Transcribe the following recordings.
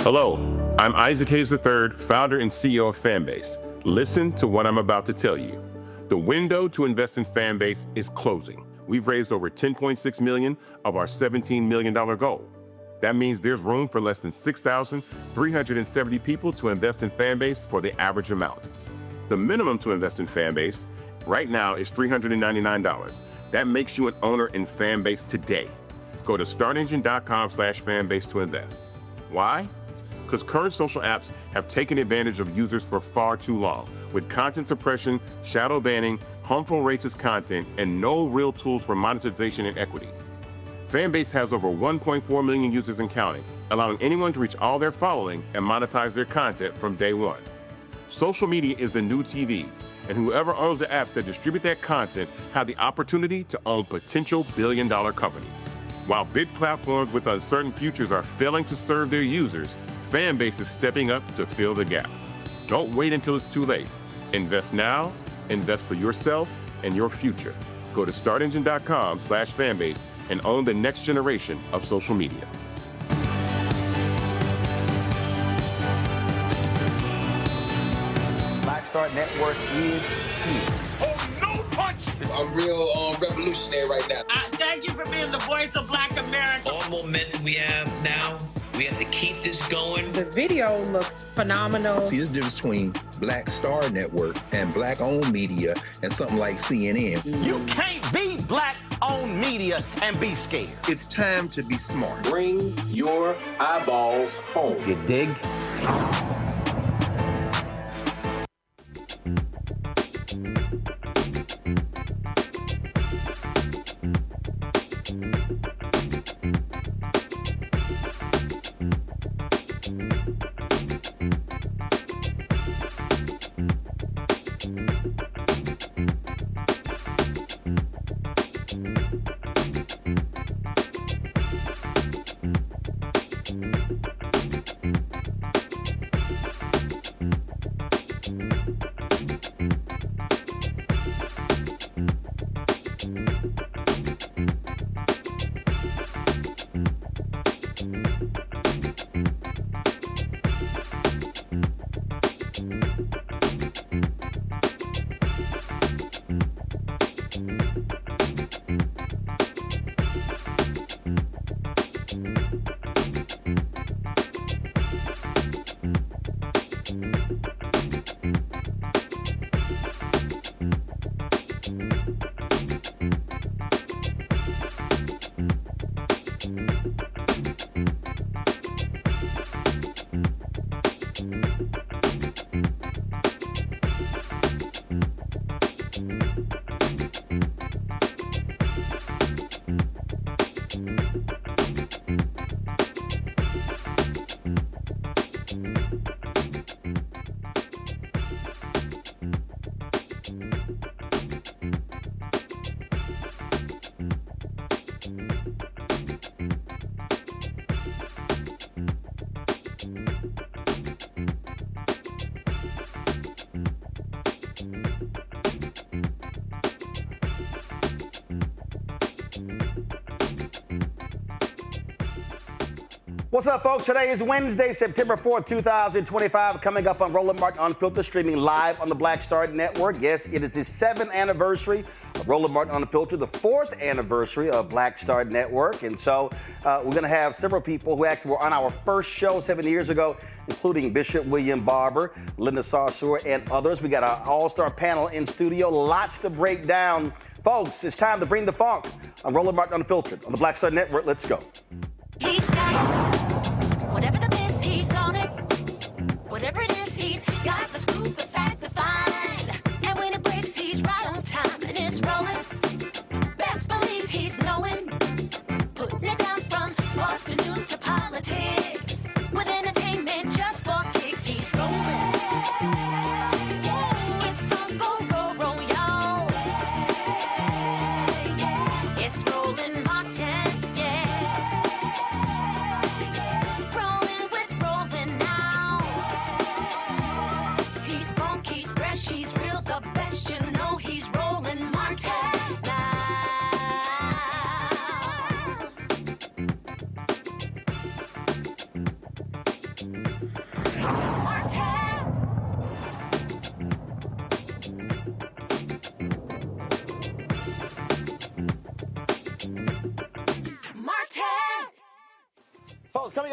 Hello, I'm Isaac Hayes III, founder and CEO of Fanbase. Listen to what I'm about to tell you. The window to invest in Fanbase is closing. We've raised over $10.6 million of our $17 million goal. That means there's room for less than 6,370 people to invest in Fanbase for the average amount. The minimum to invest in Fanbase right now is $399. That makes you an owner in Fanbase today. Go to startengine.com/fanbase to invest. Why? Because current social apps have taken advantage of users for far too long, with content suppression, shadow banning, harmful racist content, and no real tools for monetization and equity. Fanbase has over 1.4 million users and counting, allowing anyone to reach all their following and monetize their content from day one. Social media is the new TV, and whoever owns the apps that distribute that content have the opportunity to own potential billion-dollar companies. While big platforms with uncertain futures are failing to serve their users, Fanbase is stepping up to fill the gap. Don't wait until it's too late. Invest now, invest for yourself and your future. Go to startengine.com/fanbase and own the next generation of social media. Black Star Network is here. Oh, no punch! I'm real revolutionary right now. Thank you for being the voice of Black America. All momentum we have now, we have to keep this going. The video looks phenomenal. See, there's a difference between Black Star Network and Black-owned media and something like CNN. You can't be Black-owned media and be scared. It's time to be smart. Bring your eyeballs home. You dig? What's up, folks? Today is Wednesday, September 4th, 2025. Coming up on Roland Martin Unfiltered, streaming live on the Black Star Network. Yes, it is the 7th anniversary of Roland Martin Unfiltered, the 4th anniversary of Black Star Network. And so we're going to have several people who actually were on our first show 7 years ago, including Bishop William Barber, Linda Sarsour, and others. We got our all-star panel in studio. Lots to break down. Folks, it's time to bring the funk on Roland Martin Unfiltered on the Black Star Network. Let's go. He's got whatever the miss, he's on it. Whatever it is, he's got the scoop, the fact, the find. And when it breaks, he's right on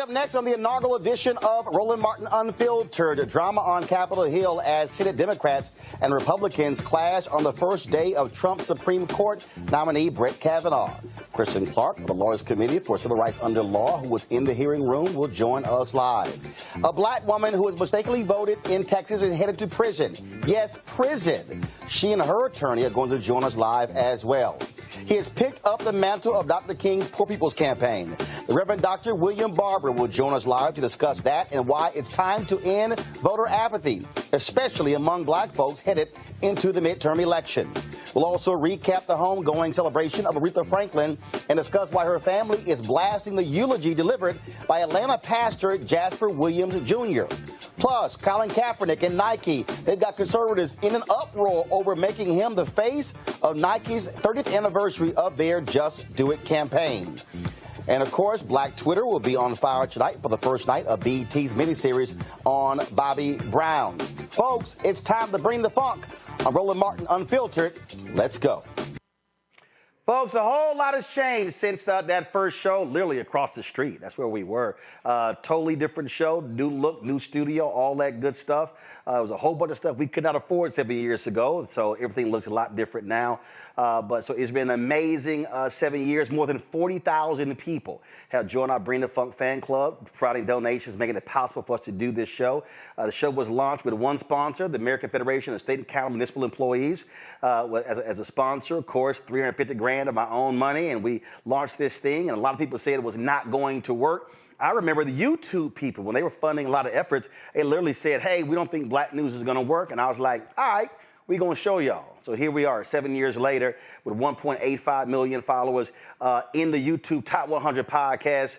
Coming up next on the inaugural edition of Roland Martin Unfiltered, drama on Capitol Hill as Senate Democrats and Republicans clash on the first day of Trump's Supreme Court nominee Brett Kavanaugh. Kristen Clark of the Lawyers Committee for Civil Rights Under Law, who was in the hearing room, will join us live. A black woman who was mistakenly voted in Texas is headed to prison. Yes, prison. She and her attorney are going to join us live as well. He has picked up the mantle of Dr. King's Poor People's Campaign. The Reverend Dr. William Barber will join us live to discuss that and why it's time to end voter apathy, especially among black folks headed into the midterm election. We'll also recap the homegoing celebration of Aretha Franklin and discuss why her family is blasting the eulogy delivered by Atlanta pastor Jasper Williams Jr. Plus, Colin Kaepernick and Nike, they've got conservatives in an uproar over making him the face of Nike's 30th anniversary of their Just Do It campaign. And, of course, Black Twitter will be on fire tonight for the first night of BET's miniseries on Bobby Brown. Folks, it's time to bring the funk on Roland Martin Unfiltered. Let's go. Folks, a whole lot has changed since that first show, literally across the street. That's where we were. Totally different show, new look, new studio, all that good stuff. It was a whole bunch of stuff we could not afford 7 years ago, so everything looks a lot different now. So it's been an amazing 7 years. More than 40,000 people have joined our Bring the Funk fan club, providing donations, making it possible for us to do this show. The show was launched with one sponsor, the American Federation of State and County Municipal Employees, as a sponsor. Of course, $350 grand of my own money, and we launched this thing, and a lot of people said it was not going to work. I remember the YouTube people, when they were funding a lot of efforts, they literally said, hey, we don't think black news is going to work. And I was like, all right, we're going to show y'all. So here we are 7 years later with 1.85 million followers in the YouTube Top 100 podcast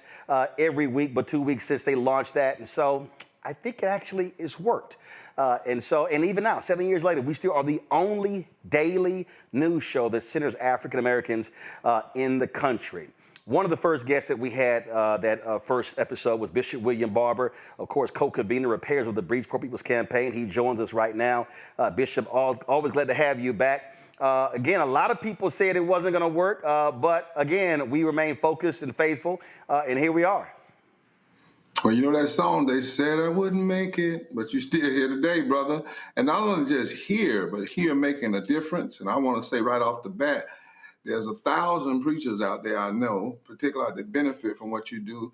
every week, but 2 weeks since they launched that. And so I think it actually has worked. And even now, 7 years later, we still are the only daily news show that centers African Americans in the country. One of the first guests that we had that first episode was Bishop William Barber, of course, co-convener Repairs of the Breach Poor People's Campaign. He joins us right now. Bishop, always glad to have you back. Again, a lot of people said it wasn't going to work, but again, we remain focused and faithful, and here we are. Well, you know that song, they said I wouldn't make it, but you're still here today, brother. And not only just here, but here making a difference. And I want to say right off the bat, there's 1,000 preachers out there I know, particularly that benefit from what you do.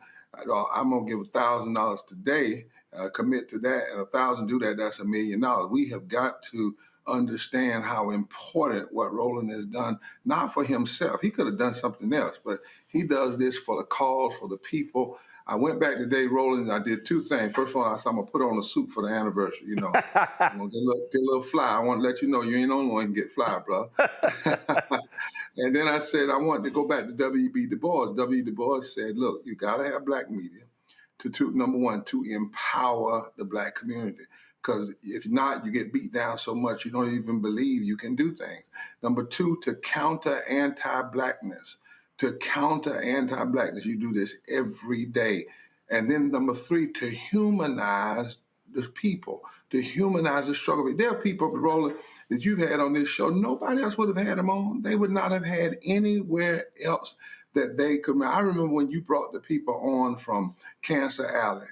I'm going to give $1,000 today, commit to that, and 1,000 do that, that's $1 million. We have got to understand how important what Roland has done, not for himself. He could have done something else, but he does this for the cause, for the people. I went back today, Roland, I did two things. First of all, I said, I'm going to put on a suit for the anniversary, you know. I'm going to get a little fly. I want to let you know you ain't the only one who can get fly, bro. And then I said, I wanted to go back to W.B. Du Bois. W. Du Bois said, look, you got to have black media number one, to empower the black community. Because if not, you get beat down so much you don't even believe you can do things. Number two, to counter anti-blackness. To counter anti-blackness, you do this every day. And then number three, to humanize the people, to humanize the struggle. There are people, Roland, that you've had on this show, nobody else would have had them on. They would not have had anywhere else that they could. I remember when you brought the people on from Cancer Alley.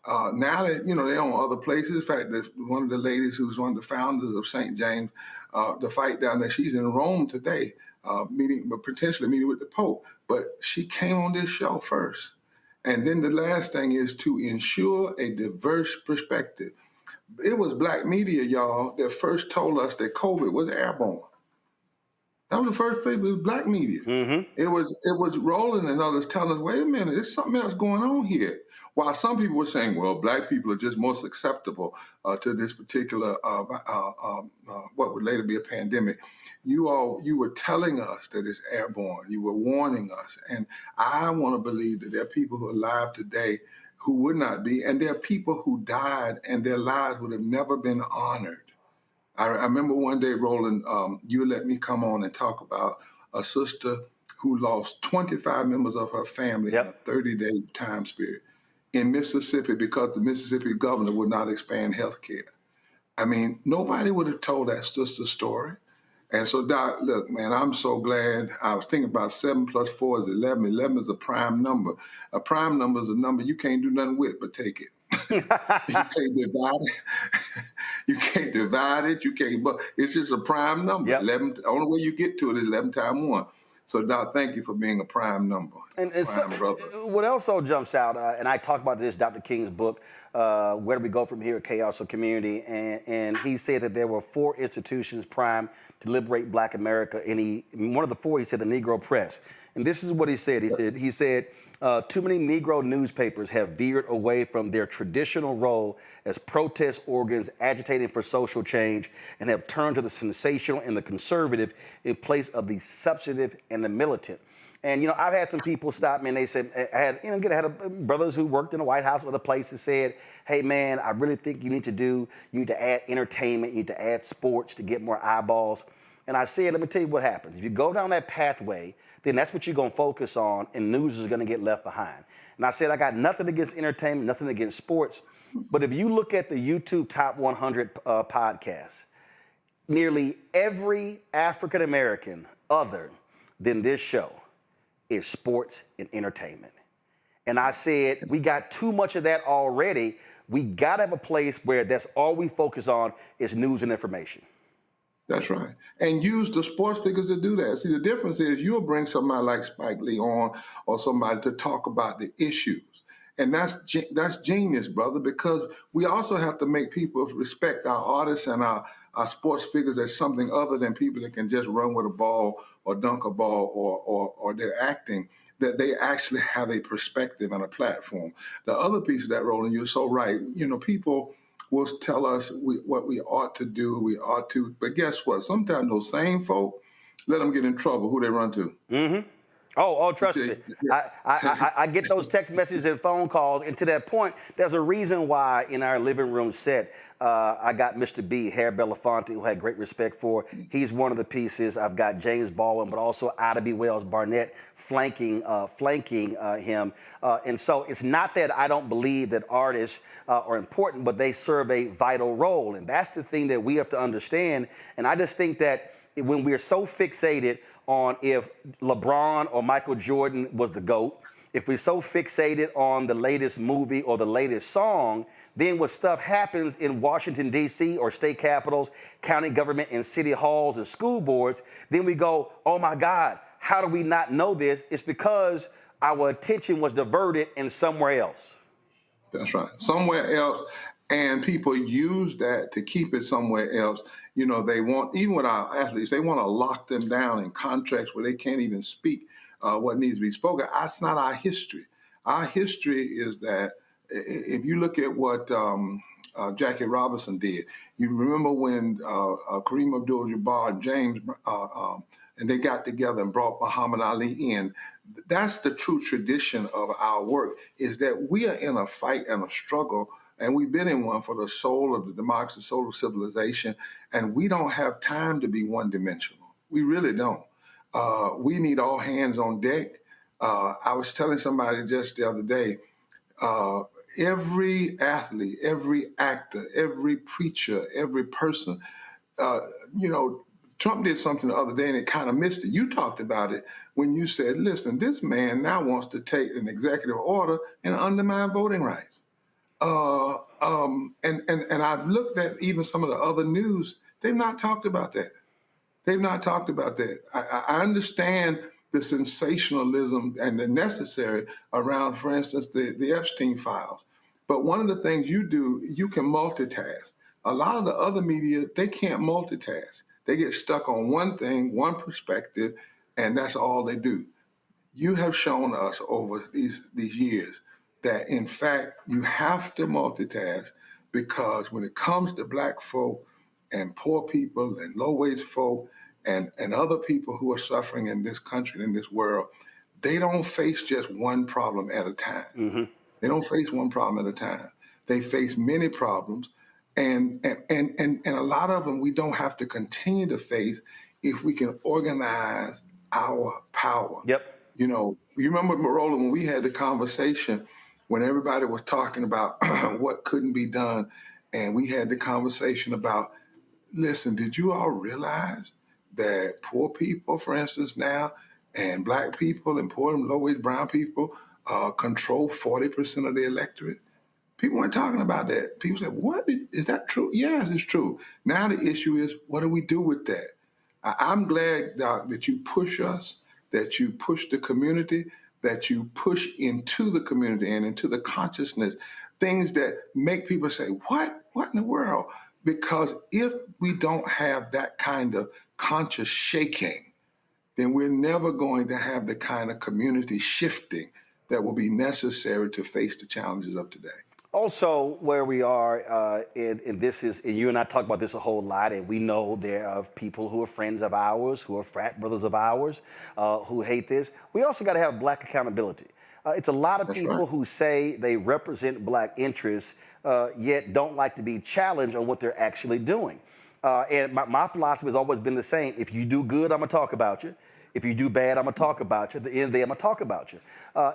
Now that, you know, they're on other places. In fact, one of the ladies who's one of the founders of St. James, the fight down there, she's in Rome today. Potentially meeting with the Pope, but she came on this show first. And then the last thing is to ensure a diverse perspective. It was black media, y'all, that first told us that COVID was airborne. That was the first people, it was black media. Mm-hmm. It was Roland and others telling us, wait a minute, there's something else going on here. While some people were saying, well, black people are just more susceptible to this particular, what would later be a pandemic, you were telling us that it's airborne. You were warning us. And I want to believe that there are people who are alive today who would not be, and there are people who died and their lives would have never been honored. I remember one day, Roland, you let me come on and talk about a sister who lost 25 members of her family in a 30-day time period in Mississippi because the Mississippi governor would not expand health care. I mean, nobody would have told that sister's story. And so, Doc, look, man, I'm so glad. I was thinking about 7 plus 4 is 11. 11 is a prime number. A prime number is a number you can't do nothing with but take it. You can't divide it. You can't divide it. You can't, but it's just a prime number. Yep. 11. The only way you get to it is 11 times 1. So, Doc, thank you for being a prime number. And prime brother. What also jumps out, and I talked about this, Dr. King's book, Where Do We Go From Here, Chaos or Community, and he said that there were 4 institutions primed to liberate Black America, and one of the 4, he said the Negro Press. And this is what he said. He said, too many Negro newspapers have veered away from their traditional role as protest organs agitating for social change and have turned to the sensational and the conservative in place of the substantive and the militant. And, I've had some people stop me and they said, I had brothers who worked in the White House or other places said, hey, man, I really think you need to add entertainment, you need to add sports to get more eyeballs. And I said, let me tell you what happens. If you go down that pathway, then that's what you're going to focus on, and news is going to get left behind. And I said, I got nothing against entertainment, nothing against sports. But if you look at the YouTube Top 100 podcasts, nearly every African-American other than this show is sports and entertainment. And I said, we got too much of that already. We got to have a place where that's all we focus on is news and information. That's right. And use the sports figures to do that. See, the difference is you'll bring somebody like Spike Lee on or somebody to talk about the issues. And that's genius, brother, because we also have to make people respect our artists and our sports figures as something other than people that can just run with a ball or dunk a ball or they're acting, that they actually have a perspective and a platform. The other piece of that, Roland, you're so right. People will tell us what we ought to do, but guess what? Sometimes those same folk, let them get in trouble, who they run to. Mm-hmm. Oh, trust me. I get those text messages and phone calls, and to that point, there's a reason why in our living room set, I got Mr. B, Harry Belafonte, who I had great respect for. He's one of the pieces. I've got James Baldwin, but also Ida B. Wells Barnett flanking him. And so it's not that I don't believe that artists are important, but they serve a vital role. And that's the thing that we have to understand. And I just think that when we're so fixated on if LeBron or Michael Jordan was the GOAT, if we're so fixated on the latest movie or the latest song, then when stuff happens in Washington, D.C. or state capitals, county government and city halls and school boards, then we go, oh my God, how do we not know this? It's because our attention was diverted in somewhere else. That's right, somewhere else. And people use that to keep it somewhere else. They want, even with our athletes, they want to lock them down in contracts where they can't even speak what needs to be spoken. That's not our history. Our history is that if you look at what Jackie Robinson did, you remember when Kareem Abdul-Jabbar and James, and they got together and brought Muhammad Ali in. That's the true tradition of our work, is that we are in a fight and a struggle. And we've been in one for the soul of the democracy, the soul of civilization, and we don't have time to be one-dimensional. We really don't. We need all hands on deck. I was telling somebody just the other day, every athlete, every actor, every preacher, every person, Trump did something the other day and it kind of missed it. You talked about it when you said, listen, this man now wants to take an executive order and undermine voting rights. And I've looked at even some of the other news. They've not talked about that. I understand the sensationalism and the necessary around, for instance, the Epstein files. But one of the things you do, you can multitask. A lot of the other media, they can't multitask. They get stuck on one thing, one perspective, and that's all they do. You have shown us over these years that, in fact, you have to multitask, because when it comes to Black folk and poor people and low-wage folk and other people who are suffering in this country, in this world, they don't face just one problem at a time. Mm-hmm. They don't face one problem at a time. They face many problems, and a lot of them we don't have to continue to face if we can organize our power. Yep. You remember, Roland, when we had the conversation when everybody was talking about what couldn't be done, and we had the conversation about, listen, did you all realize that poor people, for instance, now, and black people and poor and low-wage brown people control 40% of the electorate? People weren't talking about that. People said, what? Is that true? Yes, it's true. Now the issue is, what do we do with that? I'm glad, Doc, that you push us, that you push the community, that you push into the community and into the consciousness, things that make people say, what? What in the world? Because if we don't have that kind of conscious shaking, then we're never going to have the kind of community shifting that will be necessary to face the challenges of today. Also, where we are, and this is, and you and I talk about this a whole lot, and we know there are people who are friends of ours, who are frat brothers of ours, who hate this. We also got to have black accountability. It's a lot of people who say they represent black interests, yet don't like to be challenged on what they're actually doing. And my philosophy has always been the same. If you do good, I'm going to talk about you. If you do bad, I'm going to talk about you. At the end of the day, I'm going to talk about you.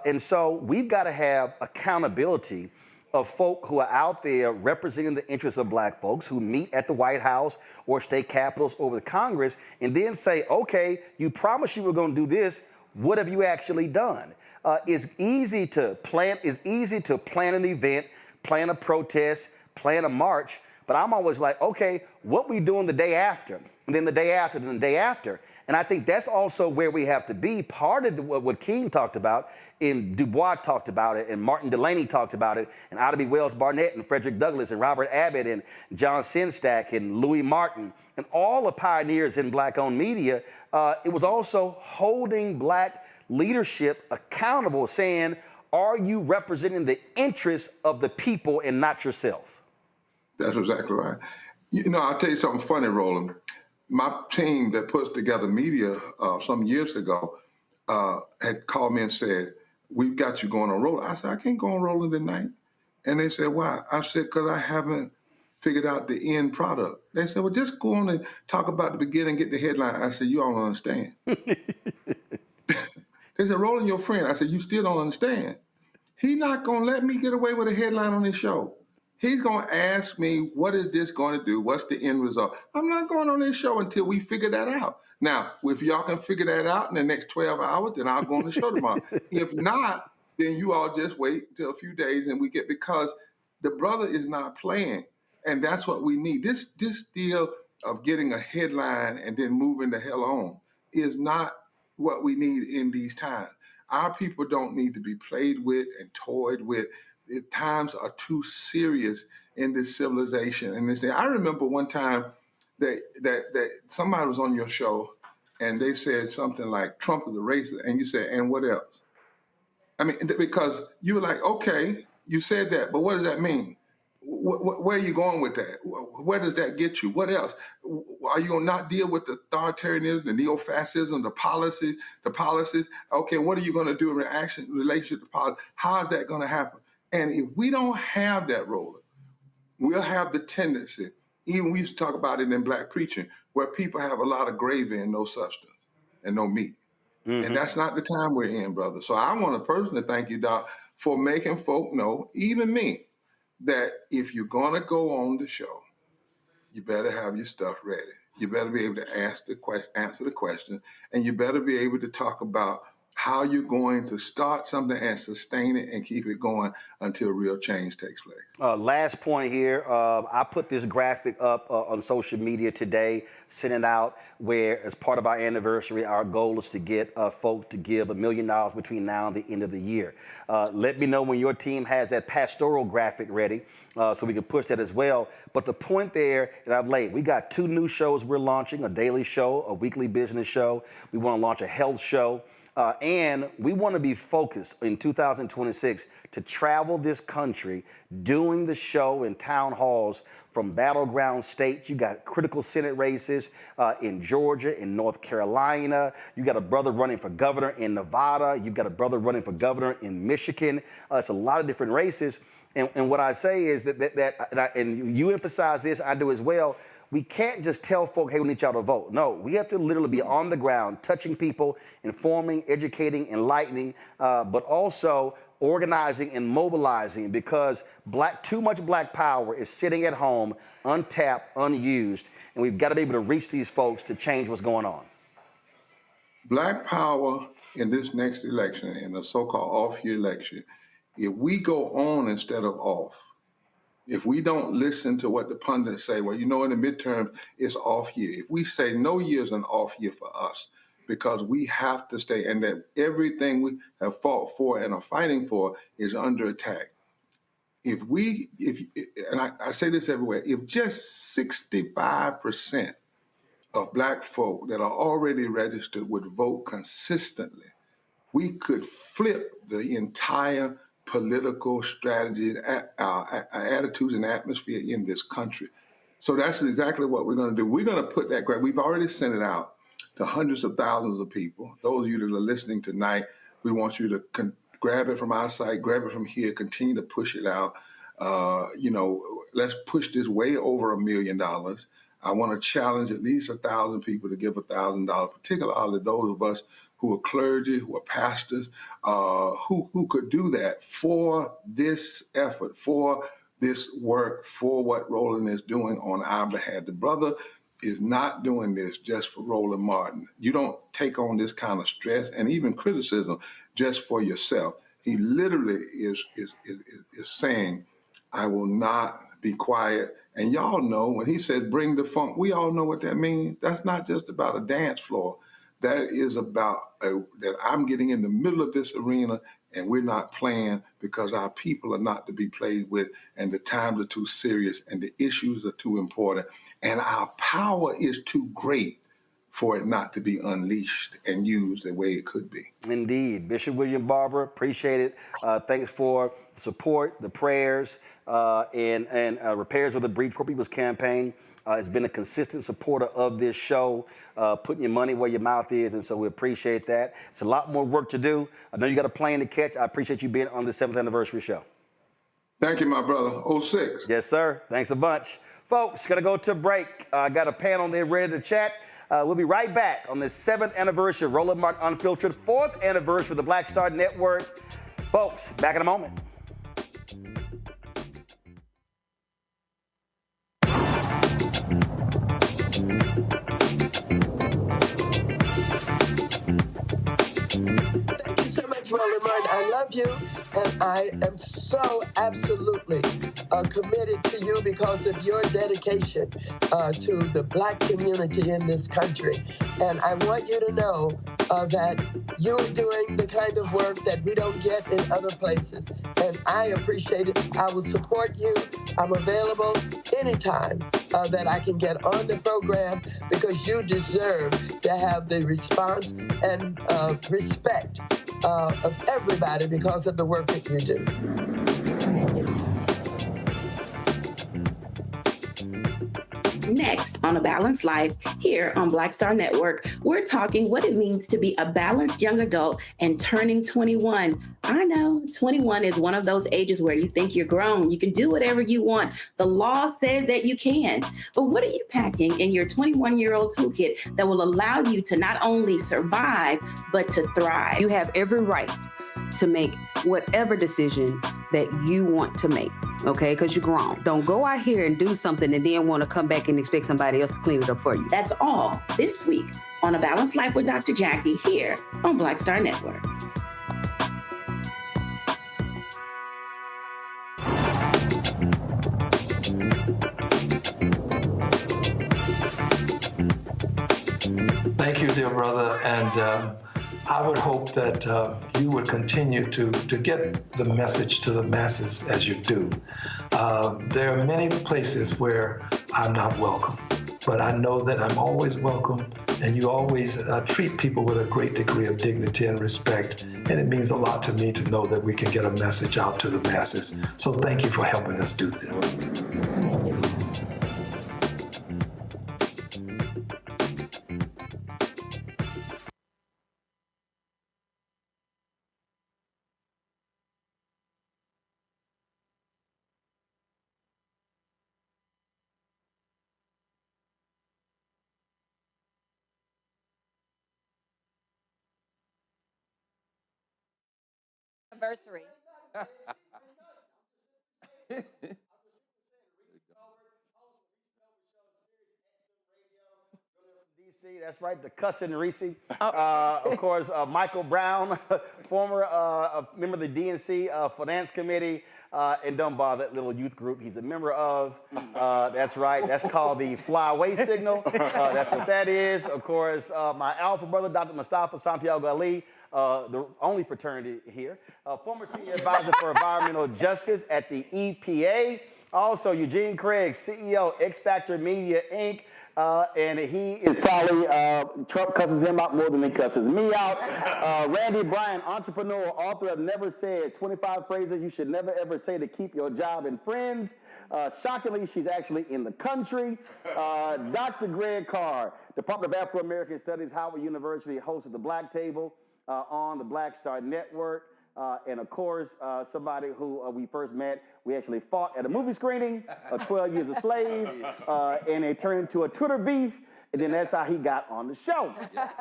And so we've got to have accountability of folk who are out there representing the interests of black folks who meet at the White House or state capitals or the Congress and then say, okay, you promised you were going to do this. What have you actually done? It's easy to plan an event, plan a protest, plan a march, but I'm always like, okay, what we doing the day after, and then the day after, and then the day after. And I think that's also where we have to be. Part of what King talked about, and Du Bois talked about it, and Martin Delaney talked about it, and Ida B. Wells Barnett, and Frederick Douglass, and Robert Abbott, and John Sinstack, and Louis Martin, and all the pioneers in black-owned media. It was also holding black leadership accountable, saying, are you representing the interests of the people and not yourself? That's exactly right. You know, I'll tell you something funny, Roland. My team that puts together media some years ago had called me and said, we've got you going on Roland. I said, I can't go on Roland tonight. And they said, why? I said, because I haven't figured out the end product. They said, well, just go on and talk about the beginning, get the headline. I said, you don't understand. They said, Roland, your friend. I said, you still don't understand. He's not going to let me get away with a headline on his show. He's going to ask me, what is this going to do? What's the end result? I'm not going on this show until we figure that out. Now, if y'all can figure that out in the next 12 hours, then I'll go on the show tomorrow. If not, then you all just wait until a few days and we get, because the brother is not playing. And that's what we need. This deal of getting a headline and then moving the hell on is not what we need in these times. Our people don't need to be played with and toyed with. The times are too serious in this civilization and this thing. I remember one time that somebody was on your show and they said something like Trump is a racist, and you said, and what else? I mean, because you were like, okay, you said that, but what does that mean? Where are you going with that? Where does that get you? What else? Are you going to not deal with the authoritarianism, the neo-fascism, the policies? Okay, what are you going to do in relationship to policy? How is that going to happen? And if we don't have that, Roland, we'll have the tendency, even we used to talk about it in black preaching, where people have a lot of gravy and no substance and no meat. Mm-hmm. And that's not the time we're in, brother. So I want to personally thank you, Doc, for making folk know, even me, that if you're going to go on the show, you better have your stuff ready. You better be able to answer the question, and you better be able to talk about how you're going to start something and sustain it and keep it going until real change takes place. Last point here, I put this graphic up on social media today, sent it out, where as part of our anniversary, our goal is to get folks to give $1 million between now and the end of the year. Let me know when your team has that pastoral graphic ready so we can push that as well. But the point there that I've laid, we got 2 new shows we're launching, a daily show, a weekly business show. We want to launch a health show. And we want to be focused in 2026 to travel this country doing the show in town halls from battleground states. You got critical Senate races in Georgia, in North Carolina. You got a brother running for governor in Nevada. You've got a brother running for governor in Michigan. It's a lot of different races. And what I say is that and you emphasize this, I do as well. we can't just tell folk, hey, we need y'all to vote. No, we have to literally be on the ground, touching people, informing, educating, enlightening, but also organizing and mobilizing, because too much black power is sitting at home, untapped, unused, and we've got to be able to reach these folks to change what's going on. Black power in this next election, in the so-called off-year election, if we go on instead of off, if we don't listen to what the pundits say, well, you know, in the midterms, it's off year. If we say no year's an off year for us, because we have to stay, and that everything we have fought for and are fighting for is under attack. And I say this everywhere, if just 65% of black folk that are already registered would vote consistently, we could flip the entire political strategy, attitudes and atmosphere in this country. So that's exactly what we're going to do. We're going to put that grant. We've already sent it out to hundreds of thousands of people. Those of you that are listening tonight, we want you to grab it from our site, grab it from here, continue to push it out. Let's push this way over $1 million. I want to challenge at least 1,000 people to give $1,000, particularly those of us who are clergy, who are pastors, who could do that for this effort, for this work, for what Roland is doing on our behalf. The brother is not doing this just for Roland Martin. You don't take on this kind of stress and even criticism just for yourself. He literally is saying, I will not be quiet. And y'all know when he says bring the funk, we all know what that means. That's not just about a dance floor. That is about that I'm getting in the middle of this arena and we're not playing, because our people are not to be played with, and the times are too serious and the issues are too important, and our power is too great for it not to be unleashed and used the way it could be. Indeed. Bishop William Barber, appreciate it. Thanks for the support, the prayers, and Repairs of the Breach Poor People's campaign. Has been a consistent supporter of this show, putting your money where your mouth is, and so we appreciate that. It's a lot more work to do. I know you got a plane to catch. I appreciate you being on the 7th anniversary show. Thank you, my brother. 06. Yes, sir. Thanks a bunch. Folks, going to go to break. I got a panel there ready to chat. We'll be right back on the 7th anniversary of Roland Martin Unfiltered, 4th anniversary of the Black Star Network. Folks, back in a moment. Thank you so much, Roland Martin. I love you, and I am so absolutely committed to you because of your dedication to the Black community in this country. And I want you to know that you are doing the kind of work that we don't get in other places. And I appreciate it. I will support you. I'm available anytime that I can get on the program, because you deserve to have the response and respect of everybody because of the work that you do. Next on A Balanced Life, here on Black Star Network, we're talking what it means to be a balanced young adult and turning 21. I know 21 is one of those ages where you think you're grown. You can do whatever you want. The law says that you can. But what are you packing in your 21-year-old toolkit that will allow you to not only survive, but to thrive? You have every right to make whatever decision that you want to make, okay? Because you're grown. Don't go out here and do something and then want to come back and expect somebody else to clean it up for you. That's all this week on A Balanced Life with Dr. Jackie here on Black Star Network. Thank you, dear brother, and I would hope that you would continue to get the message to the masses as you do. There are many places where I'm not welcome, but I know that I'm always welcome, and you always treat people with a great degree of dignity and respect, and it means a lot to me to know that we can get a message out to the masses. So thank you for helping us do this. anniversary. DC, that's right, the cussing Reese. Of course, Michael Brown, former member of the DNC Finance Committee, and don't bother that little youth group he's a member of. That's right, that's called the Fly-Away Signal. That's what that is. Of course, my alpha brother, Dr. Mustafa Santiago Ali, the only fraternity here. Former senior advisor for environmental justice at the EPA. Also, Eugene Craig, CEO, X Factor Media, Inc., and he is probably, Trump cusses him out more than he cusses me out. Randy Bryan, entrepreneur, author of Never Said, 25 phrases you should never ever say to keep your job and friends. Shockingly, she's actually in the country. Dr. Greg Carr, Department of Afro-American Studies, Howard University, host of The Black Table on the Black Star Network. And of course, somebody who we first met, we actually fought at a movie screening, 12 Years a Slave, and it turned into a Twitter beef, and then that's how he got on the show.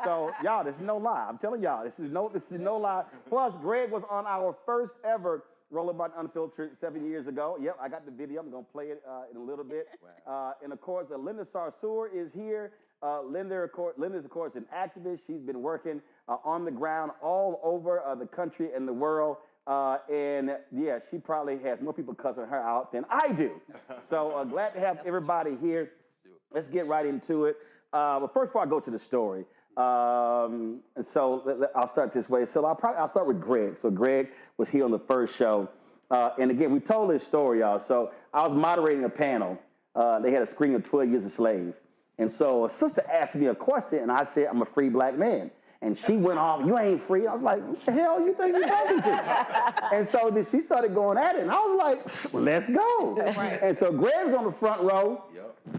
So, y'all, this is no lie. I'm telling y'all, this is no lie. Plus, Greg was on our first ever Roland Martin Unfiltered 7 years ago. Yep, I got the video. I'm going to play it in a little bit. Wow. And of course, Linda Sarsour is here. Linda's, of course, an activist. She's been working on the ground all over the country and the world. And yeah, she probably has more people cussing her out than I do. So glad to have everybody here. Let's get right into it. But first, before I go to the story, so I'll start this way. So I'll start with Greg. So Greg was here on the first show. And again, we told this story, y'all. So I was moderating a panel. They had a screening of 12 Years a Slave. And so a sister asked me a question, and I said, I'm a free black man. And she went off, you ain't free. I was like, what the hell you think you're talking to? And so then she started going at it, and I was like, let's go. Right. And so Greg was on the front row,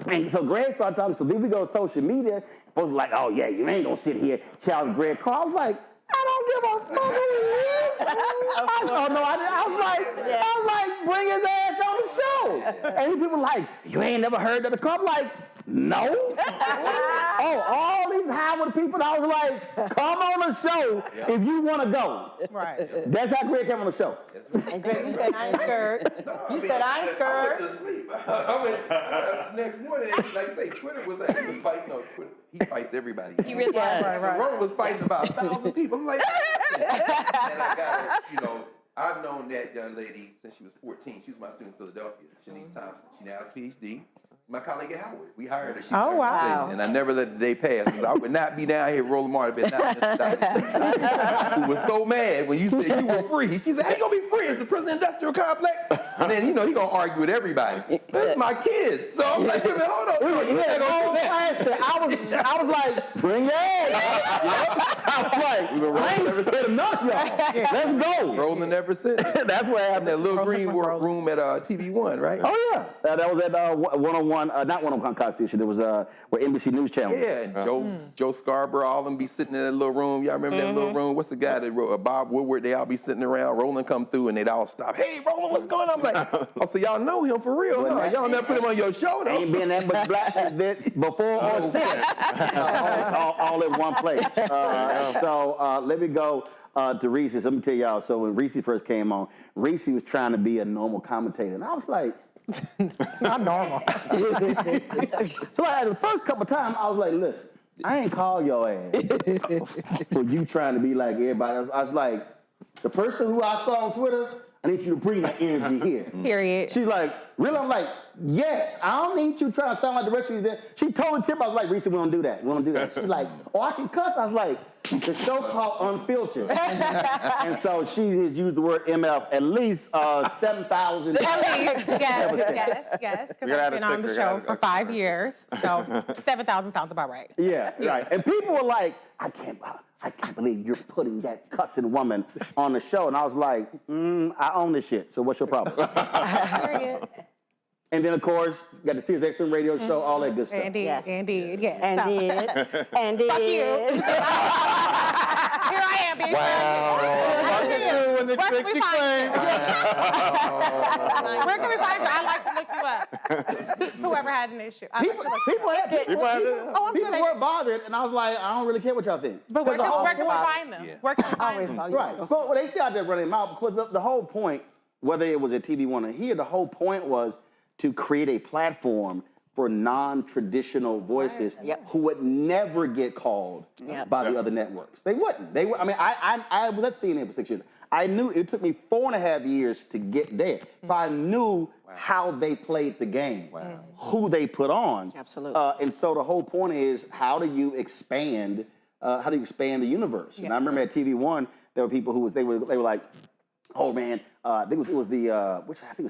and so Greg started talking. So then we go to social media. Folks were like, oh, yeah, you ain't going to sit here challenge Greg Carr. I was like, I don't give a fuck who he is. I was like, bring his ass on the show. And people were like, you ain't never heard of the Carr? I'm like, no. Oh, all these Howard people, I was like, come on the show if you want to go. Right. That's how Greg came on the show. And Greg, you said I ain't scared. You said I ain't scared. I went to sleep. Next morning, like I say, Twitter was fighting. No, Twitter. He fights everybody. He really does. Right. Roland was fighting about 1,000 people. I'm like, and I got it, I've known that young lady since she was 14. She was my student in Philadelphia. Shanice Thompson. She now has a PhD. My colleague at Howard. We hired her. She wow. And I never let the day pass. I would not be down here Roland Martin if not who was so mad when you said you were free. She said, how you going to be free? It's the prison industrial complex. And then, he going to argue with everybody. That's my kid. So I'm like, hold on. I was like, bring your ass. I was like, I ain't scared enough, y'all. Let's go. Roland never said. That's what happened. That little green room at TV One, right? Oh, yeah. That was at 101. Not 101 Constitution. It was where NBC News Channel. Yeah, Joe Scarborough, all of them be sitting in that little room. Y'all remember that little room? What's the guy that wrote Bob Woodward? They all be sitting around. Roland come through and they'd all stop. Hey, Roland, what's going on? I'm like, oh, so y'all know him for real? No, y'all never put him on your show, though. Ain't been that much black before or since. all in one place. So let me go to Reese. Let me tell y'all. So when Reese first came on, Reese was trying to be a normal commentator, and I was like, not normal. So the first couple of times, I was like, listen, I ain't call your ass for you trying to be like everybody else. I was like, the person who I saw on Twitter, I need you to bring that energy here. Period. She's like, really? I'm like, yes, I don't need you trying to sound like the rest of you. She told Tip, I was like, Reese, we don't do that. We don't do that. She's like, oh, I can cuss. I was like, the show called Unfiltered. And so she has used the word MF at least 7,000 times. At least, yes. Because I've been on the show for 5 years. So 7,000 sounds about right. Yeah, right. And people were like, I can't believe you're putting that cussing woman on the show. And I was like, I own this shit. So what's your problem? And then, of course, got the Sirius XM radio show, all that good stuff. Indeed. Fuck you. Here I am, bitch. Wow. Where can we find you? I'd like to look you up. Whoever had an issue. People were bothered, and I was like, I don't really care what y'all think. But where can we find them? Where can we find them? Right. So they still out there running them out because the whole point, whether it was at TV One or here, the whole point was to create a platform for non-traditional voices who would never get called by the other networks. They wouldn't. They would. I mean, I was at CNN for 6 years. I knew it took me 4.5 years to get there. So I knew how they played the game, who they put on. Absolutely. And so the whole point is, how do you expand the universe? And I remember at TV One, there were people who they were like, oh man, I think it was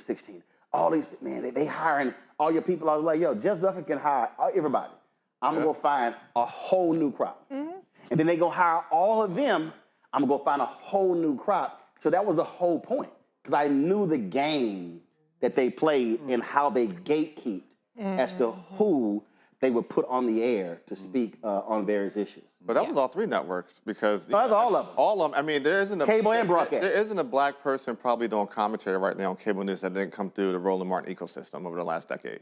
16. All these, man, they hiring all your people. I was like, yo, Jeff Zucker can hire everybody. I'm gonna go find a whole new crop. And then they go hire all of them. I'm gonna go find a whole new crop. So that was the whole point. Because I knew the game that they played and how they gatekeeped as to who they would put on the air to speak on various issues. But that was all 3 networks because that's all of them. All of them. I mean, there isn't a cable and broadcast. There isn't a black person probably doing commentary right now on cable news that didn't come through the Roland Martin ecosystem over the last decade.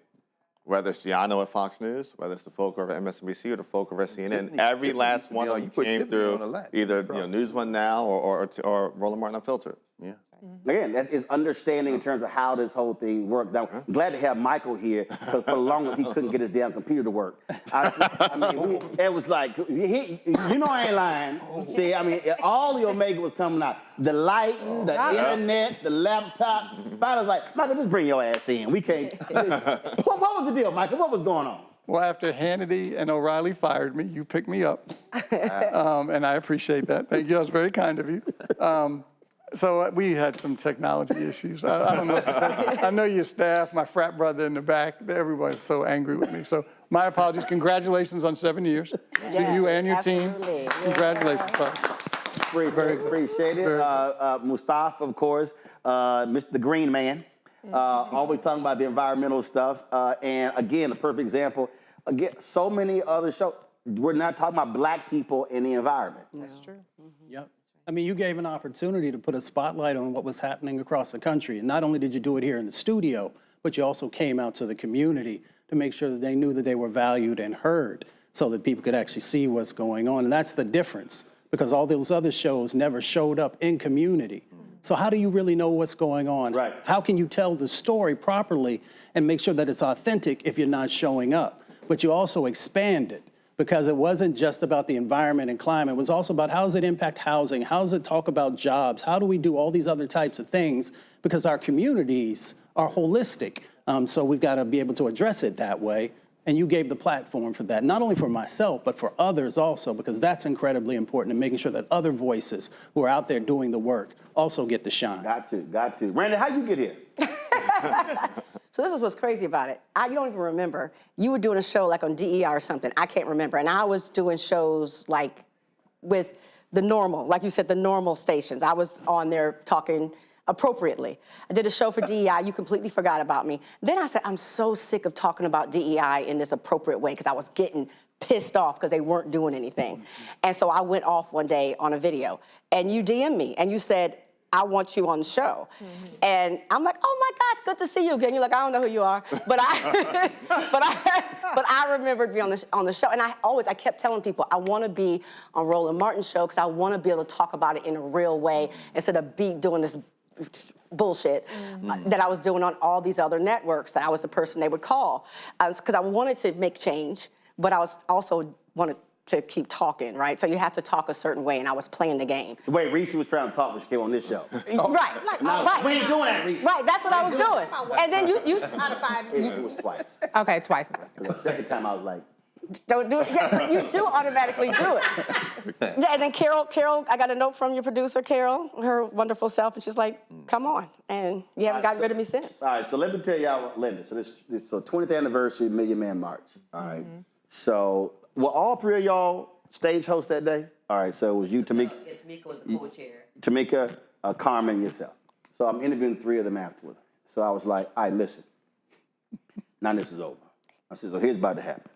Whether it's Giano at Fox News, whether it's the folk over at MSNBC or the folk over at CNN, every last one of them came through either News One Now or Roland Martin Unfiltered. Yeah. Again, that is understanding in terms of how this whole thing worked. I'm glad to have Michael here because for the longest he couldn't get his damn computer to work. I mean, it was like, you know I ain't lying. See, I mean, all the Omega was coming out. The lighting, the internet, the laptop. I was like, Michael, just bring your ass in. We can't. What was the deal, Michael? What was going on? Well, after Hannity and O'Reilly fired me, you picked me up. And I appreciate that. Thank you. That was very kind of you. So we had some technology issues. I don't know what to say. I know your staff, my frat brother in the back, everybody's so angry with me. So my apologies. Congratulations on 7 years to you and your team. Congratulations, folks. Appreciate it. Mustafa, of course, Mr. the Green Man, always talking about the environmental stuff. And again, a perfect example. Again, so many other shows, we're not talking about black people in the environment. That's true. Yep. I mean, you gave an opportunity to put a spotlight on what was happening across the country. And not only did you do it here in the studio, but you also came out to the community to make sure that they knew that they were valued and heard so that people could actually see what's going on. And that's the difference, because all those other shows never showed up in community. So how do you really know what's going on? Right. How can you tell the story properly and make sure that it's authentic if you're not showing up? But you also expand it. Because it wasn't just about the environment and climate. It was also about how does it impact housing? How does it talk about jobs? How do we do all these other types of things? Because our communities are holistic. So we've got to be able to address it that way. And you gave the platform for that, not only for myself, but for others also, because that's incredibly important in making sure that other voices who are out there doing the work also get to shine. Got to. Randy, how'd you get here? So this is what's crazy about it. You don't even remember. You were doing a show like on DEI or something. I can't remember. And I was doing shows like with the normal, like you said, the normal stations. I was on there talking appropriately. I did a show for DEI. You completely forgot about me. Then I said, I'm so sick of talking about DEI in this appropriate way because I was getting pissed off because they weren't doing anything. And so I went off one day on a video. And you DM'd me and you said, I want you on the show. And I'm like, oh my gosh, good to see you again. You're like, I don't know who you are. But I remembered being on the show. And I kept telling people, I want to be on Roland Martin's show because I want to be able to talk about it in a real way instead of doing this bullshit that I was doing on all these other networks, that I was the person they would call. Because I wanted to make change, but I was also wanted to keep talking, right? So you have to talk a certain way, and I was playing the game. The way Reese was trying to talk when she came on this show. Right. We ain't doing that, Reese. Right, that's what I was doing. And then you It was twice. Okay, twice. The second time I was like, don't do it. Yeah, but you do automatically do it. Yeah, and then Carol, I got a note from your producer, Carol, her wonderful self, and she's like, come on. And you haven't gotten rid of me since. All right, so let me tell y'all, Linda, so this 20th anniversary Million Man March, all right? So, were all 3 of y'all stage hosts that day? All right, so it was you, Tamika. Yeah, Tamika was the co-chair. Tamika, Carmen, and yourself. So I'm interviewing 3 of them afterwards. So I was like, all right, listen, now this is over. I said, so here's about to happen.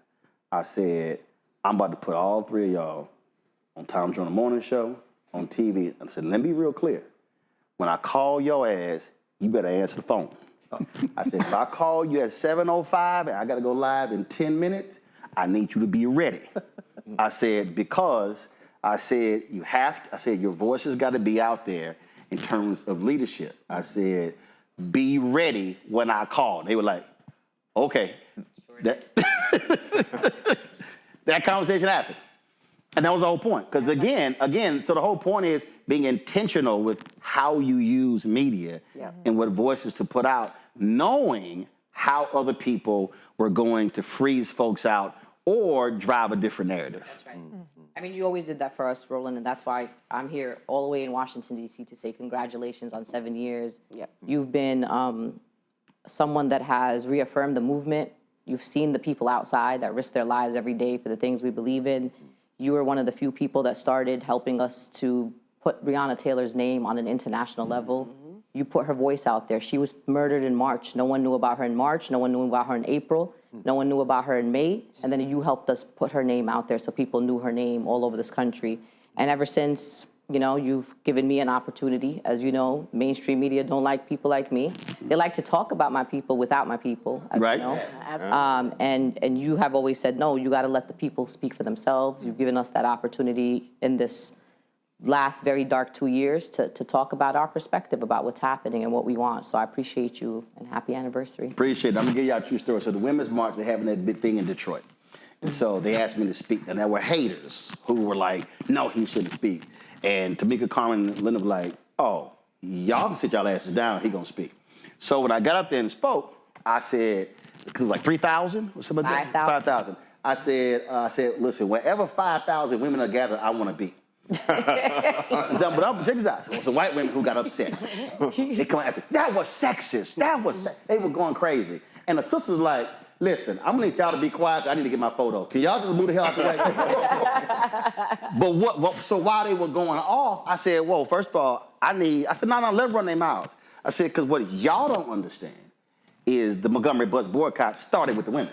I said, I'm about to put all 3 of y'all on Tom Joyner Morning Show, on TV. I said, let me be real clear. When I call your ass, you better answer the phone. I said, if I call you at 7:05 and I got to go live in 10 minutes, I need you to be ready. I said, because I said, your voice has got to be out there in terms of leadership. I said, be ready when I call. They were like, okay. That conversation happened. And that was the whole point. Because again, so the whole point is being intentional with how you use media and what voices to put out, knowing how other people were going to freeze folks out or drive a different narrative. That's right. I mean, you always did that for us, Roland, and that's why I'm here all the way in Washington, D.C. to say congratulations on 7 years. You've been someone that has reaffirmed the movement. You've seen the people outside that risk their lives every day for the things we believe in. You were one of the few people that started helping us to put Breonna Taylor's name on an international level. You put her voice out there. She was murdered in March. No one knew about her in March. No one knew about her in April. No one knew about her in May. And then you helped us put her name out there so people knew her name all over this country. And ever since, you know, you've given me an opportunity. As you know, mainstream media don't like people like me. They like to talk about my people without my people, as you know. And you have always said, no, you got to let the people speak for themselves. You've given us that opportunity in this last very dark 2 years to talk about our perspective about what's happening and what we want. So I appreciate you and happy anniversary. Appreciate it. I'm gonna give y'all a true story. So the Women's March, they're having that big thing in Detroit. And so they asked me to speak, and there were haters who were like, no, he shouldn't speak. And Tamika Carmen and Linda were like, oh, y'all can sit y'all asses down, he gonna speak. So when I got up there and spoke, I said, because it was like 3,000 or something like that? 5,000. I said, listen, wherever 5,000 women are gathered, I wanna be. But check this out. So it was the white women who got upset. They come after, that was sexist. They were going crazy. And the sister was like, listen, I'm gonna need y'all to be quiet. I need to get my photo. Can y'all just move the hell out the way? But so while they were going off, I said, well, first of all, I said, no, let them run their mouths. I said, because what y'all don't understand is the Montgomery bus boycott started with the women.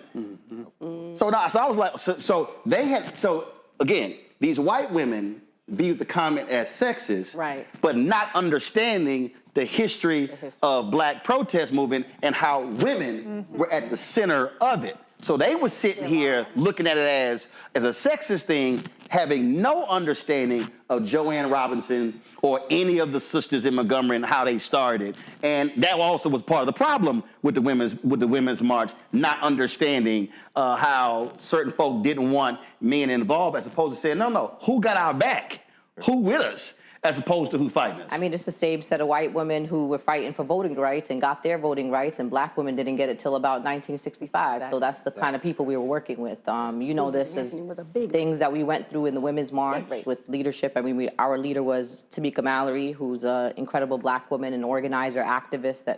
So I was like, so again, these white women viewed the comment as sexist, but not understanding the history of black protest movement and how women were at the center of it. So they were sitting here looking at it as a sexist thing, having no understanding of Joanne Robinson or any of the sisters in Montgomery and how they started. And that also was part of the problem with the women's march, not understanding how certain folk didn't want men involved, as opposed to saying, no, who got our back? Who with us? As opposed to who fighting us. I mean, it's the same set of white women who were fighting for voting rights and got their voting rights, and black women didn't get it till about 1965. Exactly. So that's the kind of people we were working with. You know, this is things that we went through in the Women's March with leadership. I mean, our leader was Tamika Mallory, who's an incredible black woman, an organizer, activist,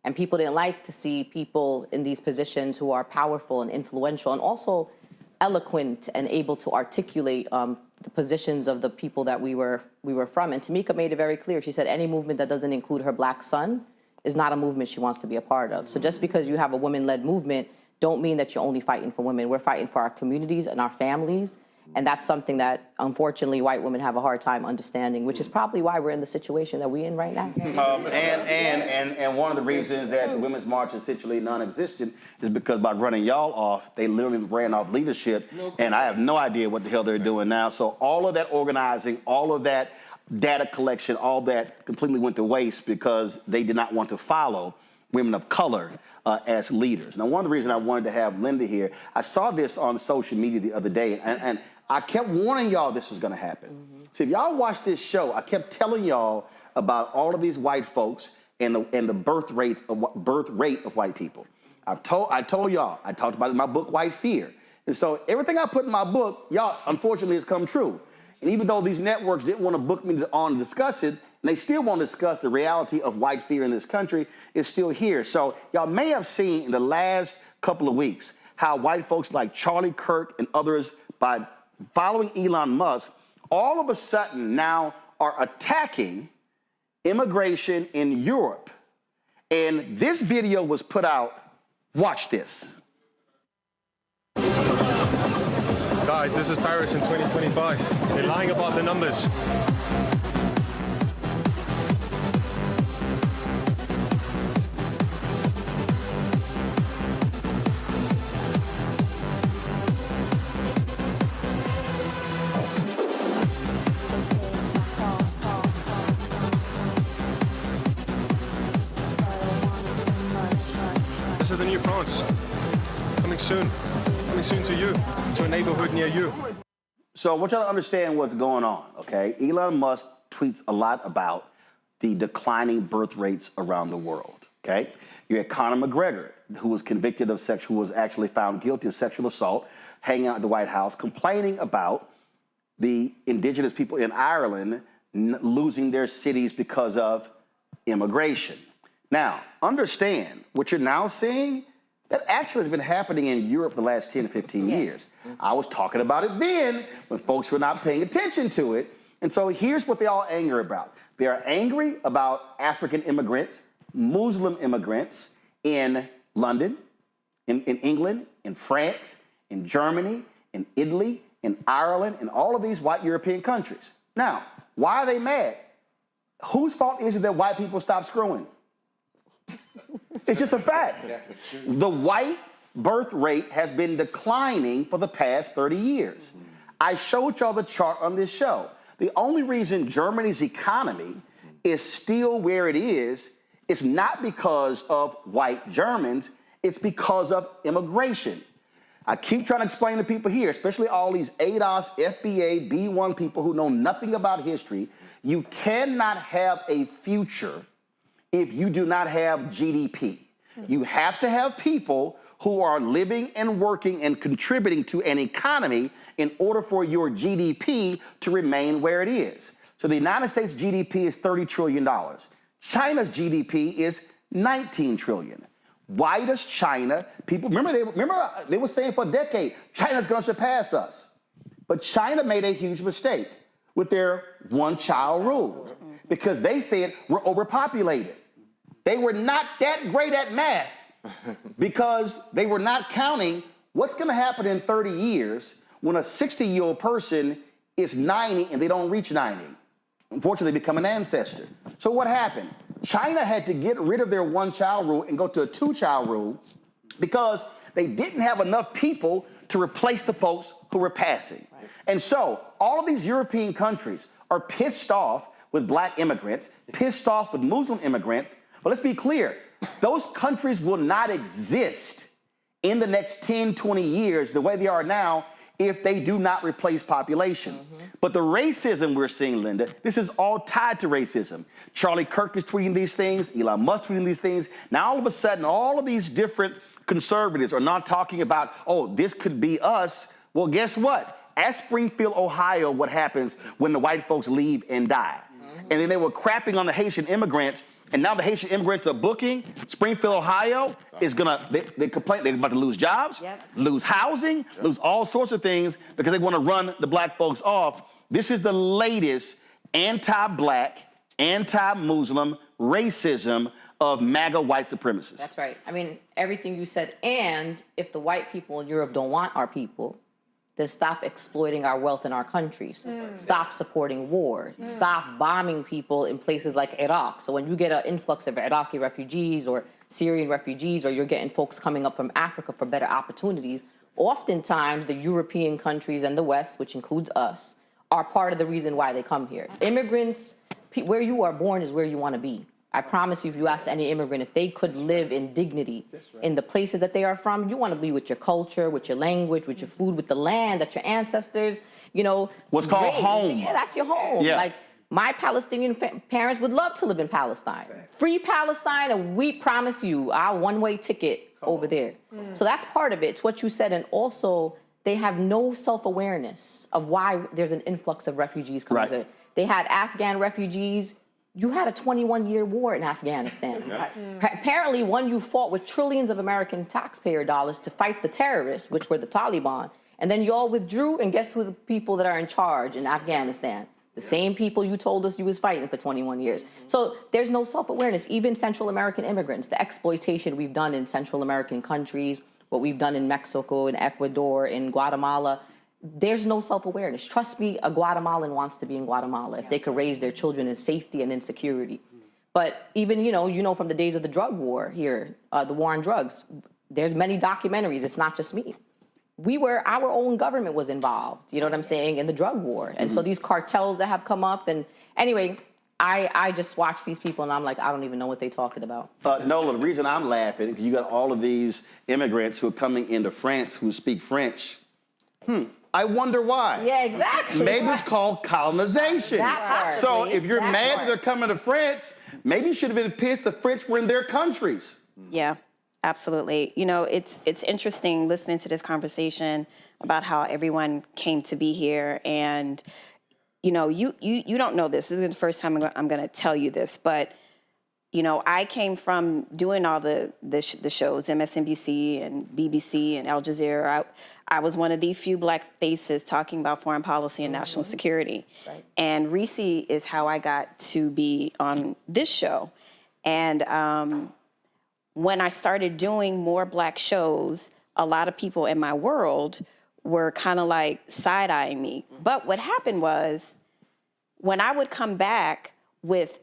and people didn't like to see people in these positions who are powerful and influential and also eloquent and able to articulate the positions of the people that we were from. And Tamika made it very clear. She said any movement that doesn't include her black son is not a movement she wants to be a part of. So just because you have a women-led movement, don't mean that you're only fighting for women. We're fighting for our communities and our families. And that's something that, unfortunately, white women have a hard time understanding, which is probably why we're in the situation that we're in right now. And one of the reasons that the Women's March is essentially non-existent is because by running y'all off, they literally ran off leadership, and I have no idea what the hell they're doing now. So all of that organizing, all of that data collection, all that completely went to waste because they did not want to follow women of color as leaders. Now, one of the reasons I wanted to have Linda here, I saw this on social media the other day, and I kept warning y'all this was gonna happen. So if y'all watch this show, I kept telling y'all about all of these white folks and the birth rate of white people. I told y'all, I talked about it in my book, White Fear. And so everything I put in my book, y'all, unfortunately, has come true. And even though these networks didn't want to book me on to discuss it, and they still won't discuss the reality of white fear in this country, it's still here. So y'all may have seen in the last couple of weeks how white folks like Charlie Kirk and others, by following Elon Musk, all of a sudden now are attacking immigration in Europe. And this video was put out. Watch this. Guys, this is Paris in 2025. They're lying about the numbers. are the new France. Coming soon to you, to a neighborhood near you. So I want y'all to understand what's going on, okay? Elon Musk tweets a lot about the declining birth rates around the world, okay? You had Conor McGregor, who was convicted of who was actually found guilty of sexual assault, hanging out at the White House, complaining about the indigenous people in Ireland losing their cities because of immigration. Now, understand what you're now seeing, that actually has been happening in Europe for the last 10 to 15 years. I was talking about it then when folks were not paying attention to it. And so here's what they're all angry about. They are angry about African immigrants, Muslim immigrants in London, in England, in France, in Germany, in Italy, in Ireland, in all of these white European countries. Now, why are they mad? Whose fault is it that white people stop screwing? It's just a fact. The white birth rate has been declining for the past 30 years. I showed y'all the chart on this show. The only reason Germany's economy is still where it is not because of white Germans, it's because of immigration. I keep trying to explain to people here, especially all these ADOS, FBA, B1 people who know nothing about history, you cannot have a future if you do not have GDP. You have to have people who are living and working and contributing to an economy in order for your GDP to remain where it is. So the United States GDP is $30 trillion. China's GDP is $19 trillion. Why does China, people, remember they were saying for a decade, China's gonna surpass us. But China made a huge mistake with their one-child rule because they said we're overpopulated. They were not that great at math because they were not counting what's gonna happen in 30 years when a 60-year-old person is 90 and they don't reach 90. Unfortunately, they become an ancestor. So what happened? China had to get rid of their one-child rule and go to a two-child rule because they didn't have enough people to replace the folks who were passing. Right. And so all of these European countries are pissed off with black immigrants, pissed off with Muslim immigrants. But let's be clear, those countries will not exist in the next 10, 20 years the way they are now if they do not replace population. But the racism we're seeing, Linda, this is all tied to racism. Charlie Kirk is tweeting these things, Elon Musk tweeting these things. Now all of a sudden, all of these different conservatives are not talking about, oh, this could be us. Well, guess what? Ask Springfield, Ohio, what happens when the white folks leave and die. And then they were crapping on the Haitian immigrants, and now the Haitian immigrants are booking. Springfield, Ohio is gonna, they complain, they're about to lose jobs, lose housing, lose all sorts of things because they wanna run the black folks off. This is the latest anti-black, anti-Muslim racism of MAGA white supremacists. That's right. I mean, everything you said, and if the white people in Europe don't want our people, then stop exploiting our wealth in our countries. Stop supporting war. Stop bombing people in places like Iraq. So when you get an influx of Iraqi refugees or Syrian refugees, or you're getting folks coming up from Africa for better opportunities, oftentimes the European countries and the West, which includes us, are part of the reason why they come here. Immigrants, where you are born is where you want to be. I promise you, if you ask any immigrant, if they could live in dignity in the places that they are from, you want to be with your culture, with your language, with your food, with the land that your ancestors, you know. What's called home. Yeah, that's your home. Yeah. Like, my Palestinian parents would love to live in Palestine. Free Palestine, and we promise you our one-way ticket over there. So that's part of it. It's what you said. And also, they have no self-awareness of why there's an influx of refugees coming to it. They had Afghan refugees. You had a 21-year war in Afghanistan. Apparently, one you fought with trillions of American taxpayer dollars to fight the terrorists, which were the Taliban. And then you all withdrew, and guess who the people that are in charge in Afghanistan? The same people you told us you was fighting for 21 years. So there's no self-awareness. Even Central American immigrants, the exploitation we've done in Central American countries, what we've done in Mexico, in Ecuador, in Guatemala, there's no self-awareness. Trust me, a Guatemalan wants to be in Guatemala if they could raise their children in safety and in security. But even, you know from the days of the drug war here, the war on drugs, there's many documentaries. It's not just me. Our own government was involved, you know what I'm saying, in the drug war. And so these cartels that have come up, and anyway, I just watch these people and I'm like, I don't even know what they're talking about. Nola, the reason I'm laughing, because you got all of these immigrants who are coming into France who speak French. I wonder why. Yeah, exactly. Maybe it's called colonization. So if you're mad that they're coming to France, maybe you should have been pissed the French were in their countries. Yeah, absolutely. You know, it's interesting listening to this conversation about how everyone came to be here. And, you know, you don't know this. This is the first time I'm going to tell you this, but you know, I came from doing all the shows, MSNBC and BBC and Al Jazeera. I was one of the few Black faces talking about foreign policy and national security. Right. And Reese is how I got to be on this show. And when I started doing more Black shows, a lot of people in my world were kind of like side-eyeing me. But what happened was, when I would come back with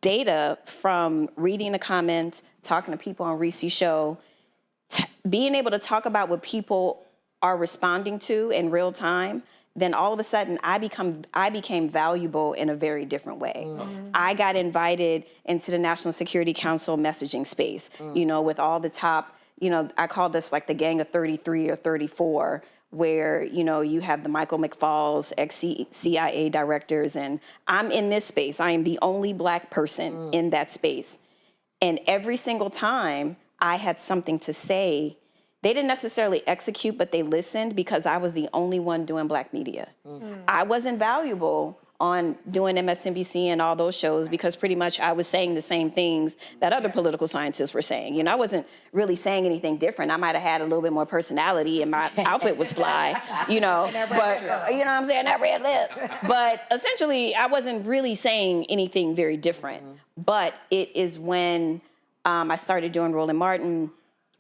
data from reading the comments, talking to people on Reese's show, being able to talk about what people are responding to in real time, then all of a sudden I became valuable in a very different way. I got invited into the National Security Council messaging space, you know, with all the top, you know, I call this like the gang of 33 or 34, where, you know, you have the Michael McFaul's, ex-CIA directors, and I'm in this space. I am the only Black person in that space. And every single time I had something to say, they didn't necessarily execute, but they listened because I was the only one doing Black media. I wasn't valuable on doing MSNBC and all those shows because pretty much I was saying the same things that other political scientists were saying. You know, I wasn't really saying anything different. I might have had a little bit more personality and my outfit was fly, you know, but you know what I'm saying, that red lip. But essentially I wasn't really saying anything very different. But it is when I started doing Roland Martin,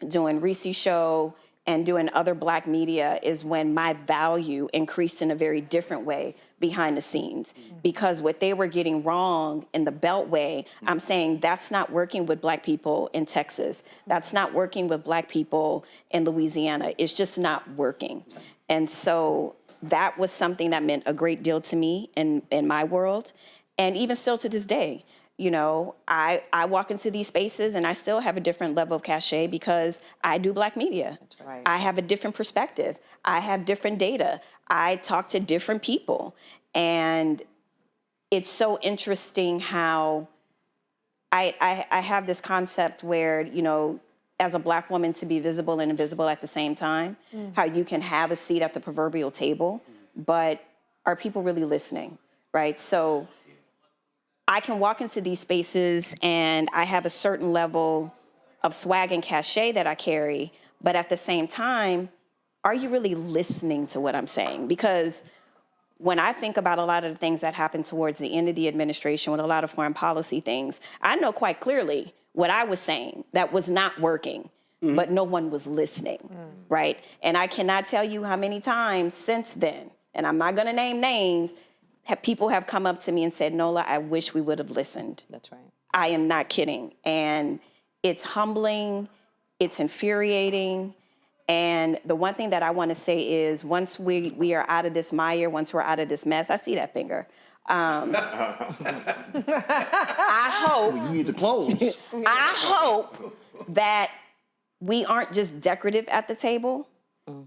doing Reese's show, and doing other Black media is when my value increased in a very different way behind the scenes. Because what they were getting wrong in the Beltway, I'm saying that's not working with Black people in Texas. That's not working with Black people in Louisiana. It's just not working. And so that was something that meant a great deal to me in my world. And even still to this day, you know, I walk into these spaces and I still have a different level of cachet because I do Black media. That's right. I have a different perspective. I have different data. I talk to different people. And it's so interesting how I have this concept where, you know, as a Black woman to be visible and invisible at the same time, how you can have a seat at the proverbial table, but are people really listening, right? So I can walk into these spaces and I have a certain level of swag and cachet that I carry, but at the same time, are you really listening to what I'm saying? Because when I think about a lot of the things that happened towards the end of the administration with a lot of foreign policy things, I know quite clearly what I was saying that was not working, but no one was listening, right? And I cannot tell you how many times since then, and I'm not gonna name names, people have come up to me and said, Nola, I wish we would have listened. That's right. I am not kidding. And it's humbling, it's infuriating. And the one thing that I want to say is once we are out of this mire, once we're out of this mess, I see that finger. I hope. You need to close. I hope that we aren't just decorative at the table,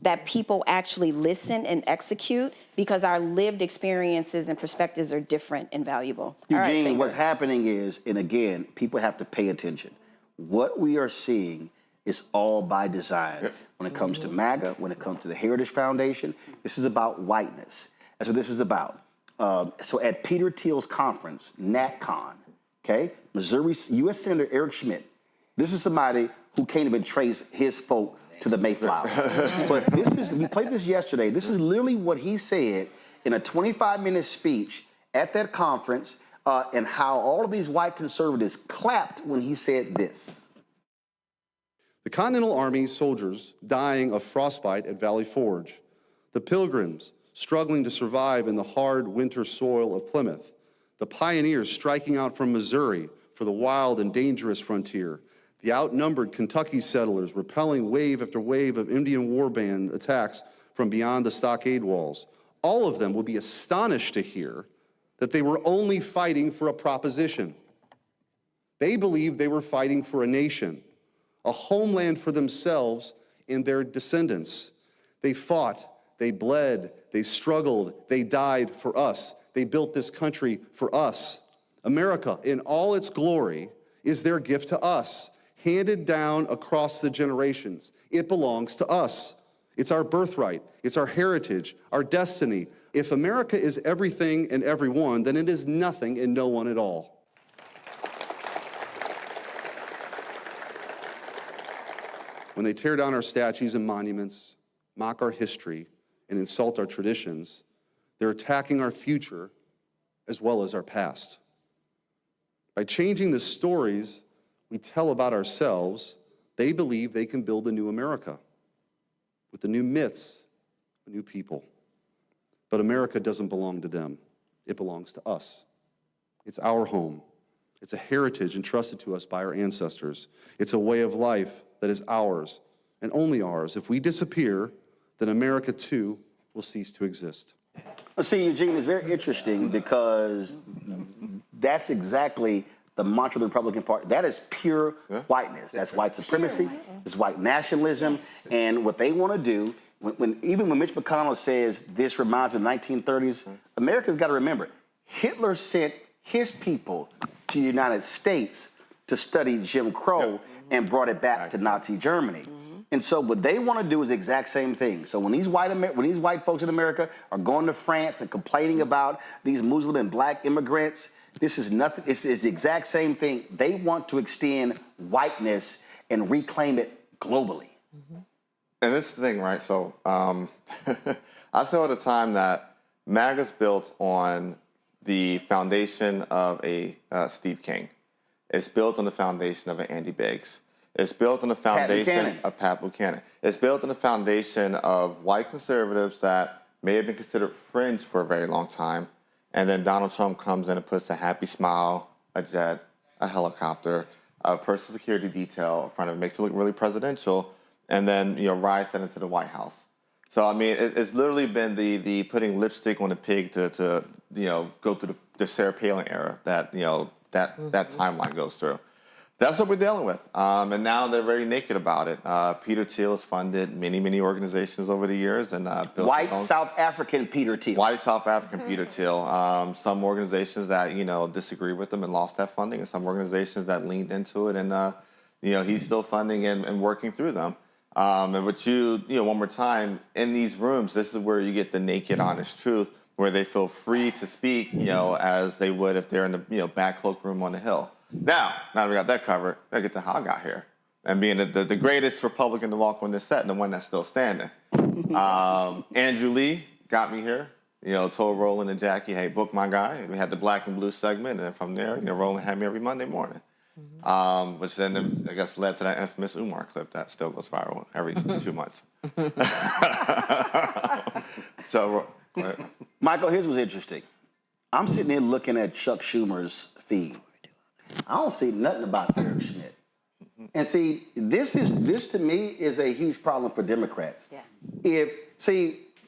that people actually listen and execute because our lived experiences and perspectives are different and valuable. Eugene, what's happening is, and again, people have to pay attention. What we are seeing is all by design. When it comes to MAGA, when it comes to the Heritage Foundation, this is about whiteness. That's what this is about. So at Peter Thiel's conference, NatCon, okay, Missouri U.S. Senator Eric Schmidt, this is somebody who can't even trace his folk to the Mayflower. But this is, we played this yesterday, this is literally what he said in a 25-minute speech at that conference, and how all of these white conservatives clapped when he said this. The Continental Army soldiers dying of frostbite at Valley Forge, the Pilgrims struggling to survive in the hard winter soil of Plymouth, the pioneers striking out from Missouri for the wild and dangerous frontier, the outnumbered Kentucky settlers repelling wave after wave of Indian war band attacks from beyond the stockade walls. All of them will be astonished to hear that they were only fighting for a proposition. They believed they were fighting for a nation, a homeland for themselves and their descendants. They fought, they bled, they struggled, they died for us. They built this country for us. America, in all its glory, is their gift to us, handed down across the generations. It belongs to us. It's our birthright. It's our heritage, our destiny. If America is everything and everyone, then it is nothing and no one at all. When they tear down our statues and monuments, mock our history, and insult our traditions, they're attacking our future as well as our past. By changing the stories we tell about ourselves, they believe they can build a new America with the new myths, a new people. But America doesn't belong to them. It belongs to us. It's our home. It's a heritage entrusted to us by our ancestors. It's a way of life that is ours and only ours. If we disappear, then America too will cease to exist. See, Eugene, it's very interesting because that's exactly the mantra of the Republican Party. That is pure whiteness. That's white supremacy. It's white nationalism. And what they want to do, even when Mitch McConnell says this reminds me of the 1930s, America's got to remember, Hitler sent his people to the United States to study Jim Crow and brought it back to Nazi Germany. And so what they want to do is the exact same thing. So when these white folks in America are going to France and complaining about these Muslim and black immigrants, this is nothing. It's the exact same thing. They want to extend whiteness and reclaim it globally. And this is the thing, right? So I say all the time that MAGA's built on the foundation of a Steve King. It's built on the foundation of an Andy Biggs. It's built on the foundation of Pat Buchanan. It's built on the foundation of white conservatives that may have been considered fringe for a very long time. And then Donald Trump comes in and puts a happy smile, a jet, a helicopter, a personal security detail in front of it, makes it look really presidential, and then rides that into the White House. So I mean, it's literally been the putting lipstick on a pig to go through the Sarah Palin era that that timeline goes through. That's what we're dealing with, and now they're very naked about it. Peter Thiel has funded many organizations over the years, and built white South African Peter Thiel. White South African Peter Thiel. Some organizations that disagree with him and lost that funding, and some organizations that leaned into it, and he's still funding and working through them. And with one more time, in these rooms, this is where you get the naked, honest truth, where they feel free to speak, as they would if they're in the back cloakroom on the Hill. Now that we got that covered, I get to how I got here. And being the greatest Republican to walk on this set and the one that's still standing. Andrew Lee got me here, told Roland and Jackie, hey, book my guy. We had the black and blue segment, and from there, Roland had me every Monday morning. Which then, I guess, led to that infamous Umar clip that still goes viral every 2 months. So, go ahead. Michael, here's what's interesting. I'm sitting here looking at Chuck Schumer's feed. I don't see nothing about Eric Schmidt. And see, this to me is a huge problem for Democrats. Yeah.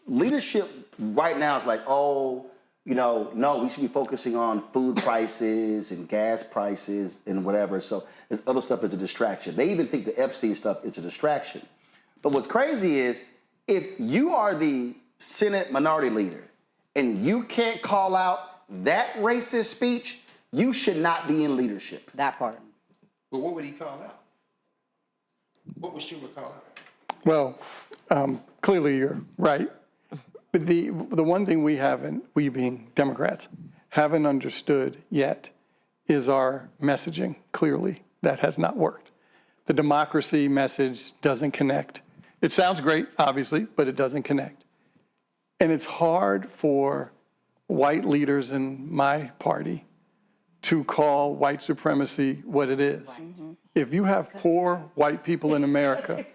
Leadership right now is like, no, we should be focusing on food prices and gas prices and whatever. So this other stuff is a distraction. They even think the Epstein stuff is a distraction. But what's crazy is if you are the Senate minority leader and you can't call out that racist speech, you should not be in leadership. That part. But what would he call out? What would Schumer call out? Well, clearly you're right. But the one thing we being Democrats, haven't understood yet is our messaging. Clearly, that has not worked. The democracy message doesn't connect. It sounds great, obviously, but it doesn't connect. And it's hard for white leaders in my party to call white supremacy what it is. Mm-hmm. If you have poor white people in America,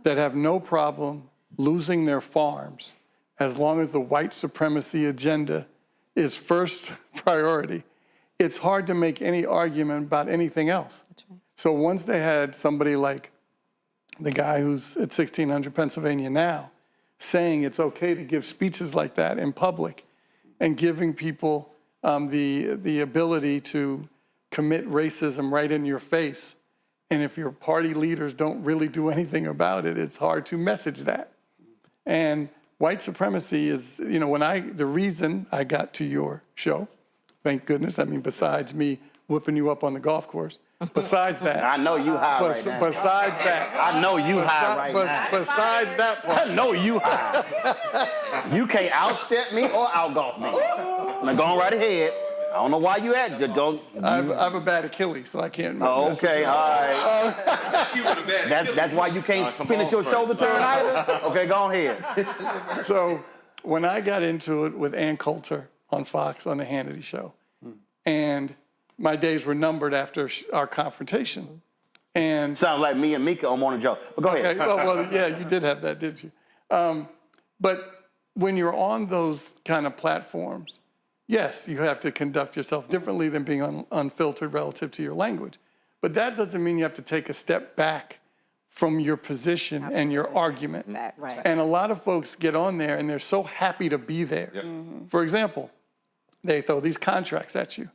that have no problem losing their farms as long as the white supremacy agenda is first priority, it's hard to make any argument about anything else. That's right. So once they had somebody like the guy who's at 1600 Pennsylvania now saying it's okay to give speeches like that in public and giving people the ability to commit racism right in your face. And if your party leaders don't really do anything about it, it's hard to message that. And white supremacy is, you know, the reason I got to your show, thank goodness, I mean, besides me whooping you up on the golf course, besides that. I know you high right now. Besides that. I know you high right now. Besides that part. I know you high. You can't outstep me or outgolf me. Now go on right ahead. I don't know why you at. Just don't. I have a bad Achilles, so I can't. Oh, okay, all right. That's why you can't finish your shoulder turn either? Okay, go ahead. So when I got into it with Ann Coulter on Fox on the Hannity show, and my days were numbered after our confrontation. And sounds like me and Mika on Morning Joe. But go ahead. Okay, well, yeah, you did have that, didn't you? But when you're on those kind of platforms, yes, you have to conduct yourself differently than being unfiltered relative to your language. But that doesn't mean you have to take a step back from your position and your argument. Right. And a lot of folks get on there and they're so happy to be there. For example, they throw these contracts at you.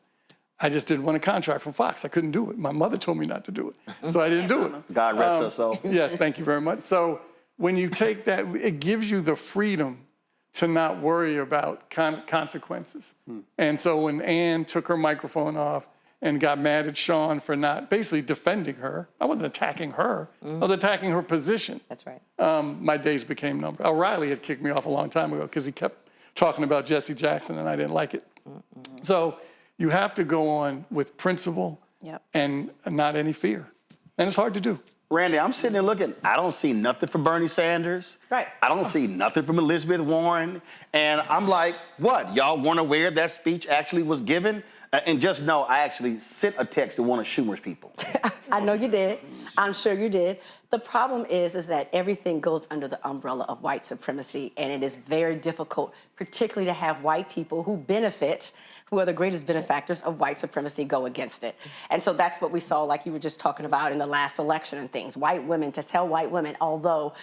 I just didn't want a contract from Fox. I couldn't do it. My mother told me not to do it, so I didn't do it. God rest her soul. Yes, thank you very much. So when you take that, it gives you the freedom to not worry about consequences. And so when Ann took her microphone off and got mad at Sean for not basically defending her, I wasn't attacking her. I was attacking her position. That's right. My days became numbered. O'Reilly had kicked me off a long time ago because he kept talking about Jesse Jackson and I didn't like it. So you have to go on with principle and not any fear. And it's hard to do. Randy, I'm sitting there looking, I don't see nothing from Bernie Sanders. Right. I don't see nothing from Elizabeth Warren. And I'm like, what? Y'all weren't aware that speech actually was given? And just know, I actually sent a text to one of Schumer's people. I know you did. I'm sure you did. The problem is that everything goes under the umbrella of white supremacy, and it is very difficult, particularly to have white people who benefit, who are the greatest benefactors of white supremacy, go against it. And so that's what we saw, like you were just talking about in the last election and things. White women, to tell white women, although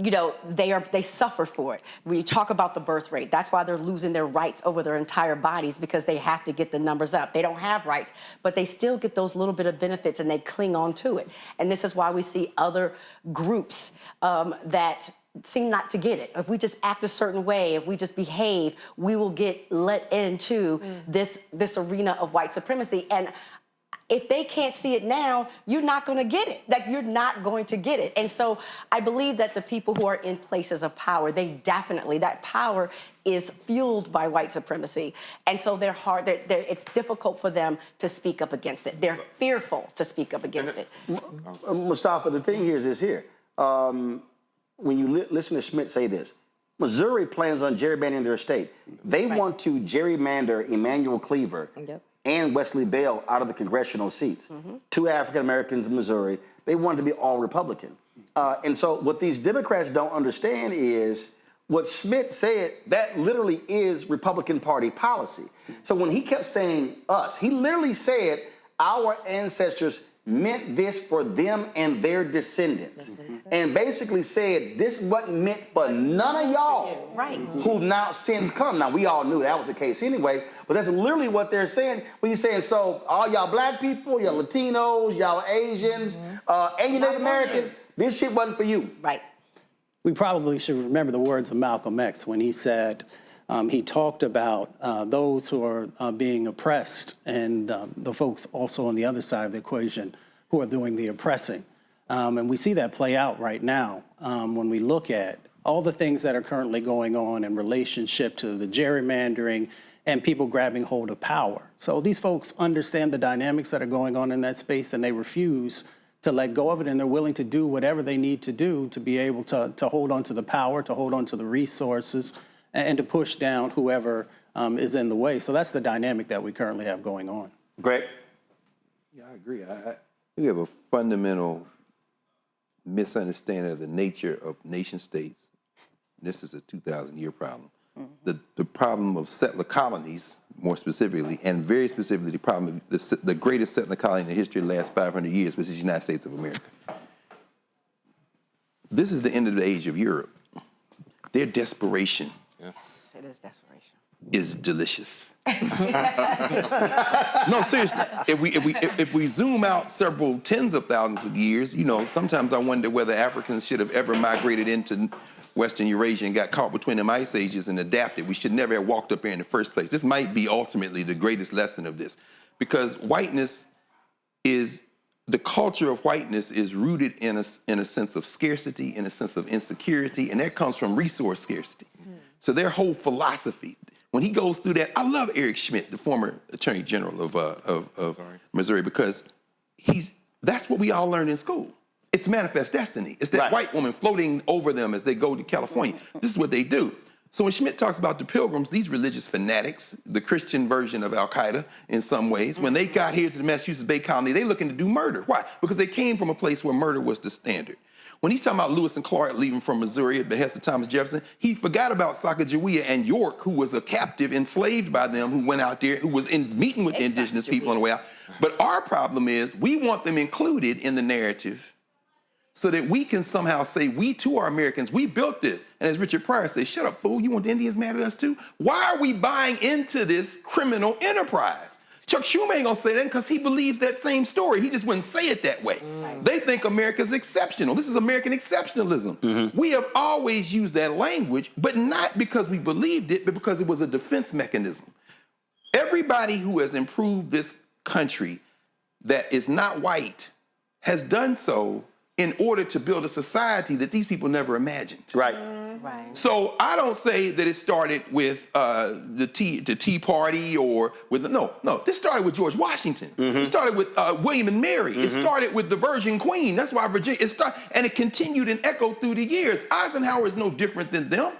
you know, they suffer for it. We talk about the birth rate. That's why they're losing their rights over their entire bodies, because they have to get the numbers up. They don't have rights, but they still get those little bit of benefits and they cling on to it. And this is why we see other groups that seem not to get it. If we just act a certain way, if we just behave, we will get let into this arena of white supremacy. And if they can't see it now, you're not going to get it. Like, you're not going to get it. And so I believe that the people who are in places of power, they definitely, that power is fueled by white supremacy. And so they're hard, it's difficult for them to speak up against it. They're fearful to speak up against it. Mustafa, the thing here is this here. When you listen to Schmidt say this, Missouri plans on gerrymandering their state. They want to gerrymander Emmanuel Cleaver and Wesley Bell out of the congressional seats. 2 African Americans in Missouri, they wanted to be all Republican. And so what these Democrats don't understand is what Schmidt said, that literally is Republican Party policy. So when he kept saying us, he literally said our ancestors meant this for them and their descendants. And basically said this wasn't meant for none of y'all who now since come. Now, we all knew that was the case anyway, but that's literally what they're saying. When you're saying, so all y'all black people, y'all Latinos, y'all Asians, and you Native Americans, this shit wasn't for you. Right. We probably should remember the words of Malcolm X when he said, he talked about those who are being oppressed and the folks also on the other side of the equation who are doing the oppressing. And we see that play out right now when we look at all the things that are currently going on in relationship to the gerrymandering and people grabbing hold of power. So these folks understand the dynamics that are going on in that space, and they refuse to let go of it, and they're willing to do whatever they need to do to be able to hold on to the power, to hold on to the resources, and to push down whoever is in the way. So that's the dynamic that we currently have going on. Greg? Yeah, I agree. We have a fundamental misunderstanding of the nature of nation states. This is a 2,000-year problem. The problem of settler colonies, more specifically, and very specifically the problem of the greatest settler colony in the history of the last 500 years, which is the United States of America. This is the end of the age of Europe. their desperation Yes, it is desperation. is delicious. No, seriously. If we zoom out several tens of thousands of years, you know, sometimes I wonder whether Africans should have ever migrated into Western Eurasia and got caught between them ice ages and adapted. We should never have walked up here in the first place. This might be ultimately the greatest lesson of this, because whiteness is, the culture of whiteness is rooted in a sense of scarcity, in a sense of insecurity, and that comes from resource scarcity. So their whole philosophy, when he goes through that, I love Eric Schmidt, the former Attorney General of Missouri, because that's what we all learned in school. It's manifest destiny. It's that white woman floating over them as they go to California. This is what they do. So when Schmidt talks about the Pilgrims, these religious fanatics, the Christian version of Al-Qaeda in some ways, when they got here to the Massachusetts Bay Colony, they looking to do murder. Why? Because they came from a place where murder was the standard. When he's talking about Lewis and Clark leaving from Missouri at the behest of Thomas Jefferson, he forgot about Sacagawea and York, who was a captive enslaved by them, who went out there, who was in meeting with the indigenous people on the way out. But our problem is we want them included in the narrative so that we can somehow say, we too are Americans, we built this. And as Richard Pryor says, shut up, fool, you want the Indians mad at us too? Why are we buying into this criminal enterprise? Chuck Schumer ain't gonna say that because he believes that same story. He just wouldn't say it that way. They think America's exceptional. This is American exceptionalism. We have always used that language, but not because we believed it, but because it was a defense mechanism. Everybody who has improved this country that is not white has done so in order to build a society that these people never imagined. Right. So I don't say that it started with the Tea Party or with, no, this started with George Washington. It started with William and Mary. It started with the Virgin Queen. That's why Virginia, and it continued and echoed through the years. Eisenhower is no different than them.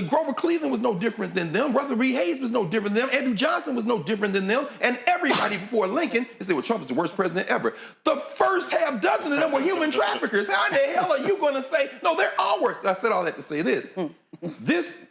Grover Cleveland was no different than them. Rutherford B. Hayes was no different than them. Andrew Johnson was no different than them. And everybody before Lincoln, they said, well, Trump is the worst president ever. The first half dozen of them were human traffickers. How in the hell are you going to say, no, they're all worse? I said all that to say this. This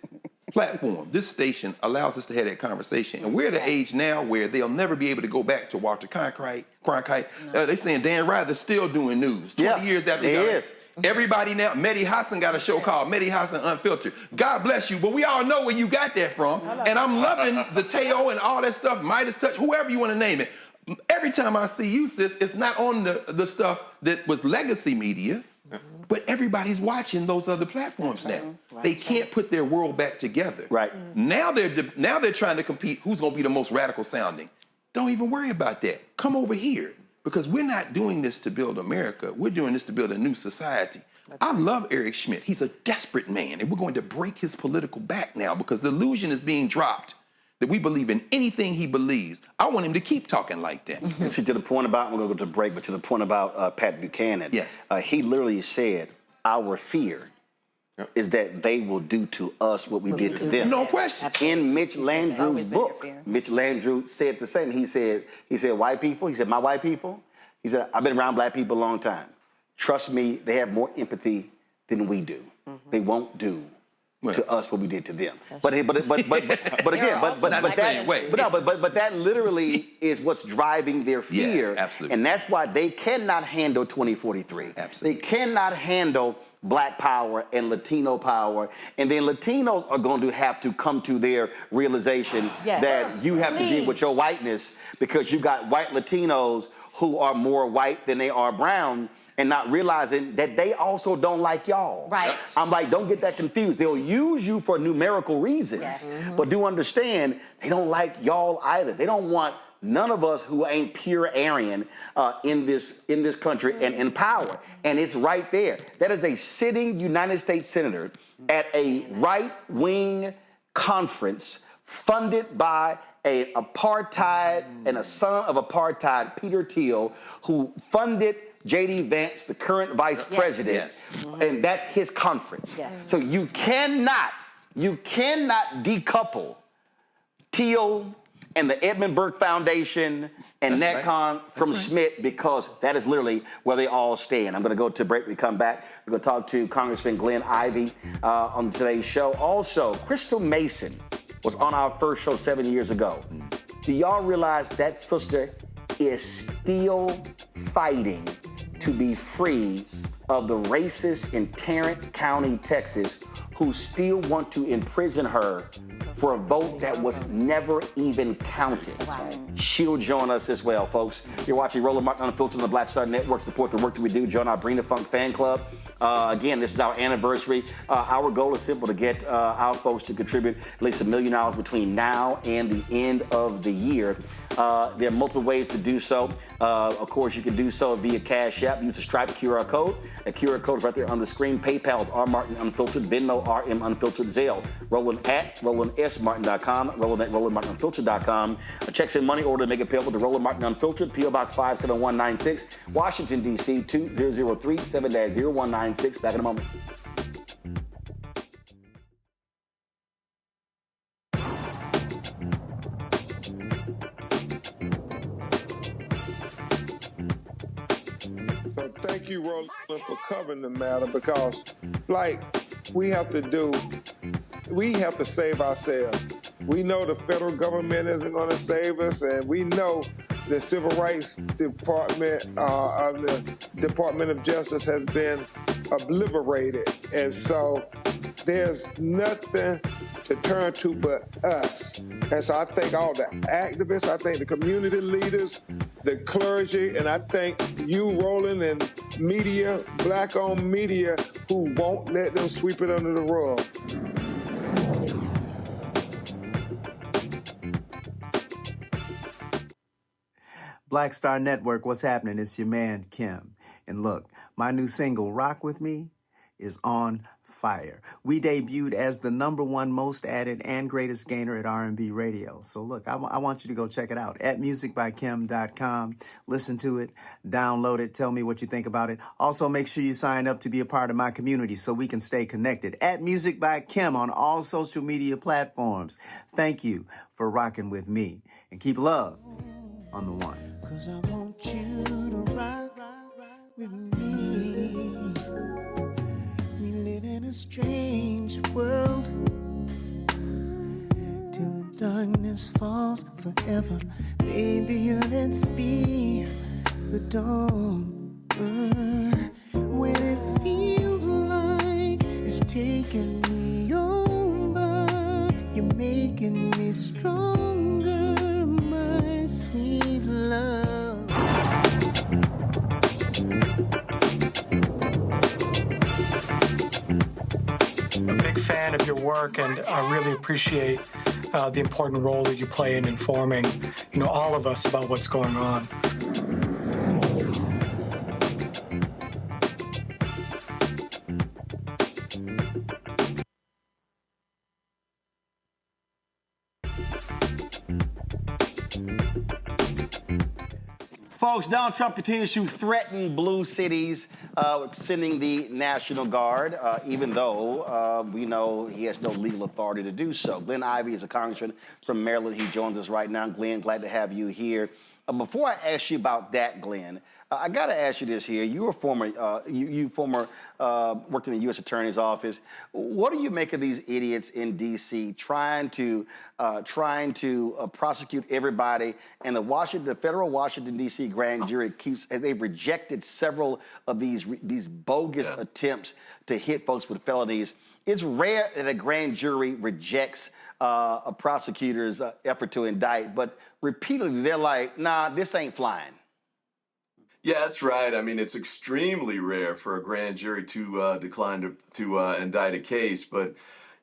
platform, this station allows us to have that conversation. And we're at an age now where they'll never be able to go back to Walter Cronkite. They're saying Dan Rather's still doing news 20 years after he is. Everybody now, Mehdi Hassan got a show called Mehdi Hassan Unfiltered. God bless you, but we all know where you got that from. And I'm loving Zateo and all that stuff, Midas Touch, whoever you want to name it. Every time I see you, sis, it's not on the stuff that was legacy media, but everybody's watching those other platforms now. They can't put their world back together. Now they're trying to compete who's going to be the most radical sounding. Don't even worry about that. Come over here. Because we're not doing this to build America. We're doing this to build a new society. I love Eric Schmidt. He's a desperate man, and we're going to break his political back now because the illusion is being dropped that we believe in anything he believes. I want him to keep talking like that. And see, to the point about, we're going to go to break, but to the point about Pat Buchanan, he literally said, our fear is that they will do to us what we did to them. No question. In Mitch Landrieu's book, Mitch Landrieu said the same. He said, white people, he said, my white people, he said, I've been around black people a long time. Trust me, they have more empathy than we do. They won't do to us what we did to them. But again, but that literally is what's driving their fear. Absolutely. And that's why they cannot handle 2043. Absolutely. They cannot handle Black power and Latino power, and then Latinos are going to have to come to their realization that you have to deal with your whiteness because you got white Latinos who are more white than they are brown, and not realizing that they also don't like y'all. I'm like, don't get that confused. They'll use you for numerical reasons, but do understand they don't like y'all either. They don't want none of us who ain't pure Aryan in this country and in power. And it's right there. That is a sitting United States senator at a right-wing conference funded by an apartheid and a son of apartheid, Peter Thiel, who funded J.D. Vance, the current vice president, and that's his conference. So you cannot decouple Thiel and the Edmund Burke Foundation and NetCon from Schmidt, because that is literally where they all stand. I'm going to go to break. We come back. We're going to talk to Congressman Glenn Ivey on today's show. Also, Crystal Mason was on our first show 7 years ago. Do y'all realize that sister is still fighting to be free of the racist in Tarrant County, Texas, who still want to imprison her for a vote that was never even counted. She'll join us as well, folks. You're watching Roland Martin Unfiltered on the Black Star Network. Support the work that we do. Join our Bring the Funk fan club. Again, this is our anniversary. Our goal is simple, to get our folks to contribute at least $1 million between now and the end of the year. There are multiple ways to do so. Of course, you can do so via Cash App. Use the Stripe QR code. The QR code is right there on the screen. PayPal is R Martin Unfiltered. Venmo RM Unfiltered. Zelle Roland at RolandSMartin.com. Roland at RolandMartinUnfiltered.com. Checks and money order to make it payable to Roland Martin Unfiltered. P.O. Box 57196, Washington, D.C. 20037 7-0196. Back in a moment. Thank you, Roland, for covering the matter, because, like, we have to save ourselves. We know the federal government isn't going to save us, and we know the Civil Rights Department, the Department of Justice has been obliterated. And so there's nothing to turn to but us. And so I thank all the activists, I thank the community leaders, the clergy, and I thank you, Roland, and media, black-owned media, who won't let them sweep it under the rug. Black Star Network, what's happening? It's your man, Kim. And look, my new single, Rock With Me, is on fire. We debuted as the #1 most added and greatest gainer at R&B radio. So look, I want you to go check it out at musicbykim.com. Listen to it, download it, tell me what you think about it. Also, make sure you sign up to be a part of my community so we can stay connected. At Music by Kim on all social media platforms. Thank you for rocking with me. And keep love on the one. 'Cause I want you to rock with me. We live in a strange world till the darkness falls forever. Baby, let's be the dawn. When it feels like it's taking me over, you're making me stronger, my sweet love. I'm a big fan of your work, and I really appreciate the important role that you play in informing, all of us about what's going on. Folks, Donald Trump continues to threaten blue cities, sending the National Guard, even though we know he has no legal authority to do so. Glenn Ivey is a congressman from Maryland. He joins us right now. Glenn, glad to have you here. Before I ask you about that, Glenn, I got to ask you this here. You were you worked in the U.S. Attorney's Office. What do you make of these idiots in D.C. trying to prosecute everybody? And the federal Washington D.C. grand jury they've rejected several of these bogus attempts to hit folks with felonies. It's rare that a grand jury rejects a prosecutor's effort to indict, but repeatedly they're like, nah, this ain't flying. Yeah, that's right. I mean, it's extremely rare for a grand jury to decline to indict a case. But,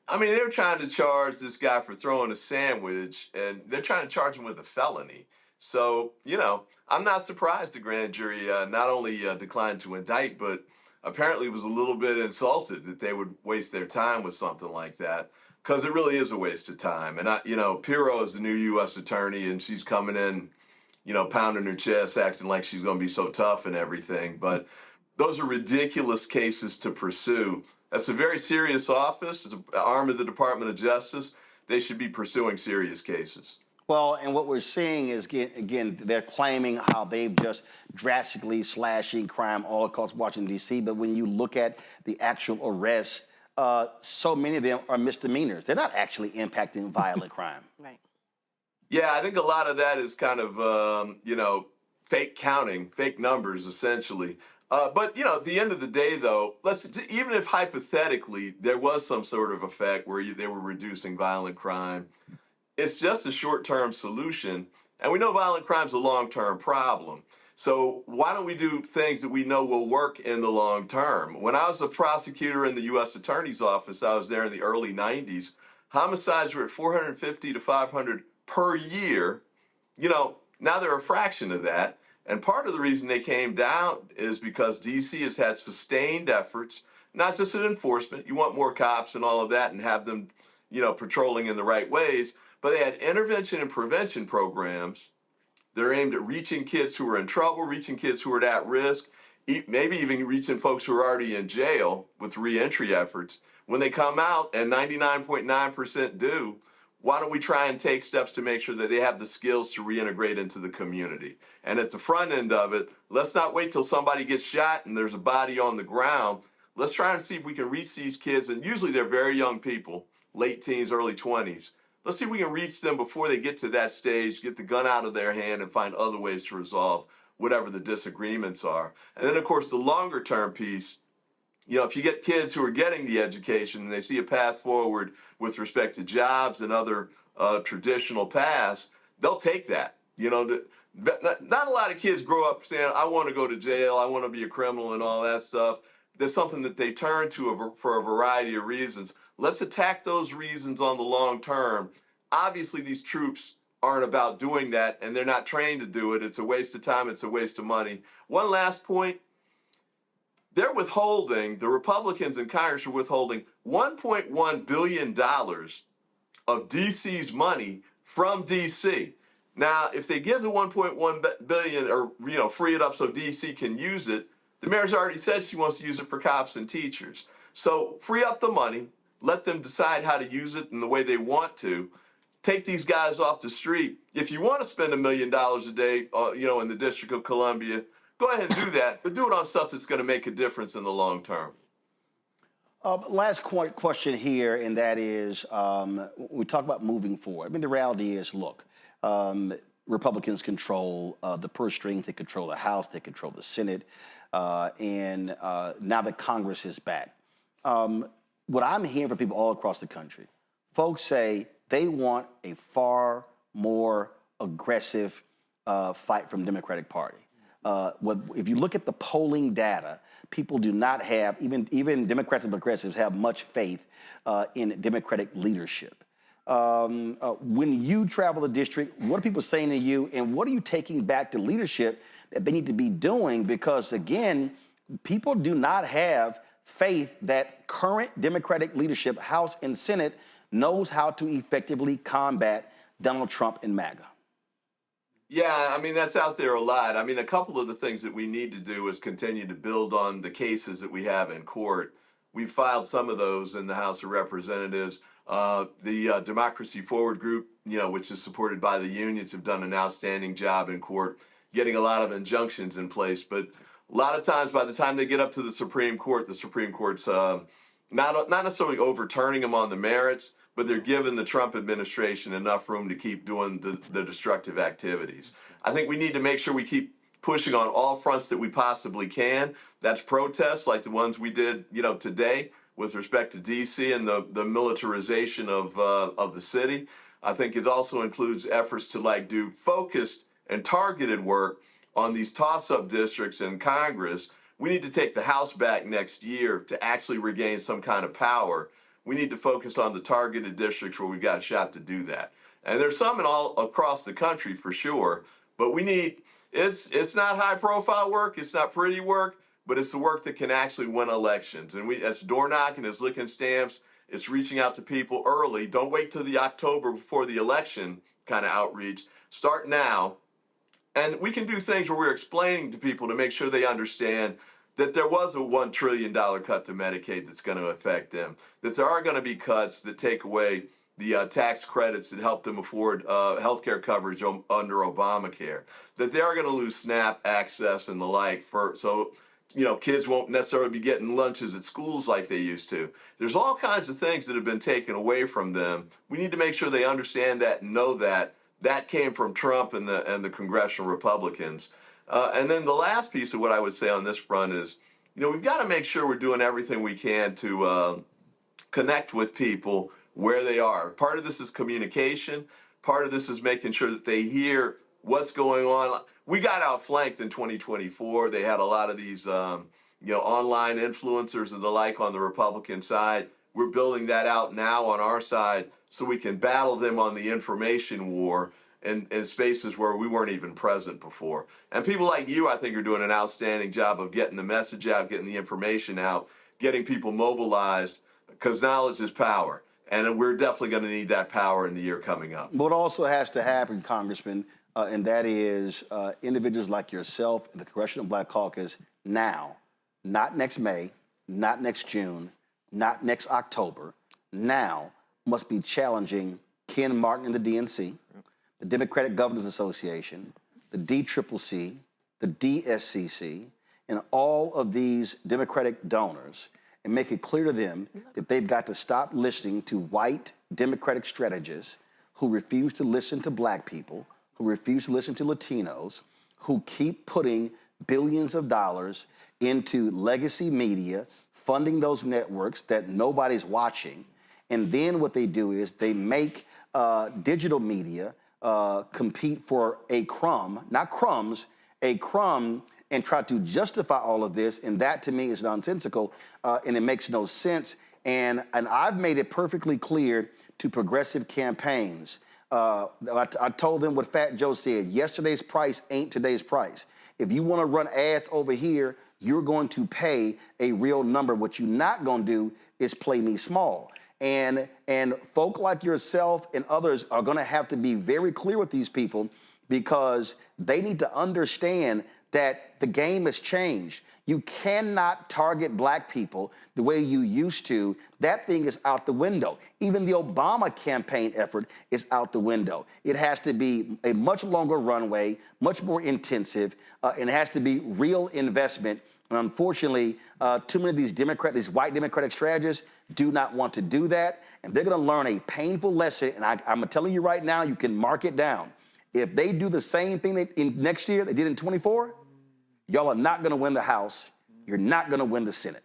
I mean, they're trying to charge this guy for throwing a sandwich, and they're trying to charge him with a felony. So, I'm not surprised the grand jury not only declined to indict, but apparently was a little bit insulted that they would waste their time with something like that, because it really is a waste of time. And, Pirro is the new U.S. attorney, and she's coming in, pounding her chest, acting like she's going to be so tough and everything. But those are ridiculous cases to pursue. That's a very serious office. It's an arm of the Department of Justice. They should be pursuing serious cases. Well, and what we're seeing is, again, they're claiming how they've just drastically slashing crime all across Washington, D.C. But when you look at the actual arrests, so many of them are misdemeanors. They're not actually impacting violent crime. Right. Yeah, I think a lot of that is kind of, fake counting, fake numbers, essentially. But at the end of the day, though, even if hypothetically there was some sort of effect where they were reducing violent crime, it's just a short-term solution, and we know violent crime is a long-term problem. So why don't we do things that we know will work in the long term? When I was a prosecutor in the U.S. Attorney's Office, I was there in the early 90s. Homicides were at 450 to 500 per year. Now they're a fraction of that. And part of the reason they came down is because D.C. has had sustained efforts, not just in enforcement. You want more cops and all of that and have them, patrolling in the right ways. But they had intervention and prevention programs. They're aimed at reaching kids who are in trouble, reaching kids who are at risk, maybe even reaching folks who are already in jail with reentry efforts. When they come out, and 99.9% do, why don't we try and take steps to make sure that they have the skills to reintegrate into the community? And at the front end of it, let's not wait till somebody gets shot and there's a body on the ground. Let's try and see if we can reach these kids, and usually they're very young people, late teens, early 20s. Let's see if we can reach them before they get to that stage, get the gun out of their hand, and find other ways to resolve whatever the disagreements are. And then, of course, the longer term piece, if you get kids who are getting the education and they see a path forward with respect to jobs and other traditional paths, they'll take that. Not a lot of kids grow up saying, I want to go to jail, I want to be a criminal and all that stuff. There's something that they turn to for a variety of reasons. Let's attack those reasons on the long term. Obviously, these troops aren't about doing that, and they're not trained to do it. It's a waste of time. It's a waste of money. One last point. The Republicans in Congress are withholding $1.1 billion of DC's money from DC. Now, if they give the $1.1 billion or, free it up so DC can use it, the mayor's already said she wants to use it for cops and teachers. So free up the money, let them decide how to use it in the way they want to. Take these guys off the street. If you want to spend $1 million a day, in the District of Columbia, go ahead and do that, but do it on stuff that's going to make a difference in the long term. Last question here, and that is, we talk about moving forward. I mean, the reality is, look, Republicans control the purse strings. They control the House. They control the Senate. And now that Congress is back. What I'm hearing from people all across the country, folks say they want a far more aggressive fight from the Democratic Party. If you look at the polling data, people do not have, even Democrats and progressives have much faith in Democratic leadership. When you travel the district, what are people saying to you, and what are you taking back to leadership that they need to be doing? Because again, people do not have faith that current Democratic leadership, House and Senate, knows how to effectively combat Donald Trump and MAGA. Yeah, I mean, that's out there a lot. I mean, a couple of the things that we need to do is continue to build on the cases that we have in court. We've filed some of those in the House of Representatives. The Democracy Forward group, which is supported by the unions, have done an outstanding job in court, getting a lot of injunctions in place. But a lot of times, by the time they get up to the Supreme Court's not necessarily overturning them on the merits, but they're giving the Trump administration enough room to keep doing the destructive activities. I think we need to make sure we keep pushing on all fronts that we possibly can. That's protests like the ones we did, today with respect to D.C. and the militarization of the city. I think it also includes efforts to do focused and targeted work on these toss-up districts in Congress. We need to take the House back next year to actually regain some kind of power. We need to focus on the targeted districts where we've got a shot to do that. And there's some all across the country for sure, but it's not high-profile work, it's not pretty work, but it's the work that can actually win elections. And it's door knocking, it's licking stamps, it's reaching out to people early. Don't wait till the October before the election kind of outreach. Start now. And we can do things where we're explaining to people to make sure they understand that there was a $1 trillion cut to Medicaid that's going to affect them, that there are going to be cuts that take away the tax credits that help them afford health care coverage under Obamacare, that they are going to lose SNAP access and the like. So kids won't necessarily be getting lunches at schools like they used to. There's all kinds of things that have been taken away from them. We need to make sure they understand that and know that. That came from Trump and the congressional Republicans. And then the last piece of what I would say on this front is, we've got to make sure we're doing everything we can to connect with people where they are. Part of this is communication. Part of this is making sure that they hear what's going on. We got outflanked in 2024. They had a lot of these, online influencers and the like on the Republican side. We're building that out now on our side so we can battle them on the information war in spaces where we weren't even present before. And people like you, I think, are doing an outstanding job of getting the message out, getting the information out, getting people mobilized, because knowledge is power. And we're definitely going to need that power in the year coming up. What also has to happen, Congressman, and that is individuals like yourself and the Congressional Black Caucus now, not next May, not next June, not next October, now must be challenging Ken Martin and the DNC, the Democratic Governors Association, the DCCC, the DSCC, and all of these Democratic donors, and make it clear to them that they've got to stop listening to white Democratic strategists who refuse to listen to black people, who refuse to listen to Latinos, who keep putting billions of dollars into legacy media, funding those networks that nobody's watching. And then what they do is they make digital media compete for a crumb, not crumbs, a crumb, and try to justify all of this. And that, to me, is nonsensical, and it makes no sense. And I've made it perfectly clear to progressive campaigns. I told them what Fat Joe said, yesterday's price ain't today's price. If you want to run ads over here, you're going to pay a real number. What you're not going to do is play me small. And folk like yourself and others are going to have to be very clear with these people, because they need to understand that the game has changed. You cannot target black people the way you used to. That thing is out the window. Even the Obama campaign effort is out the window. It has to be a much longer runway, much more intensive, and it has to be real investment. And unfortunately, too many of these white Democratic strategists do not want to do that. And they're going to learn a painful lesson. And I'm telling you right now, you can mark it down. If they do the same thing next year they did in 24, y'all are not going to win the House. You're not going to win the Senate.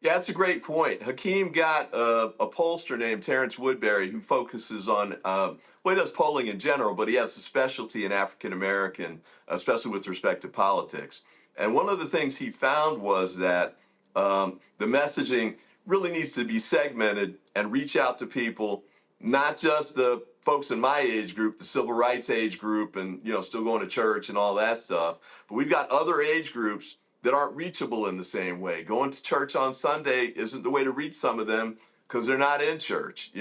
Yeah, that's a great point. Hakeem got a pollster named Terrence Woodbury who focuses on, he does polling in general, but he has a specialty in African American, especially with respect to politics. And one of the things he found was that the messaging really needs to be segmented and reach out to people, not just the folks in my age group, the civil rights age group, and still going to church and all that stuff. But we've got other age groups that aren't reachable in the same way. Going to church on Sunday isn't the way to reach some of them because they're not in church.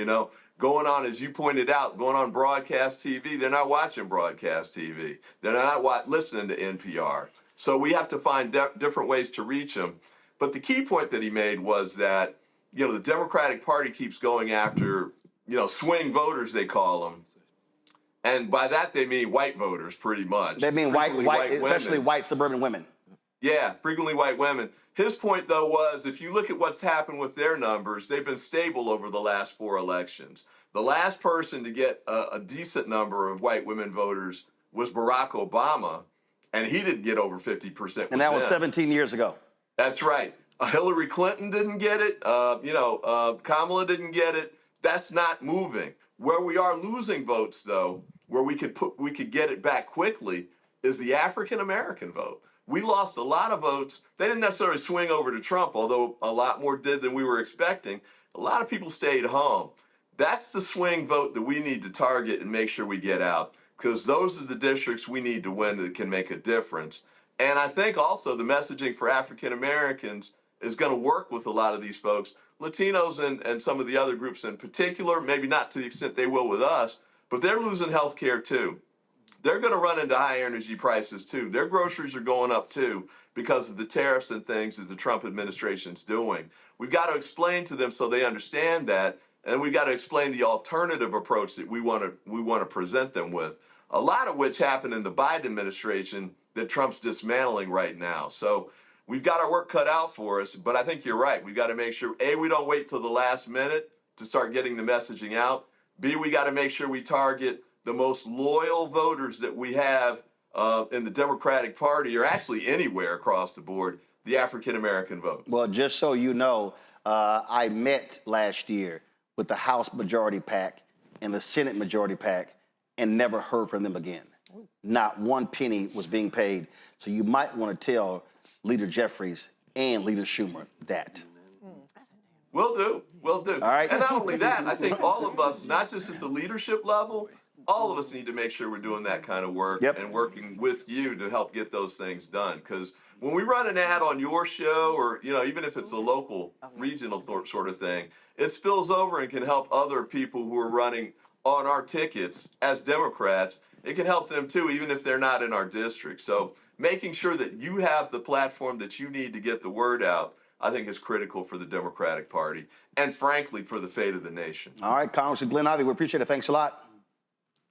Going on, as you pointed out, going on broadcast TV, they're not watching broadcast TV. They're not listening to NPR. So we have to find different ways to reach them. But the key point that he made was that, the Democratic Party keeps going after, swing voters, they call them. And by that, they mean white voters, pretty much. They mean white especially women. white suburban women. Yeah, frequently white women. His point, though, was if you look at what's happened with their numbers, they've been stable over the last 4 elections. The last person to get a decent number of white women voters was Barack Obama, and he didn't get over 50%. And that was 17 years ago. That's right. Hillary Clinton didn't get it. Kamala didn't get it. That's not moving. Where we are losing votes, though, where we could get it back quickly, is the African American vote. We lost a lot of votes. They didn't necessarily swing over to Trump, although a lot more did than we were expecting. A lot of people stayed home. That's the swing vote that we need to target and make sure we get out, because those are the districts we need to win that can make a difference. And I think also the messaging for African Americans is going to work with a lot of these folks, Latinos and some of the other groups in particular, maybe not to the extent they will with us, but they're losing health care too. They're going to run into high energy prices too. Their groceries are going up too because of the tariffs and things that the Trump administration's doing. We've got to explain to them so they understand that, and we've got to explain the alternative approach that we want to present them with, a lot of which happened in the Biden administration that Trump's dismantling right now. So we've got our work cut out for us, but I think you're right. We've got to make sure, A, we don't wait till the last minute to start getting the messaging out. B, we got to make sure we target the most loyal voters that we have in the Democratic Party or actually anywhere across the board, the African-American vote. Well, just so you know, I met last year with the House Majority PAC and the Senate Majority PAC and never heard from them again. Not one penny was being paid. So you might want to tell Leader Jeffries and Leader Schumer that. Will do. Will do. All right. And not only that, I think all of us, not just at the leadership level, all of us need to make sure we're doing that kind of work and working with you to help get those things done. Because when we run an ad on your show, or even if it's a local, regional sort of thing, it spills over and can help other people who are running on our tickets as Democrats. It can help them too, even if they're not in our district. So making sure that you have the platform that you need to get the word out, I think is critical for the Democratic Party and, frankly, for the fate of the nation. All right, Congressman Glenn Ivey, we appreciate it. Thanks a lot.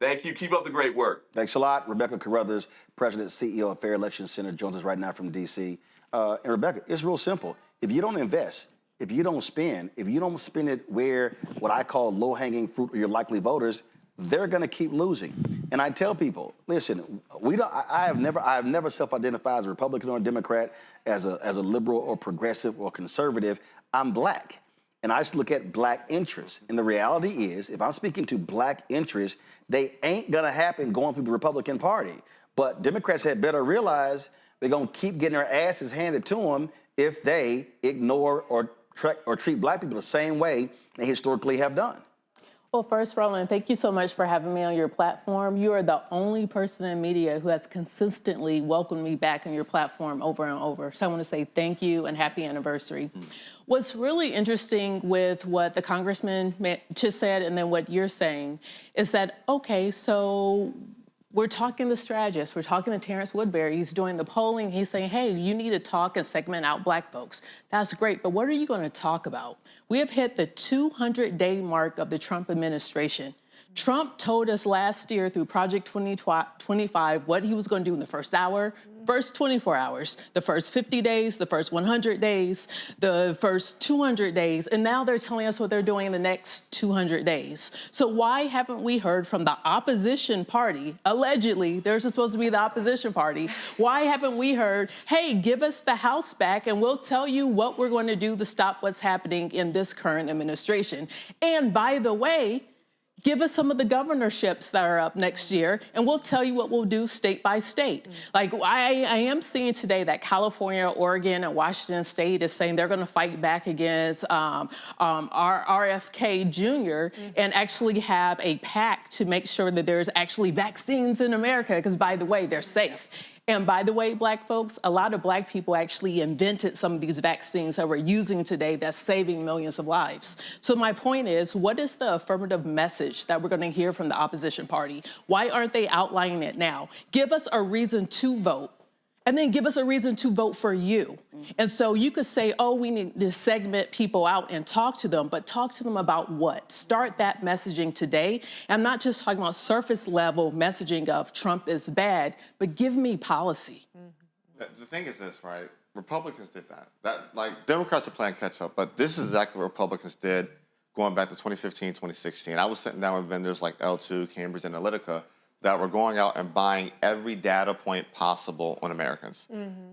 Thank you. Keep up the great work. Thanks a lot. Rebecca Carruthers, President, CEO of Fair Election Center, joins us right now from D.C. And Rebecca, it's real simple. If you don't invest, if you don't spend it where what I call low-hanging fruit or your likely voters, they're going to keep losing. And I tell people, listen, I have never self-identified as a Republican or a Democrat, as a liberal or progressive or conservative. I'm black. And I just look at black interests. And the reality is, if I'm speaking to black interests, they ain't gonna happen going through the Republican Party. But Democrats had better realize they're gonna keep getting their asses handed to them if they ignore or treat black people the same way they historically have done. Well, first, Roland, thank you so much for having me on your platform. You are the only person in media who has consistently welcomed me back on your platform over and over. So I want to say thank you and happy anniversary. What's really interesting with what the congressman just said and then what you're saying is that, okay, so we're talking to strategists. We're talking to Terrence Woodbury. He's doing the polling. He's saying, hey, you need to talk and segment out black folks. That's great, but what are you going to talk about? We have hit the 200-day mark of the Trump administration. Trump told us last year through Project 2025 what he was going to do in the first hour, first 24 hours, the first 50 days, the first 100 days, the first 200 days, and now they're telling us what they're doing in the next 200 days. So why haven't we heard from the opposition party, allegedly, they're supposed to be the opposition party, why haven't we heard, hey, give us the House back and we'll tell you what we're going to do to stop what's happening in this current administration? And by the way, give us some of the governorships that are up next year, and we'll tell you what we'll do state by state. Like, I am seeing today that California, Oregon, and Washington State is saying they're going to fight back against RFK Jr. and actually have a pact to make sure that there's actually vaccines in America, because, by the way, they're safe. And by the way, black folks, a lot of black people actually invented some of these vaccines that we're using today that's saving millions of lives. So my point is, what is the affirmative message that we're going to hear from the opposition party? Why aren't they outlining it now? Give us a reason to vote. And then give us a reason to vote for you. And so you could say, oh, we need to segment people out and talk to them, but talk to them about what? Start that messaging today. I'm not just talking about surface level messaging of Trump is bad, but give me policy. The thing is this, right? Republicans did that. Like, Democrats are playing catch up, but this is exactly what Republicans did going back to 2015, 2016. I was sitting down with vendors like L2, Cambridge Analytica, that were going out and buying every data point possible on Americans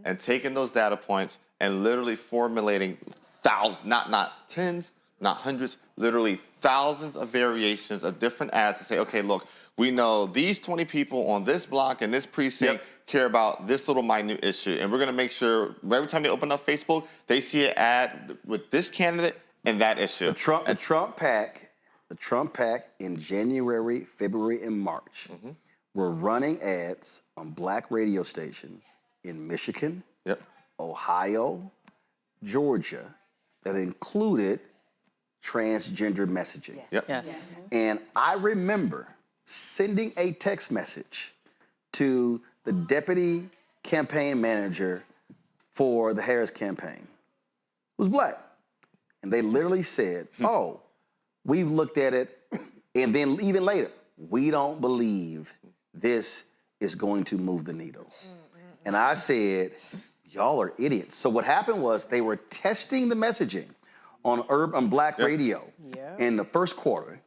and taking those data points and literally formulating thousands, not tens, not hundreds, literally thousands of variations of different ads to say, okay, look, we know these 20 people on this block and this precinct care about this little minute issue. And we're going to make sure every time they open up Facebook, they see an ad with this candidate and that issue. The Trump PAC in January, February, and March were running ads on black radio stations in Michigan, Ohio, Georgia, that included transgender messaging. Yes. And I remember sending a text message to the deputy campaign manager for the Harris campaign, who's black. And they literally said, oh, we've looked at it, and then even later, we don't believe this is going to move the needle. And I said, y'all are idiots. So what happened was they were testing the messaging on black radio in the first quarter,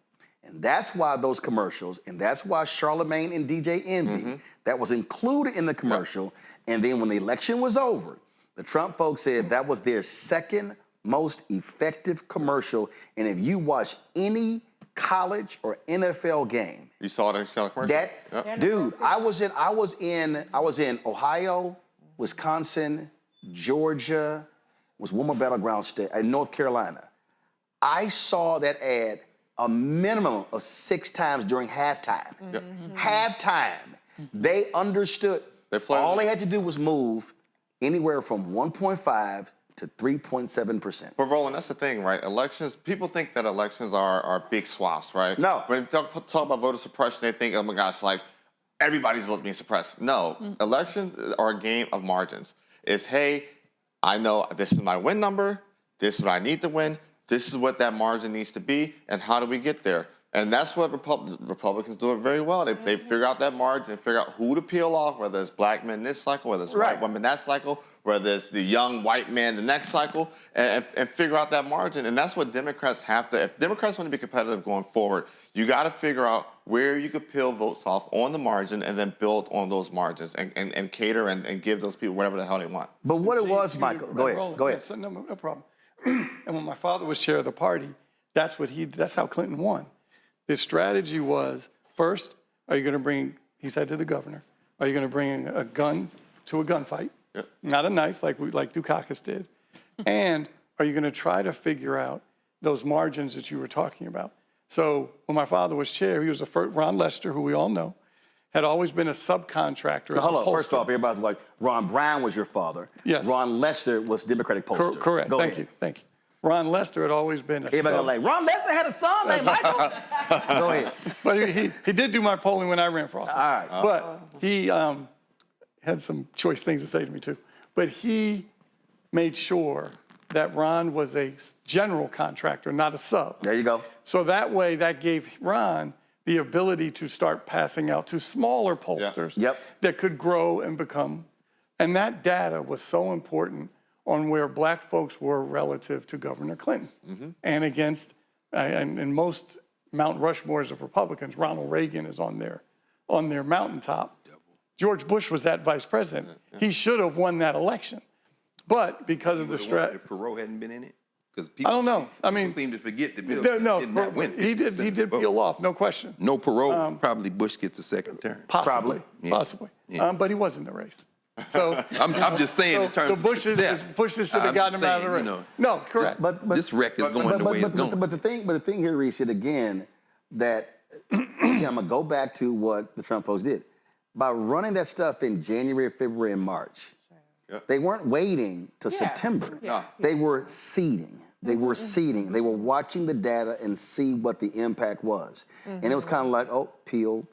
And that's why those commercials, and that's why Charlemagne and DJ Envy, that was included in the commercial. And then when the election was over, the Trump folks said that was their second most effective commercial. And if you watch any college or NFL game, you saw that kind of commercial. Dude, I was in Ohio, Wisconsin, Georgia, was one more battleground state, and North Carolina. I saw that ad a minimum of 6 times during halftime. Halftime, they understood. All they had to do was move anywhere from 1.5 to 3.7%. But Roland, that's the thing, right? Elections, people think that elections are big swaths, right? No. When talk about voter suppression, they think, oh my gosh, like everybody's vote being suppressed. No, elections are a game of margins. It's, hey, I know this is my win number, this is what I need to win, this is what that margin needs to be, and how do we get there? And that's what Republicans do it very well. They figure out that margin and figure out who to peel off, whether it's black men this cycle, whether it's white women that cycle, whether it's the young white man the next cycle, and figure out that margin. And that's what Democrats have to, if Democrats want to be competitive going forward, you got to figure out where you could peel votes off on the margin and then build on those margins and cater and give those people whatever the hell they want. But what it was, Michael, go ahead. So no problem. And when my father was chair of the party, that's how Clinton won. The strategy was, first, are you going to bring, he said to the governor, are you going to bring a gun to a gunfight? Not a knife like Dukakis did. And are you going to try to figure out those margins that you were talking about? So when my father was chair, he was the first, Ron Lester, who we all know, had always been a subcontractor. Hold on, first off, everybody's like, Ron Brown was your father. Yes. Ron Lester was Democratic pollster. Correct, thank you. Ron Lester had always been a Everybody gonna like, Ron Lester had a son named Michael? Go ahead. But he did do my polling when I ran for office. All right. But he had some choice things to say to me too. But he made sure that Ron was a general contractor, not a sub. There you go. So that way, that gave Ron the ability to start passing out to smaller pollsters that could grow and become. And that data was so important on where black folks were relative to Governor Clinton and against, and most Mount Rushmores of Republicans, Ronald Reagan is on their mountaintop. George Bush was that vice president. He should have won that election. But because of the strategy. If Perot hadn't been in it? Because I don't know. I mean, seem to forget the bill. Did not win. He did peel off, no question. No Perot, probably Bush gets a second term. Possibly. But he was in the race. So I'm just saying in terms of success. Bushes should have gotten him out of the race. No, correct. But this wreck is going the way it's going. But the thing here, Reese, again, that I'm gonna go back to what the Trump folks did. By running that stuff in January, February, and March, they weren't waiting till September. They were seeding. They were seeding. They were watching the data and see what the impact was. And it was kind of like, oh, peel.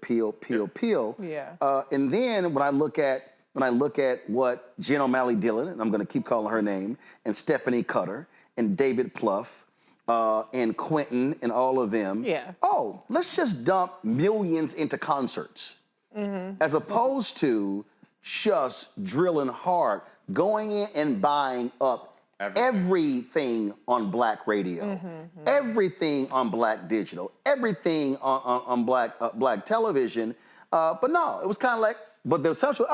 And then when I look at what Jen O'Malley Dillon, and I'm going to keep calling her name, and Stephanie Cutter, and David Plouffe, and Quentin, and all of them. Oh, let's just dump millions into concerts, as opposed to just drilling hard, going in and buying up everything on black radio, everything on black digital, everything on black television. But no, it was kind of like, but the assumption,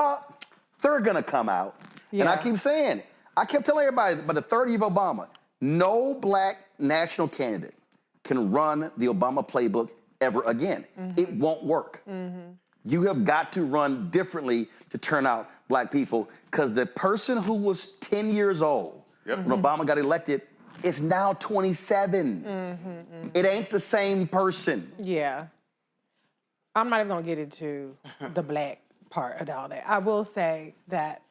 they're gonna come out. And I keep saying, I kept telling everybody, by the third year of Obama, no black national candidate can run the Obama playbook ever again. It won't work. You have got to run differently to turn out black people, because the person who was 10 years old when Obama got elected is now 27. It ain't the same person. I'm not even gonna get into the black part of all that. I will say that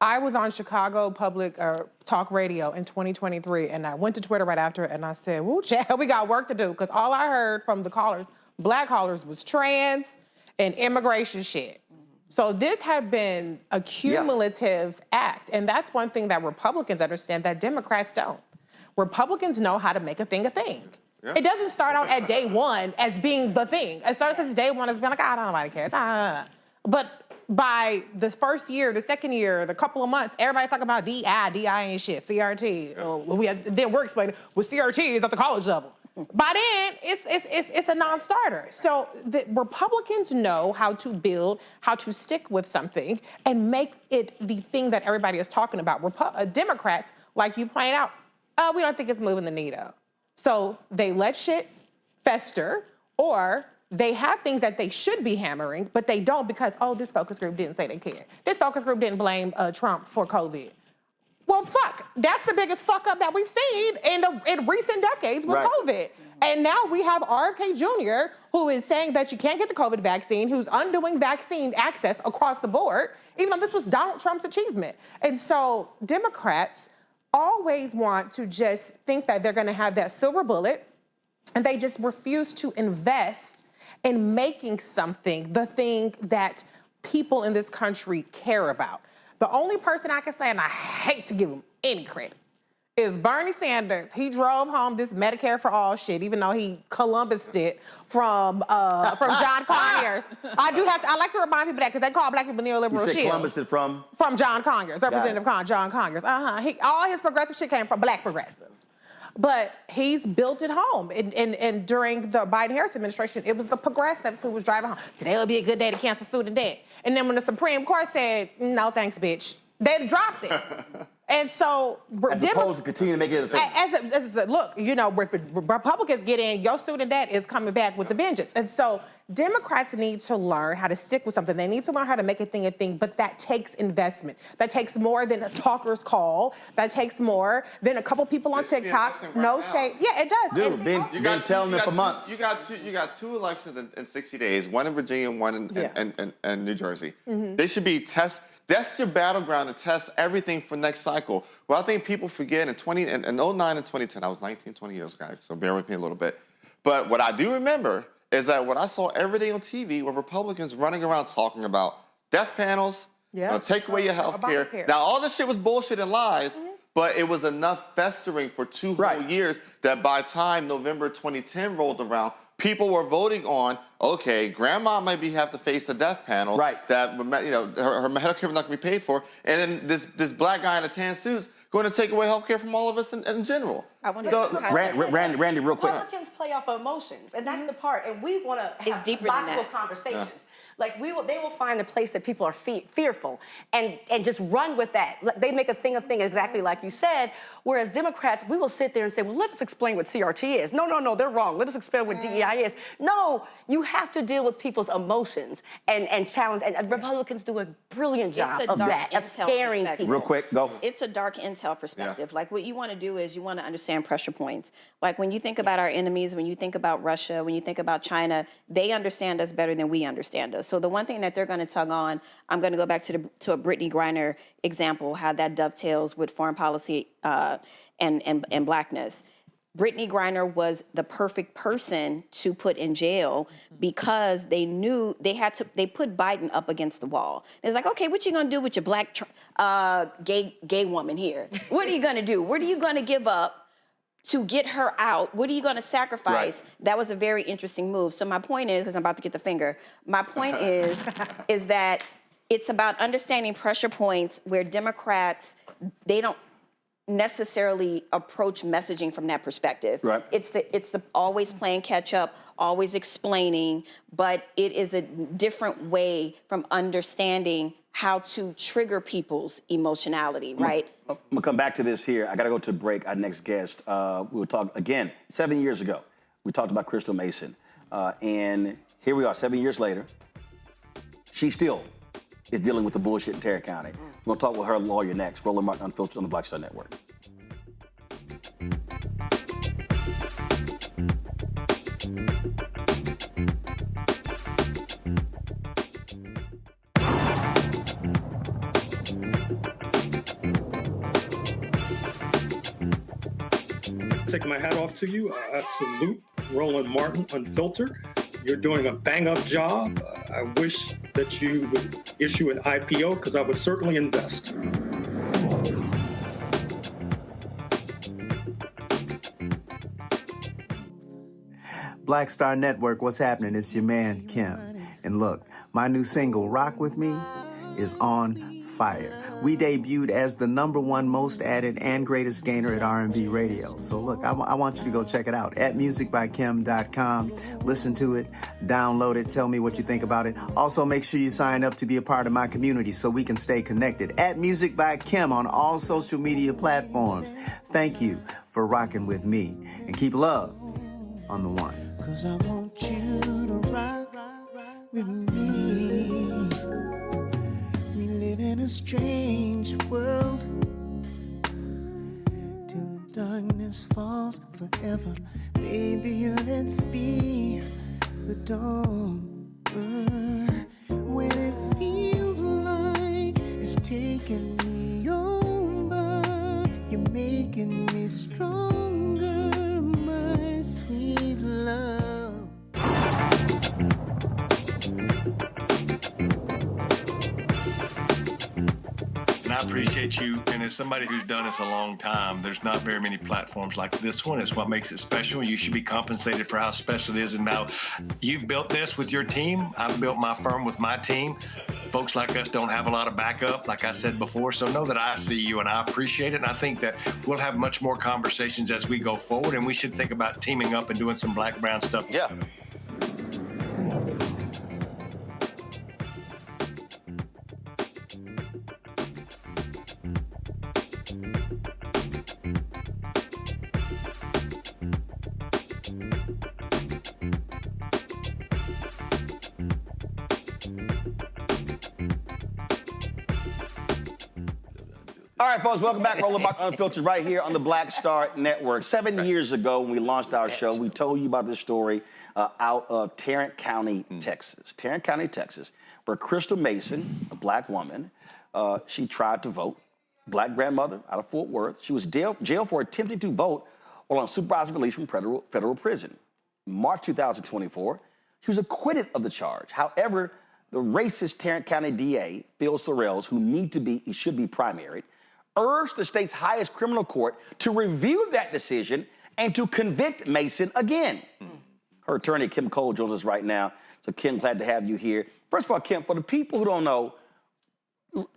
I was on Chicago Public Talk Radio in 2023, and I went to Twitter right after, and I said, "Woo, child, we got work to do," because all I heard from the callers, black callers, was trans and immigration shit. So this had been a cumulative act, and that's one thing that Republicans understand that Democrats don't. Republicans know how to make a thing a thing. It doesn't start out at day one as being the thing. It starts as day one as being like, I don't know nobody cares. But by the first year, the second year, the couple of months, everybody's talking about DI ain't shit, CRT. Then we're explaining, well, CRT is at the college level. by then it's a non-starter. So the Republicans know how to build, how to stick with something and make it the thing that everybody is talking about. Democrats, like you pointed out, we don't think it's moving the needle. So they let shit fester, or they have things that they should be hammering, but they don't because, this focus group didn't say they cared. This focus group didn't blame Trump for COVID. Well, fuck, that's the biggest fuck up that we've seen in recent decades was COVID. And now we have RFK Jr., who is saying that you can't get the COVID vaccine, who's undoing vaccine access across the board, even though this was Donald Trump's achievement. And so Democrats always want to just think that they're gonna have that silver bullet, and they just refuse to invest in making something the thing that people in this country care about. The only person I can say, and I hate to give him any credit, is Bernie Sanders. He drove home this Medicare for all shit, even though he Columbused it from John Conyers. I like to remind people that because they call black people neoliberal You said shields. Columbused it from? From John Conyers, Representative John Conyers. All his progressive shit came from black progressives. But he's built it home. And during the Biden-Harris administration, it was the progressives who was driving home. Today will be a good day to cancel student debt. And then when the Supreme Court said, no, thanks, bitch, they dropped it. And so... As opposed to continue to make it a thing. Look, Republicans get in, your student debt is coming back with the vengeance. And so Democrats need to learn how to stick with something. They need to learn how to make a thing, but that takes investment. That takes more than a talker's call. That takes more than a couple people on TikTok. No shade. Yeah, it does. Dude, been telling them for months. You got two elections in 60 days, one in Virginia and one in New Jersey. Mm-hmm. They should be that's your battleground to test everything for next cycle. Well, I think people forget in 09 and 2010, I was 19, 20 years ago, so bear with me a little bit. But what I do remember is that what I saw every day on TV were Republicans running around talking about death panels, take away your health care. Now, all this shit was bullshit and lies, but it was enough festering for 2 whole years that by the time November 2010 rolled around, people were voting on, okay, grandma maybe have to face the death panel. That, her Medicare was not going to be paid for. And then this black guy in a tan suit's going to take away health care from all of us in general. I want Randy, real quick. Republicans play off of emotions, and that's the part. And we want to have deeper than logical that. conversations. Like they will find a place that people are fearful and just run with that. They make a thing exactly like you said. Whereas Democrats, we will sit there and say, well, let us explain what CRT is. No, they're wrong. Let us explain what DEI is. No, you have to deal with people's emotions and challenge. And Republicans do a brilliant job of that, of scaring people. Real quick, go. It's a dark intel perspective. Like what you want to do is you want to understand pressure points. Like when you think about our enemies, when you think about Russia, when you think about China, they understand us better than we understand us. So the one thing that they're going to tug on, I'm going to go back to a Brittany Griner example, how that dovetails with foreign policy and blackness. Brittany Griner was the perfect person to put in jail because they knew they put Biden up against the wall. It's like, okay, what you gonna do with your black gay woman here? What are you gonna do? What are you gonna give up to get her out? What are you gonna sacrifice? Right. That was a very interesting move. So my point is, because I'm about to get the finger, my point is that it's about understanding pressure points where Democrats, they don't necessarily approach messaging from that perspective. Right. It's the always playing catch up, always explaining, but it is a different way from understanding how to trigger people's emotionality, right? I'm gonna come back to this here. I gotta go to a break. Our next guest, we were talking again 7 years ago. We talked about Crystal Mason, and here we are 7 years later. She still is dealing with the bullshit in Tarrant County. We're gonna talk with her lawyer next. Roland Martin Unfiltered on the Black Star Network. Take my hat off to you. I salute Roland Martin Unfiltered. You're doing a bang-up job. I wish that you would issue an IPO because I would certainly invest. Black Star Network, what's happening? It's your man, Kim. And look, my new single, Rock With Me, is on fire. We debuted as the #1 most added and greatest gainer at R&B radio. So look, I want you to go check it out at musicbykim.com. Listen to it, download it, tell me what you think about it. Also, make sure you sign up to be a part of my community so we can stay connected. At Music by Kim on all social media platforms. Thank you for rocking with me, and keep love on the one. 'Cause I want you to rock with me. We live in a strange world till the darkness falls forever. Baby, let's be the dawn. When it feels like it's taking me over, you're making me stronger, my sweet love. And I appreciate you, and as somebody who's done this a long time, there's not very many platforms like this one. It's what makes it special. You should be compensated for how special it is. And now you've built this with your team. I've built my firm with my team. Folks like us don't have a lot of backup, like I said before. So know that I see you and I appreciate it. And I think that we'll have much more conversations as we go forward. And we should think about teaming up and doing some black-brown stuff. Yeah. All right, folks, welcome back. Roland Martin Unfiltered right here on the Black Star Network. 7 years ago when we launched our show, we told you about this story out of Tarrant County, Texas. Tarrant County, Texas, where Crystal Mason, a black woman, she tried to vote. Black grandmother out of Fort Worth. She was jailed for attempting to vote while on supervised release from federal prison. In March 2024, she was acquitted of the charge. However, the racist Tarrant County DA, Phil Sorrells, who should be primaried, urged the state's highest criminal court to review that decision and to convict Mason again. Her attorney, Kim Cole, joins us right now. So, Kim, glad to have you here. First of all, Kim, for the people who don't know,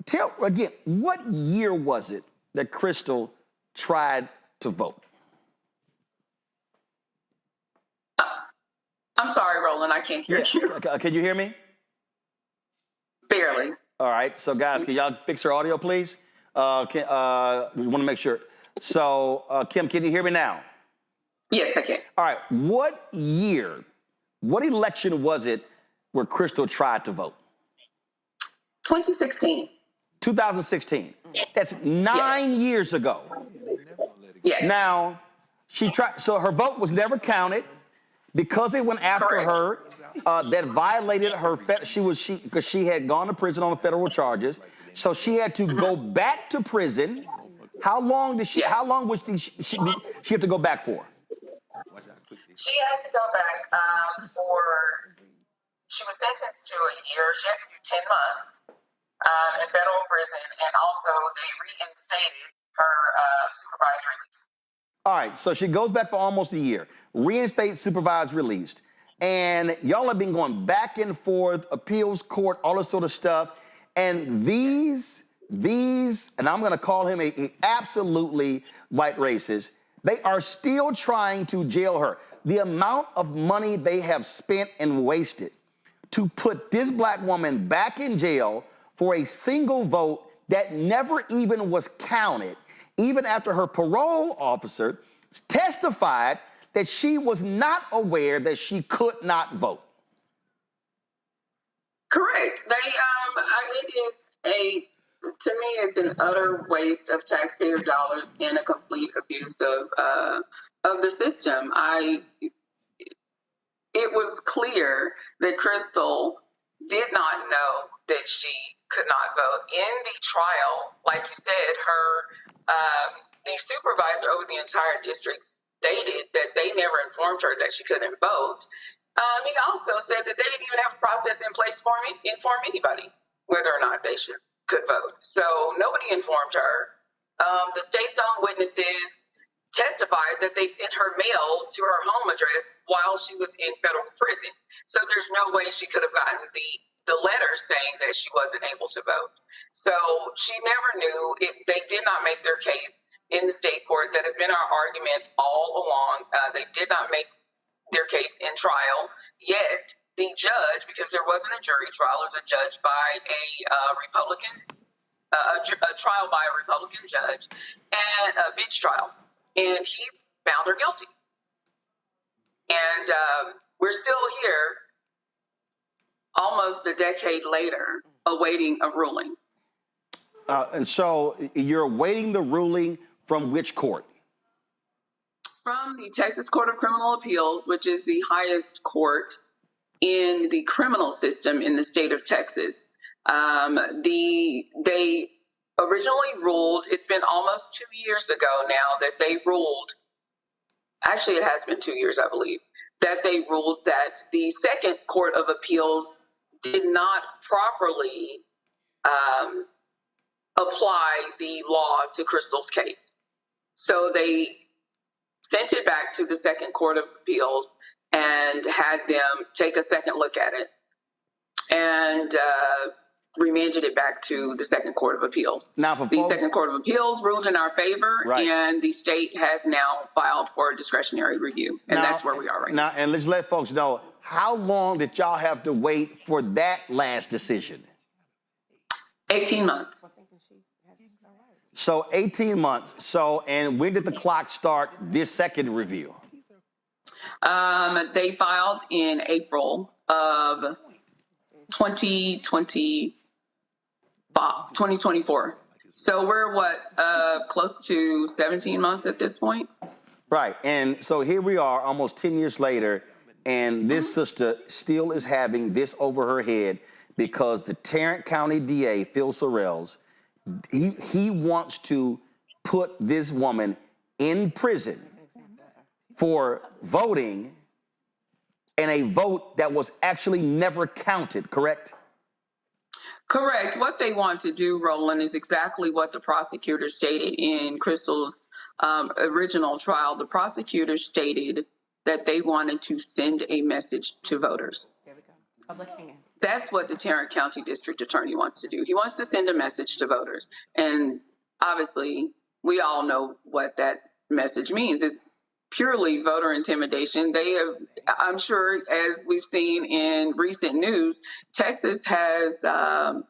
tell again, what year was it that Crystal tried to vote? I'm sorry, Roland, I can't hear you. Can you hear me? Barely. All right, so guys, can y'all fix her audio, please? We want to make sure. So, Kim, can you hear me now? Yes, I can. All right, what year, what election was it where Crystal tried to vote? 2016. 2016. That's 9 years ago. Yes. Now, she tried, so her vote was never counted because they went after her. That violated her, because she had gone to prison on federal charges. So she had to go back to prison. How long was she have to go back for? She had to go back she was sentenced to a year. She had to do 10 months in federal prison, and also they reinstated her supervised release. All right, so she goes back for almost a year, reinstate supervised released. And y'all have been going back and forth, appeals court, all this sort of stuff. And these, and I'm gonna call him a absolutely white racist, they are still trying to jail her. The amount of money they have spent and wasted to put this black woman back in jail for a single vote that never even was counted, even after her parole officer testified that she was not aware that she could not vote. Correct. To me, it's an utter waste of taxpayer dollars and a complete abuse of the system. It was clear that Crystal did not know that she could not vote. In the trial, like you said, the supervisor over the entire district stated that they never informed her that she couldn't vote. He also said that they didn't even have a process in place to inform anybody whether or not they could vote. So nobody informed her. The state's own witnesses testified that they sent her mail to her home address while she was in federal prison. So there's no way she could have gotten the the letter saying that she wasn't able to vote. So she never knew if they did not make their case in the state court. That has been our argument all along. They did not make their case in trial, yet the judge, because there wasn't a jury trial, it was a judge by a Republican, a trial by a Republican judge, and a bench trial, and he found her guilty. And we're still here almost a decade later awaiting a ruling. And so you're awaiting the ruling from which court? From the Texas Court of Criminal Appeals, which is the highest court in the criminal system in the state of Texas. They originally ruled, it's been almost 2 years ago now that they ruled, actually it has been 2 years, I believe, that they ruled that the second Court of Appeals did not properly apply the law to Crystal's case. So they sent it back to the second Court of Appeals and had them take a second look at it and remanded it back to the second Court of Appeals. Now, the second Court of Appeals ruled in our favor, and the state has now filed for a discretionary review, and that's where we are right now. And let's let folks know, how long did y'all have to wait for that last decision? 18 months. So 18 months. So, and when did the clock start this second review? They filed in April of 2024. So we're close to 17 months at this point. Right. And so here we are almost 10 years later, and this sister still is having this over her head because the Tarrant County DA, Phil Sorrells, he wants to put this woman in prison for voting in a vote that was actually never counted, correct? Correct. What they want to do, Roland, is exactly what the prosecutor stated in Crystal's original trial. The prosecutor stated that they wanted to send a message to voters. There we go. Public hanging. That's what the Tarrant County District Attorney wants to do. He wants to send a message to voters. And obviously, we all know what that message means. It's purely voter intimidation. They have, I'm sure, as we've seen in recent news, Texas has gone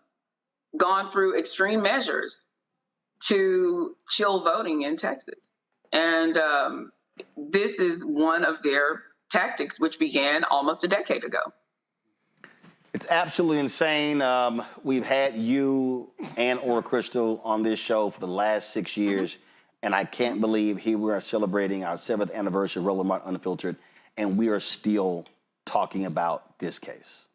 through extreme measures to chill voting in Texas. And this is one of their tactics, which began almost a decade ago. It's absolutely insane. We've had you and Ora Crystal on this show for the last 6 years, and I can't believe here we are celebrating our 7th anniversary of Roland Martin Unfiltered, and we are still talking about this case.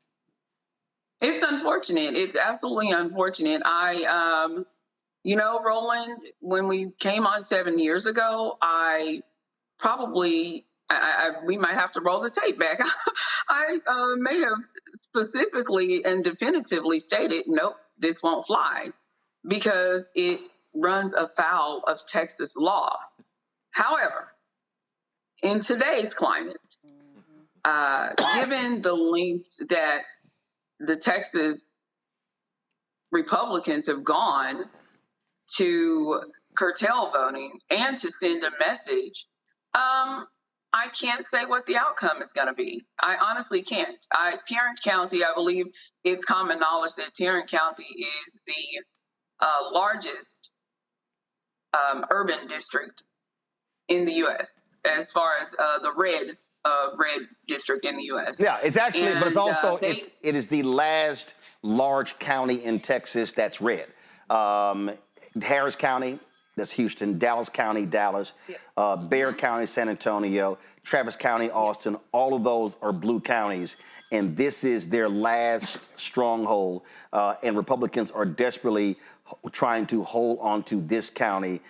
It's unfortunate. It's absolutely unfortunate. Roland, when we came on 7 years ago, we might have to roll the tape back. I may have specifically and definitively stated, nope, this won't fly, because it runs afoul of Texas law. However, in today's climate, given the lengths that the Texas Republicans have gone to curtail voting and to send a message, I can't say what the outcome is going to be. I honestly can't. Tarrant County, I believe it's common knowledge that Tarrant County is the largest urban district in the U.S. as far as the red district in the U.S. Yeah, it's actually, but it's also, it is the last large county in Texas that's red. Harris County, that's Houston, Dallas County, Dallas, Bexar County, San Antonio, Travis County, Austin, all of those are blue counties, and this is their last stronghold, and Republicans are desperately trying to hold on to this county,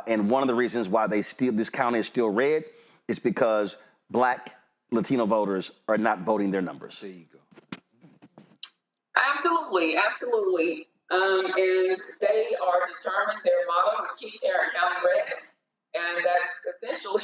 and one of the reasons why this county is still red is because Black Latino voters are not voting their numbers. There you go. Absolutely, absolutely. And they are determined, their motto is keep Tarrant County red. And that's essentially,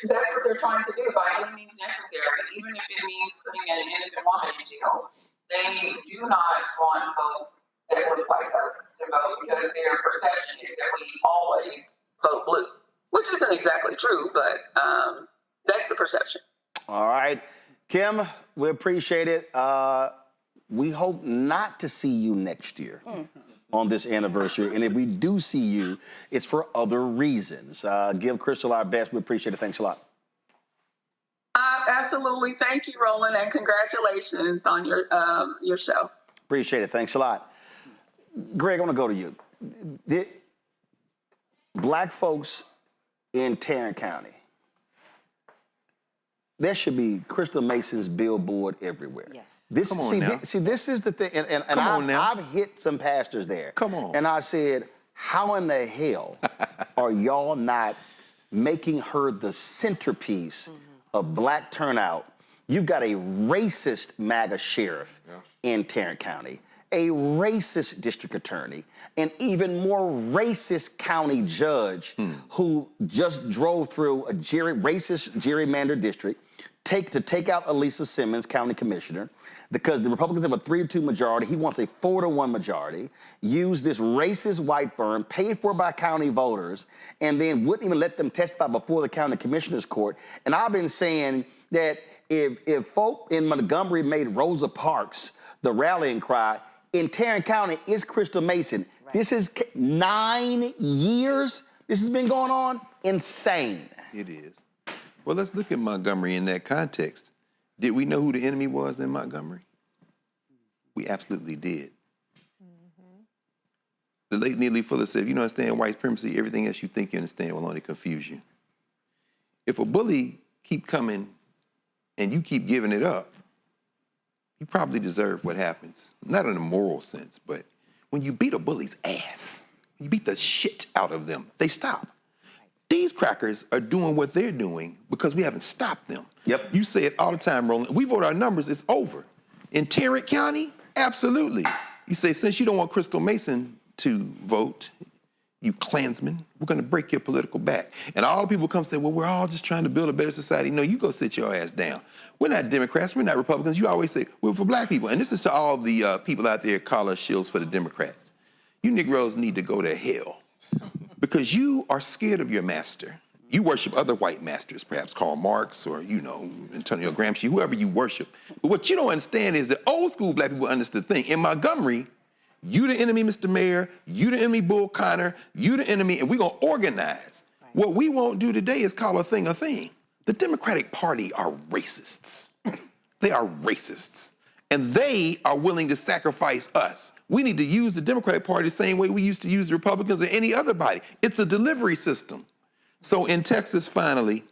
that's what they're trying to do by any means necessary, even if it means putting an innocent woman in jail. they do not want folks that look like us to vote because their perception is that we always vote blue, which isn't exactly true, but that's the perception. All right. Kim, we appreciate it. We hope not to see you next year on this anniversary. And if we do see you, it's for other reasons. Give Crystal our best. We appreciate it. Thanks a lot. Absolutely. Thank you, Roland, and congratulations on your show. Appreciate it. Thanks a lot. Greg, I want to go to you. Black folks in Tarrant County, there should be Crystal Mason's billboard everywhere. Yes. This is the thing, and I've hit some pastors there. Come on. And I said, how in the hell are y'all not making her the centerpiece of black turnout? You've got a racist MAGA sheriff in Tarrant County, a racist district attorney, an even more racist county judge who just drove through a racist gerrymandered district to take out Elisa Simmons, county commissioner, because the Republicans have a 3-2 majority. He wants a 4-1 majority, use this racist white firm paid for by county voters, and then wouldn't even let them testify before the county commissioner's court. And I've been saying that if folk in Montgomery made Rosa Parks the rallying cry, in Tarrant County, it's Crystal Mason. Right. This is 9 years this has been going on. Insane. It is. Well, let's look at Montgomery in that context. Did we know who the enemy was in Montgomery? We absolutely did. The late Neely Fuller said, if you don't understand white supremacy, everything else you think you understand will only confuse you. If a bully keep coming and you keep giving it up, you probably deserve what happens. Not in a moral sense, but when you beat a bully's ass, you beat the shit out of them, they stop. These crackers are doing what they're doing because we haven't stopped them. Yep. You say it all the time, Roland. We vote our numbers, it's over. In Tarrant County, absolutely. You say, since you don't want Crystal Mason to vote, you Klansmen, we're gonna break your political back. And all the people come say, well, we're all just trying to build a better society. No, you go sit your ass down. We're not Democrats, we're not Republicans. You always say, we're for black people. And this is to all the people out there call us shills for the Democrats. You Negroes need to go to hell because you are scared of your master. You worship other white masters, perhaps Karl Marx or, Antonio Gramsci, whoever you worship. But what you don't understand is that old school black people understood the thing. In Montgomery, you the enemy, Mr. Mayor, you the enemy, Bull Connor, you the enemy, and we're gonna organize. Right. What we won't do today is call a thing a thing. The Democratic Party are racists. They are racists. And they are willing to sacrifice us. We need to use the Democratic Party the same way we used to use the Republicans or any other body. It's a delivery system. So in Texas, finally,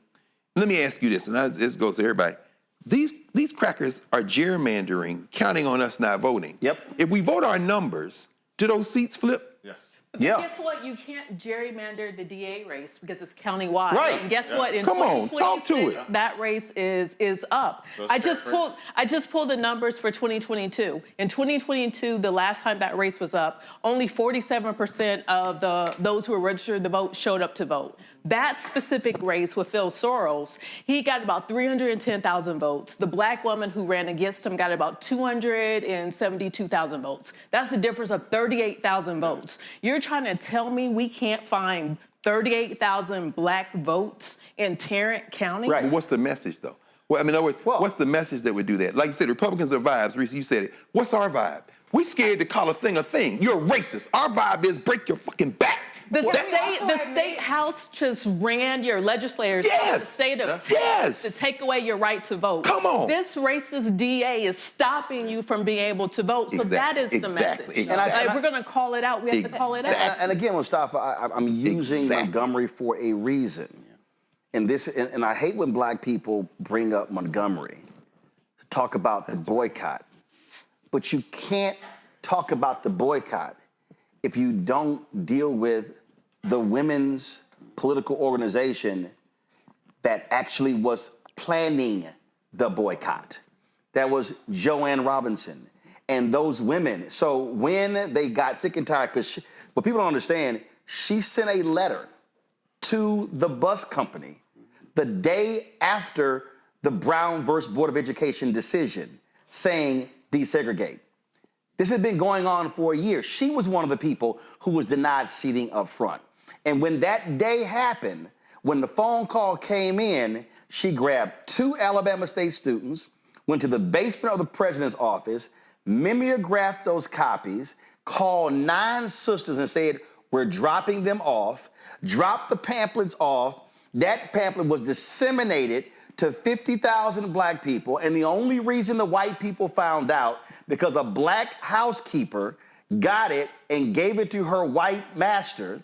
let me ask you this, and this goes to everybody. These crackers are gerrymandering, counting on us not voting. Yep. If we vote our numbers, do those seats flip? Yes. But guess what? You can't gerrymander the DA race because it's countywide. Right. And guess what? In Come on, talk to 2026, it. that race is up. I just pulled the numbers for 2022. In 2022, the last time that race was up, only 47% of those who were registered to vote showed up to vote. That specific race with Phil Soros, he got about 310,000 votes. The black woman who ran against him got about 272,000 votes. That's the difference of 38,000 votes. You're trying to tell me we can't find 38,000 black votes in Tarrant County? Right. But what's the message, though? Well, I mean, in other words, what's the message that would do that? Like you said, Republicans are vibes. Reese, you said it. What's our vibe? We scared to call a thing a thing. You're racist. Our vibe is break your fucking back. The state house just ran your legislators to the state of Texas to take away your right to vote. Come on. This racist DA is stopping you from being able to vote. So that is the message. If we're going to call it out, we have to call it out. And again, Mustafa, I'm using Montgomery for a reason. And I hate when black people bring up Montgomery to talk about the boycott. But you can't talk about the boycott if you don't deal with the women's political organization that actually was planning the boycott. That was Joanne Robinson and those women. So when they got sick and tired, because what people don't understand, she sent a letter to the bus company the day after the Brown versus Board of Education decision saying, desegregate. This had been going on for a year. She was one of the people who was denied seating up front. And when that day happened, when the phone call came in, she grabbed 2 Alabama State students, went to the basement of the president's office, mimeographed those copies, called 9 sisters and said, we're dropping them off, dropped the pamphlets off. That pamphlet was disseminated to 50,000 black people. And the only reason the white people found out, because a black housekeeper got it and gave it to her white master.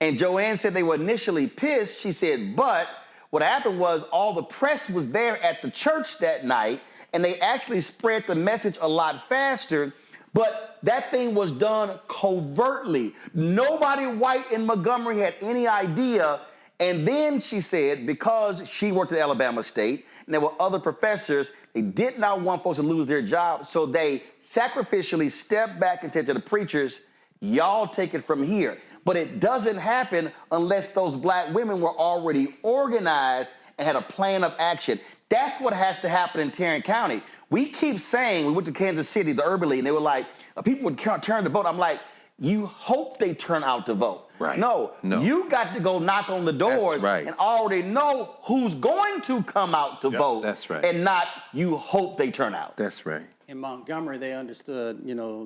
And Joanne said they were initially pissed. She said, but what happened was all the press was there at the church that night, and they actually spread the message a lot faster. But that thing was done covertly. Nobody white in Montgomery had any idea. And then she said, because she worked at Alabama State and there were other professors, they did not want folks to lose their jobs. So they sacrificially stepped back and said to the preachers, y'all take it from here. But it doesn't happen unless those black women were already organized and had a plan of action. That's what has to happen in Tarrant County. We keep saying, we went to Kansas City, the Urban League, and they were like, people would turn to vote. I'm like, you hope they turn out to vote. Right. No, you got to go knock on the doors and already know who's going to come out to vote. That's right. And not you hope they turn out. That's right. In Montgomery, they understood,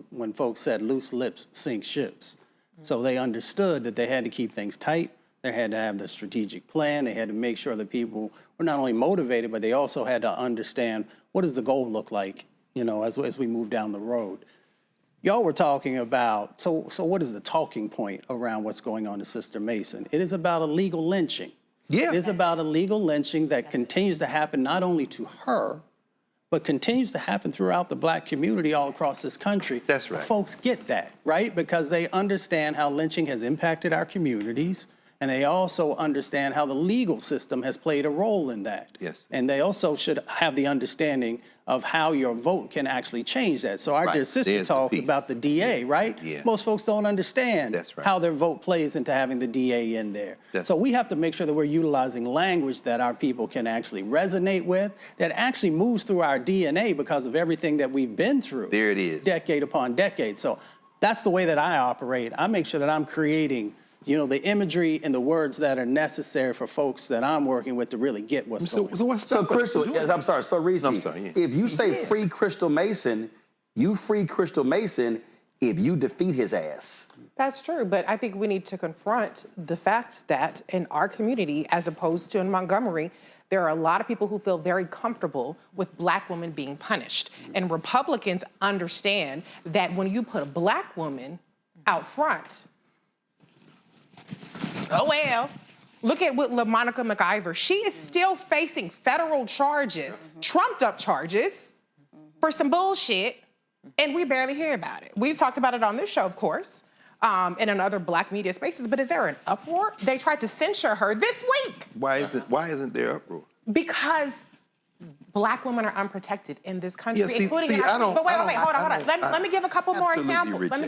when folks said loose lips sink ships. So they understood that they had to keep things tight. They had to have the strategic plan. They had to make sure that people were not only motivated, but they also had to understand what does the goal look like, as we move down the road. Y'all were talking about, so what is the talking point around what's going on to Sister Mason? It is about illegal lynching. Yeah. It is about illegal lynching that continues to happen not only to her, but continues to happen throughout the black community all across this country. That's right. Folks get that, right? Because they understand how lynching has impacted our communities, and they also understand how the legal system has played a role in that. Yes. And they also should have the understanding of how your vote can actually change that. So our dear sister talked about the DA, right? Yeah. Most folks don't understand how their vote plays into having the DA in there. So we have to make sure that we're utilizing language that our people can actually resonate with, that actually moves through our DNA because of everything that we've been through. There it is. Decade upon decade. So that's the way that I operate. I make sure that I'm creating the imagery and the words that are necessary for folks that I'm working with to really get what's going on. So Crystal, I'm sorry, so Reese, if you say free Crystal Mason, you free Crystal Mason if you defeat his ass. That's true, but I think we need to confront the fact that in our community, as opposed to in Montgomery, there are a lot of people who feel very comfortable with black women being punished. And Republicans understand that when you put a black woman out front, oh well, look at what LaMonica McIver, she is still facing federal charges, trumped up charges for some bullshit, and we barely hear about it. We've talked about it on this show, of course, and in other black media spaces, but is there an uproar? They tried to censure her this week. Why isn't there uproar? Because black women are unprotected in this country, including in I our don't, But wait, hold on. I Let me give a couple more examples. reject. Let me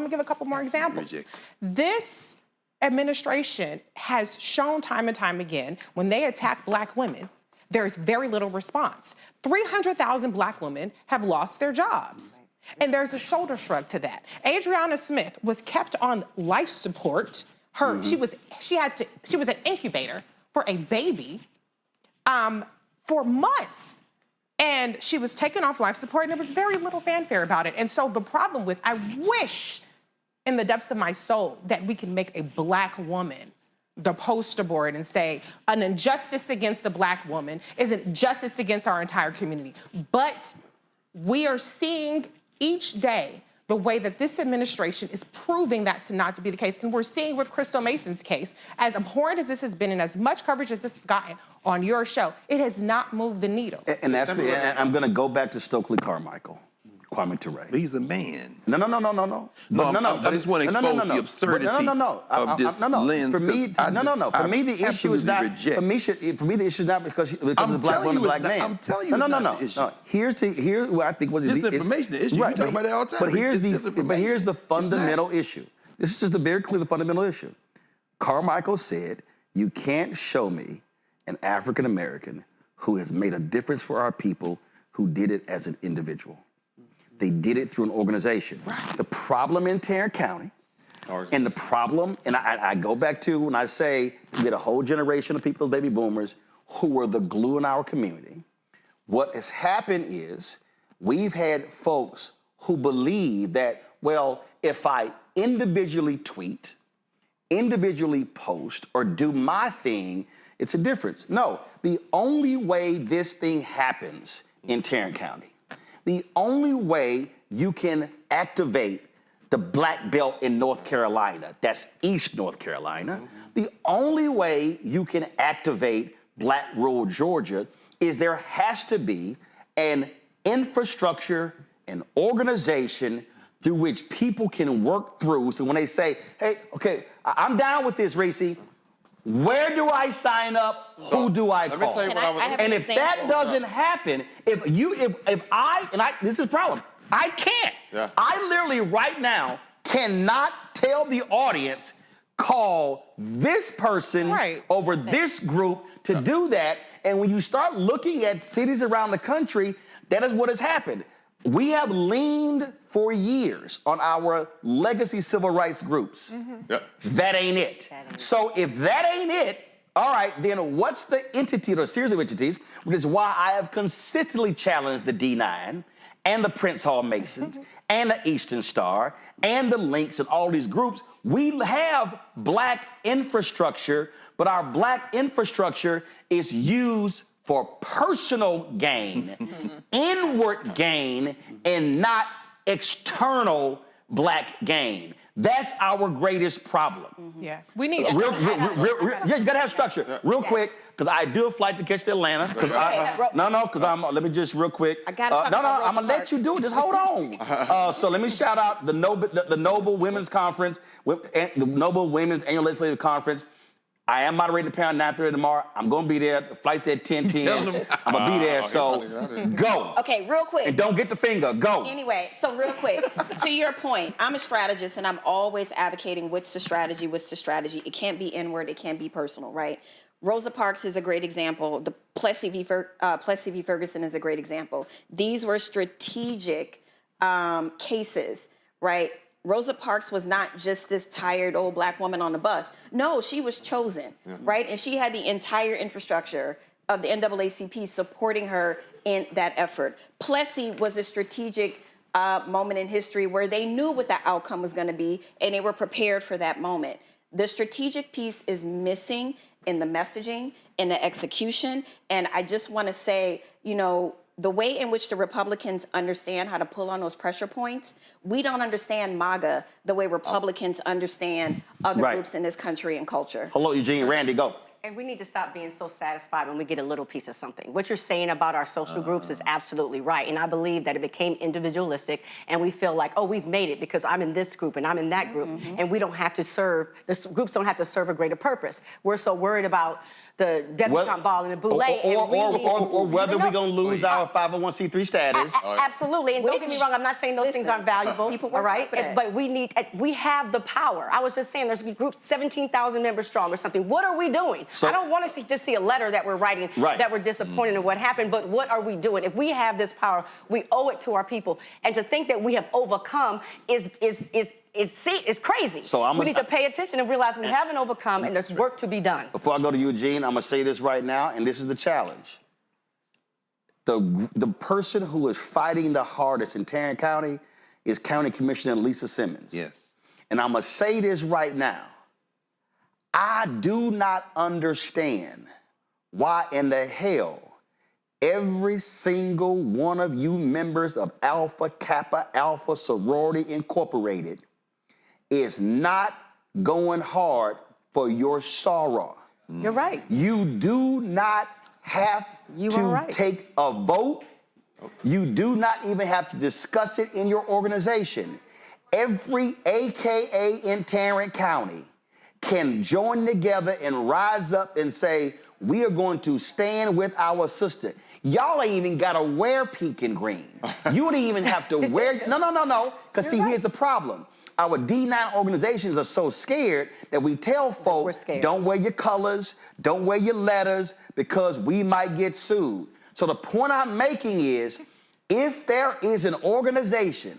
give a couple more examples. This administration has shown time and time again, when they attack black women, there's very little response. 300,000 black women have lost their jobs. And there's a shoulder shrug to that. Adriana Smith was kept on life support. She was an incubator for a baby for months. And she was taken off life support, and there was very little fanfare about it. And so the problem with, I wish in the depths of my soul that we can make a black woman the poster board and say an injustice against the black woman is an injustice against our entire community. But we are seeing each day the way that this administration is proving that to not to be the case. And we're seeing with Crystal Mason's case, as abhorrent as this has been and as much coverage as this has gotten on your show, it has not moved the needle. And I'm going to go back to Stokely Carmichael. Kwame Ture. He's a man. No. I just want to expose the absurdity of this lens. For me, the issue is not. For me, the issue is not because it's a black woman, black man. I'm telling you, no. Here's what I think was disinformation. The issue. Right, you talk about it all the time. But here's the fundamental issue. This is just a very clear fundamental issue. Carmichael said, "You can't show me an African American who has made a difference for our people who did it as an individual." They did it through an organization. Right. The problem in Tarrant County, and the problem, and I go back to when I say we get a whole generation of people, those baby boomers, who were the glue in our community. What has happened is we've had folks who believe that, well, if I individually tweet, individually post, or do my thing, it's a difference. No, the only way this thing happens in Tarrant County, the only way you can activate the black belt in North Carolina, that's East North Carolina, the only way you can activate black rural Georgia is there has to be an infrastructure, an organization through which people can work through. So when they say, hey, okay, I'm down with this, Reese, where do I sign up? Who do I call? Let me tell you what I was. And if that doesn't happen, if I, this is the problem, I can't. Yeah. I literally right now cannot tell the audience, call this person over this group to do that. And when you start looking at cities around the country, that is what has happened. We have leaned for years on our legacy civil rights groups. Yep. That ain't it. So if that ain't it, all right, then what's the entity or series of entities, which is why I have consistently challenged the D9 and the Prince Hall Masons and the Eastern Star and the Links and all these groups. We have black infrastructure, but our black infrastructure is used for personal gain, inward gain, and not external black gain. That's our greatest problem. Yeah, we need yeah, you gotta have structure. Real quick, because I do a flight to catch to Atlanta. Let me just real quick. I gotta talk about I'm gonna let you do it. Just hold on. So let me shout out the Noble Women's Conference, the Noble Women's Annual Legislative Conference. I am moderating the panel 9:30 tomorrow. I'm gonna be there. The flight's at 10:10. I'm gonna be there. So go. Okay, real quick. And don't get the finger. Go. Anyway, so real quick, to your point, I'm a strategist and I'm always advocating what's the strategy. It can't be inward. It can't be personal, right? Rosa Parks is a great example. The Plessy v. Ferguson is a great example. These were strategic cases, right? Rosa Parks was not just this tired old black woman on the bus. No, she was chosen, right? And she had the entire infrastructure of the NAACP supporting her in that effort. Plessy was a strategic moment in history where they knew what the outcome was going to be and they were prepared for that moment. The strategic piece is missing in the messaging, in the execution. And I just want to say, the way in which the Republicans understand how to pull on those pressure points, we don't understand MAGA the way Republicans understand other groups in this country and culture. Hello, Eugene. Randy, go. And we need to stop being so satisfied when we get a little piece of something. What you're saying about our social groups is absolutely right. And I believe that it became individualistic and we feel like, oh, we've made it because I'm in this group and I'm in that group. And we don't have to serve, the groups don't have to serve a greater purpose. We're so worried about the debutante ball and the boule. Or whether we're going to lose our 501c3 status. Absolutely. And don't get me wrong, I'm not saying those things aren't valuable, all right? But we have the power. I was just saying there's a group 17,000 members strong or something. What are we doing? So, I don't want to just see a letter that we're writing that we're disappointed in what happened, but what are we doing? If we have this power, we owe it to our people. And to think that we have overcome is crazy. So we need to pay attention and realize we haven't overcome and there's work to be done. Before I go to Eugene, I'm going to say this right now, and this is the challenge. The person who is fighting the hardest in Tarrant County is County Commissioner Lisa Simmons. Yes. And I'm going to say this right now. I do not understand why in the hell every single one of you members of Alpha Kappa Alpha Sorority Incorporated is not going hard for your soror. You're right. You do not have to take a vote. You do not even have to discuss it in your organization. Every AKA in Tarrant County can join together and rise up and say, we are going to stand with our sister. Y'all ain't even got to wear pink and green. You don't even have to wear, no. Because see, here's the problem. Our D9 organizations are so scared that we tell folk, don't wear your colors, don't wear your letters, because we might get sued. So the point I'm making is, If there is an organization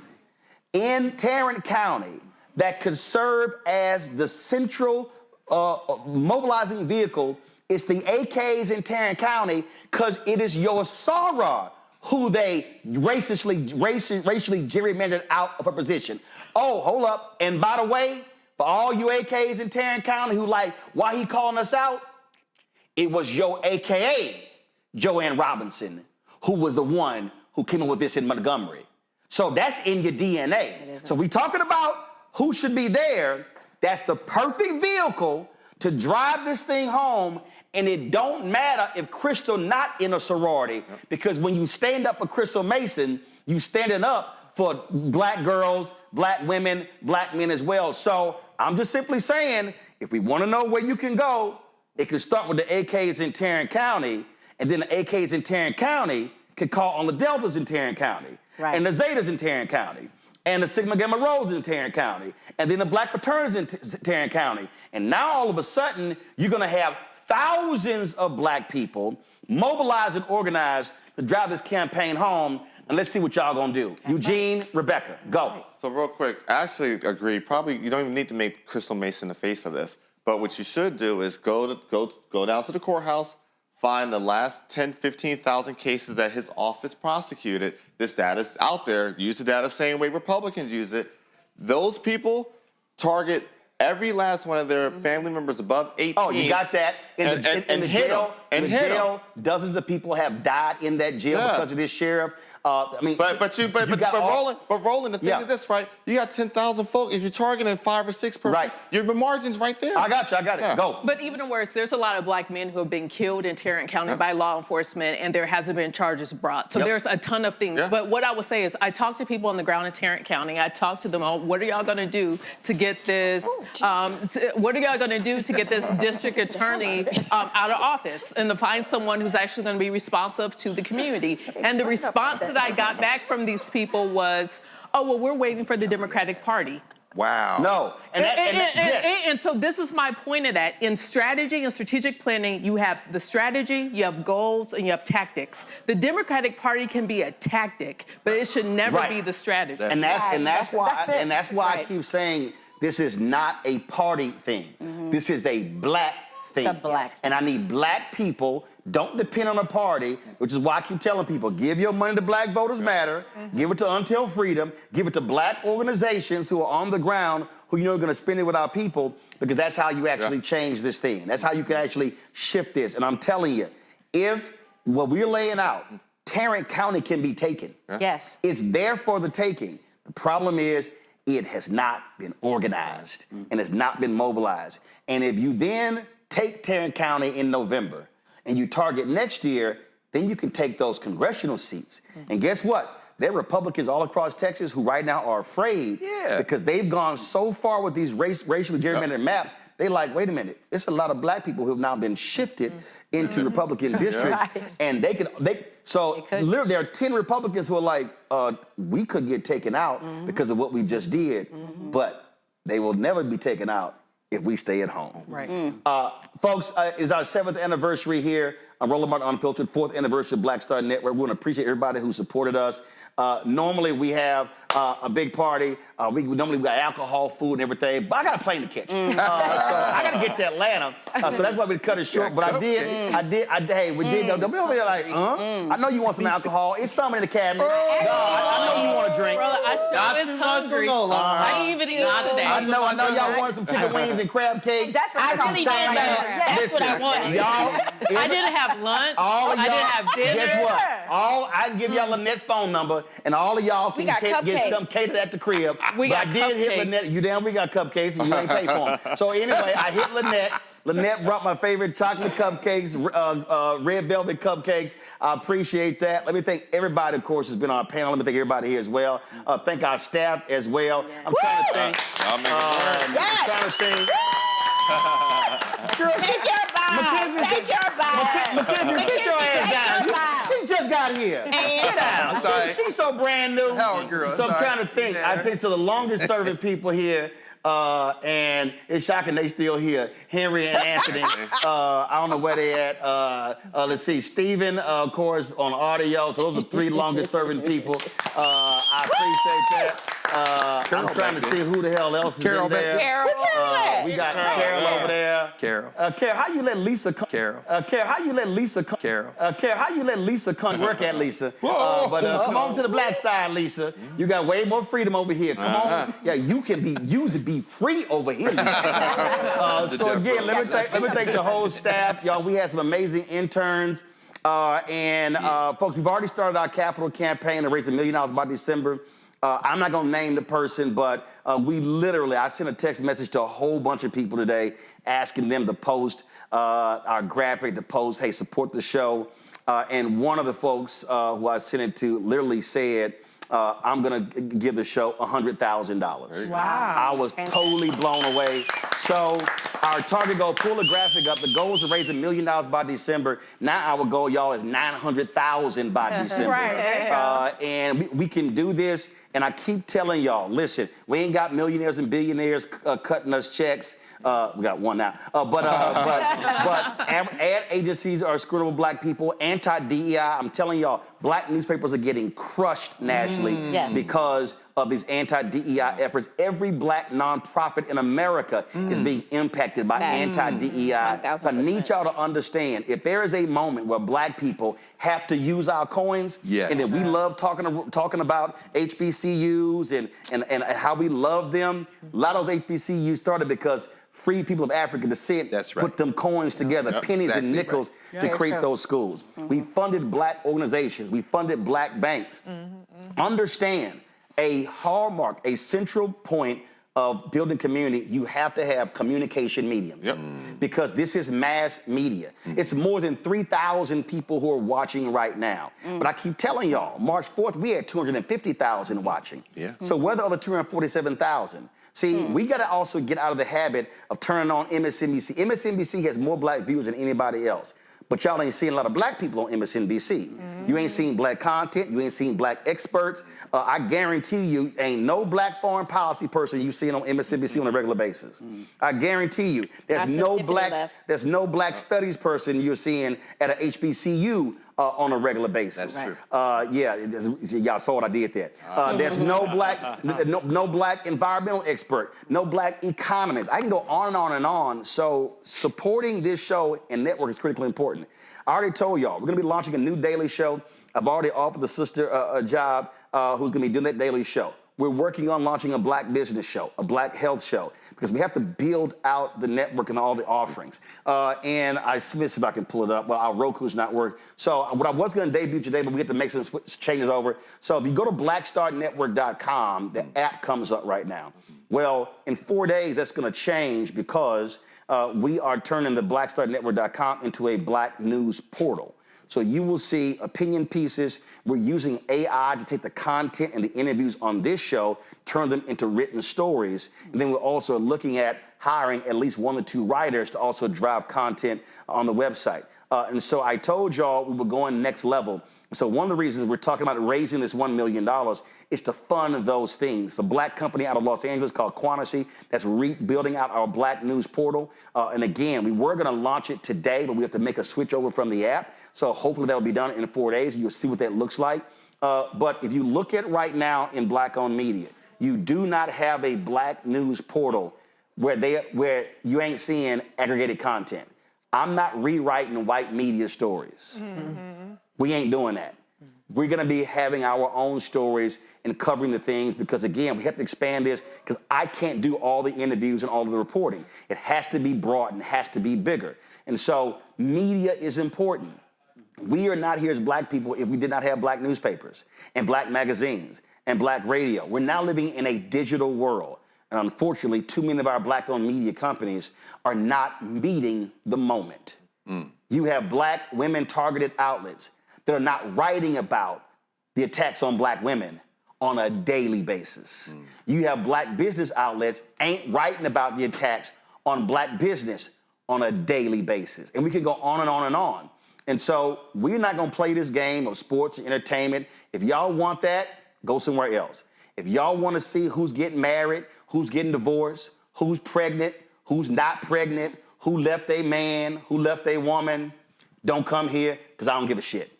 in Tarrant County that could serve as the central mobilizing vehicle, it's the AKs in Tarrant County, because it is your Soror who they racially gerrymandered out of a position. Oh, hold up. And by the way, for all you AKs in Tarrant County who like, why he calling us out? It was your AKA, Joanne Robinson, who was the one who came up with this in Montgomery. So that's in your DNA. So we talking about who should be there. That's the perfect vehicle to drive this thing home. And it don't matter if Crystal not in a sorority, because when you stand up for Crystal Mason, you standing up for black girls, black women, black men as well. So I'm just simply saying, if we want to know where you can go, it can start with the AKs in Tarrant County, and then the AKs in Tarrant County can call on the Deltas in Tarrant County, and the Zetas in Tarrant County, and the Sigma Gamma Rhos in Tarrant County, and then the black fraternities in Tarrant County. And now all of a sudden, you're going to have thousands of black people mobilized and organized to drive this campaign home. And let's see what y'all gonna do. Eugene, Rebecca, go. So real quick, I actually agree. Probably you don't even need to make Crystal Mason the face of this. But what you should do is go down to the courthouse, find the last 10, 15,000 cases that his office prosecuted. This data's out there. Use the data the same way Republicans use it. Those people target every last one of their family members above 18. Oh, you got that. In the jail, dozens of people have died in that jail because of this sheriff. I mean, but Roland, the thing is this, right? You got 10,000 folks. If you're targeting 5 or 6 per, your margin's right there. I got it. Go. But even worse, there's a lot of black men who have been killed in Tarrant County by law enforcement, and there hasn't been charges brought. So there's a ton of things. But what I would say is, I talk to people on the ground in Tarrant County. I talk to them all. What are y'all going to do to get this? What are y'all going to do to get this district attorney out of office and to find someone who's actually going to be responsive to the community? And the response that I got back from these people was, oh, well, we're waiting for the Democratic Party. Wow. No. And so this is my point of that. In strategy and strategic planning, you have the strategy, you have goals, and you have tactics. The Democratic Party can be a tactic, but it should never be the strategy. And that's why I keep saying this is not a party thing. This is a black thing. And I need black people. Don't depend on a party, which is why I keep telling people, give your money to Black Voters Matter, give it to Until Freedom, give it to black organizations who are on the ground, who you know are going to spend it with our people, because that's how you actually change this thing. That's how you can actually shift this. And I'm telling you, if what we're laying out, Tarrant County can be taken. Yes. It's there for the taking. The problem is, it has not been organized and has not been mobilized. And if you then take Tarrant County in November and you target next year, then you can take those congressional seats. And guess what? There are Republicans all across Texas who right now are afraid because they've gone so far with these racially gerrymandered maps. They like, wait a minute, there's a lot of black people who have now been shifted into Republican districts, and literally there are 10 Republicans who are like, we could get taken out because of what we just did, but they will never be taken out if we stay at home. Right. Folks, it's our 7th anniversary here on Roland Martin Unfiltered, 4th anniversary of Black Star Network. We want to appreciate everybody who supported us. Normally we have a big party. We got alcohol, food, and everything, but I got a plane to catch. So I got to get to Atlanta. So that's why we cut it short. But hey, we did. Don't be over there like, I know you want some alcohol. It's something in the cabinet. I know you want to drink. Bro, I sure is hungry. I ain't even eating today. I know y'all wanted some chicken wings and crab cakes. That's what I really wanted. That's what I wanted. Y'all, I didn't have lunch. I didn't have dinner. Guess what? I can give y'all Lynette's phone number, and all of y'all can get some catered at the crib. I did hit Lynette. You damn, we got cupcakes, and you ain't pay for them. So anyway, I hit Lynette. Lynette brought my favorite chocolate cupcakes, red velvet cupcakes. I appreciate that. Let me thank everybody, of course, who's been on our panel. Let me thank everybody here as well. Thank our staff as well. I'm trying to thank. I'm trying to thank. Girl, take your bow. Take your bow. Mackenzie, sit your ass down. She just got here. Sit down. She's so brand new. So I'm trying to think. I think so the longest serving people here and it's shocking they still here. Henry and Anthony, I don't know where they at. Let's see, Stephen, of course, on audio. So those are 3 longest serving people. I appreciate that. I'm trying to see who the hell else is in there. Carol. We got Carol over there. Carol. Carol, how you let Lisa come? Carol. Carol, how you let Lisa come? Carol. Carol, how you let Lisa come work at Lisa? But come on to the black side, Lisa. You got way more freedom over here. Come on. Yeah, you can be free over here, Lisa. So again, let me thank the whole staff. Y'all, we had some amazing interns. Folks, we've already started our capital campaign to raise $1 million by December. I'm not going to name the person, but I sent a text message to a whole bunch of people today asking them to post our graphic, to post, hey, support the show. And one of the folks who I sent it to literally said, I'm going to give the show $100,000. Wow. I was totally blown away. So our target goal, pull the graphic up. The goal is to raise $1 million by December. Now our goal, y'all, is $900,000 by December. Right. And we can do this. And I keep telling y'all, listen, we ain't got millionaires and billionaires cutting us checks. We got one now. But ad agencies are screwing with black people. Anti-DEI, I'm telling y'all, black newspapers are getting crushed nationally because of these anti-DEI efforts. Every black nonprofit in America is being impacted by anti-DEI. I need y'all to understand, if there is a moment where black people have to use our coins, and then we love talking about HBCUs and how we love them, a lot of those HBCUs started because free people of Africa descent put them coins together, pennies and nickels to create those schools. We funded black organizations. We funded black banks. Understand, a hallmark, a central point of building community, you have to have communication mediums. Because this is mass media. It's more than 3,000 people who are watching right now. But I keep telling y'all, March 4th, we had 250,000 watching. So where are the other 247,000? See, we got to also get out of the habit of turning on MSNBC. MSNBC has more black viewers than anybody else. But y'all ain't seeing a lot of black people on MSNBC. You ain't seen black content. You ain't seen black experts. I guarantee you ain't no black foreign policy person you seeing on MSNBC on a regular basis. I guarantee you there's no black studies person you're seeing at an HBCU on a regular basis. That's true. Y'all saw what I did there. There's no black environmental expert, no black economist. I can go on and on and on. So supporting this show and network is critically important. I already told y'all, we're going to be launching a new daily show. I've already offered the sister a job who's going to be doing that daily show. We're working on launching a black business show, a black health show, because we have to build out the network and all the offerings. And let me see if I can pull it up. Well, our Roku's not working. So what I was going to debut today, but we have to make some changes over. So if you go to blackstarnetwork.com, the app comes up right now. Well, in 4 days, that's going to change because we are turning the blackstarnetwork.com into a black news portal. So you will see opinion pieces. We're using AI to take the content and the interviews on this show, turn them into written stories. And then we're also looking at hiring at least 1 or 2 writers to also drive content on the website. And so I told y'all we were going next level. So one of the reasons we're talking about raising this $1 million is to fund those things. A black company out of Los Angeles called Quantity that's rebuilding out our black news portal. And again, we were going to launch it today, but we have to make a switch over from the app. So hopefully that'll be done in 4 days. You'll see what that looks like. But if you look at right now in black-owned media, you do not have a black news portal where you ain't seeing aggregated content. I'm not rewriting white media stories. We ain't doing that. We're going to be having our own stories and covering the things because, again, we have to expand this because I can't do all the interviews and all of the reporting. It has to be broad and has to be bigger. And so media is important. We are not here as black people if we did not have black newspapers and black magazines and black radio. We're now living in a digital world. And unfortunately, too many of our black-owned media companies are not meeting the moment. You have black women-targeted outlets that are not writing about the attacks on black women on a daily basis. You have black business outlets ain't writing about the attacks on black business on a daily basis. And we can go on and on and on. And so we're not going to play this game of sports and entertainment. If y'all want that, go somewhere else. If y'all want to see who's getting married, who's getting divorced, who's pregnant, who's not pregnant, who left a man, who left a woman, don't come here because I don't give a shit.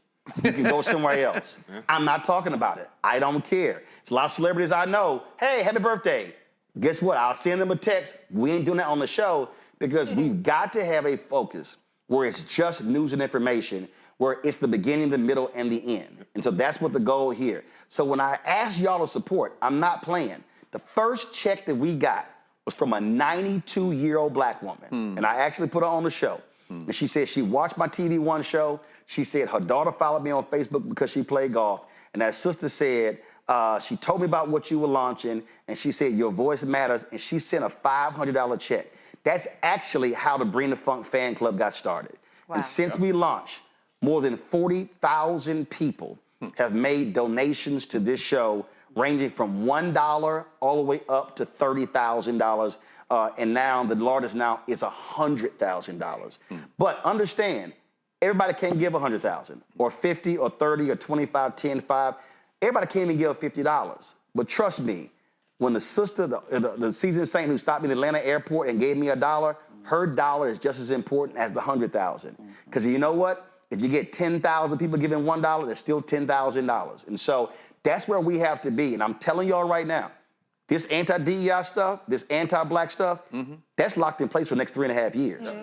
You can go somewhere else. I'm not talking about it. I don't care. There's a lot of celebrities I know. Hey, happy birthday. Guess what? I'll send them a text. We ain't doing that on the show because we've got to have a focus where it's just news and information, where it's the beginning, the middle, and the end. And so that's what the goal here. So when I ask y'all to support, I'm not playing. The first check that we got was from a 92-year-old black woman. And I actually put her on the show. And she said she watched my TV One show. She said her daughter followed me on Facebook because she played golf. And that sister said, she told me about what you were launching, and she said, your voice matters, and she sent a $500 check. That's actually how the Bring the Funk fan club got started. Wow. And since we launched, more than 40,000 people have made donations to this show, ranging from $1 all the way up to $30,000. And now the largest now is $100,000. But understand, everybody can't give $100,000 or 50 or 30 or 25, 10, 5. Everybody can't even give $50. But trust me, when the sister, the seasoned saint who stopped me at the Atlanta airport and gave me $1, her dollar is just as important as the 100,000. Because you know what? If you get 10,000 people giving $1, there's still $10,000. And so that's where we have to be. And I'm telling y'all right now, this anti-DEI stuff, this anti-black stuff, that's locked in place for the next 3.5 years.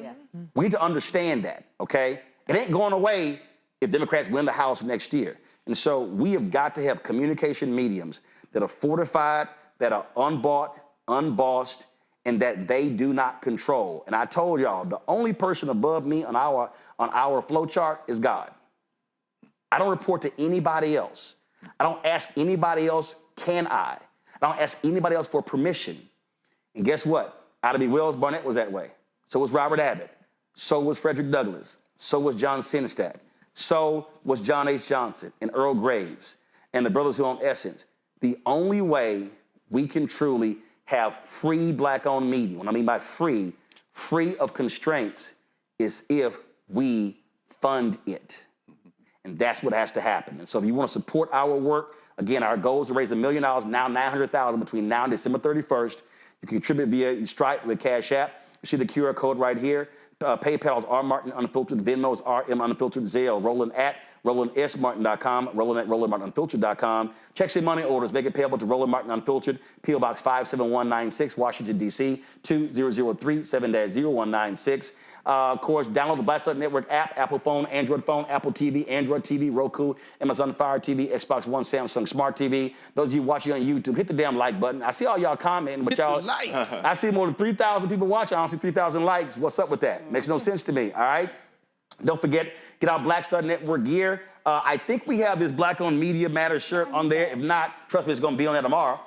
We need to understand that, okay? It ain't going away if Democrats win the House next year. And so we have got to have communication mediums that are fortified, that are unbought, unbossed, and that they do not control. And I told y'all, the only person above me on our flow chart is God. I don't report to anybody else. I don't ask anybody else, can I? I don't ask anybody else for permission. And guess what? Ida B. Wells Barnett was that way. So was Robert Abbott. So was Frederick Douglass. So was John Sinstack. So was John H. Johnson and Earl Graves and the brothers who own Essence. The only way we can truly have free black-owned media, what I mean by free of constraints, is if we fund it. And that's what has to happen. And so if you want to support our work, again, our goal is to raise $1 million, now $900,000 between now and December 31st. You can contribute via Stripe with Cash App. You see the QR code right here. PayPal is R Martin Unfiltered. Venmo is RM Unfiltered. Zelle, Roland at RolandSMartin.com, Roland at RolandMartinUnfiltered.com. Checks and money orders, make it payable to Roland Martin Unfiltered, P.O. Box 57196, Washington, D.C., 20037 7-0196. Of course, download the Black Star Network app, Apple phone, Apple TV, Android TV, Roku, Amazon Fire TV, Xbox One, Samsung Smart TV. Those of you watching on YouTube, hit the damn like button. I see all y'all commenting, but y'all, I see more than 3,000 people watching. I don't see 3,000 likes. What's up with that? Makes no sense to me, all right? Don't forget, get our Black Star Network gear. I think we have this Black Owned Media Matters shirt on there. If not, trust me, it's going to be on there tomorrow.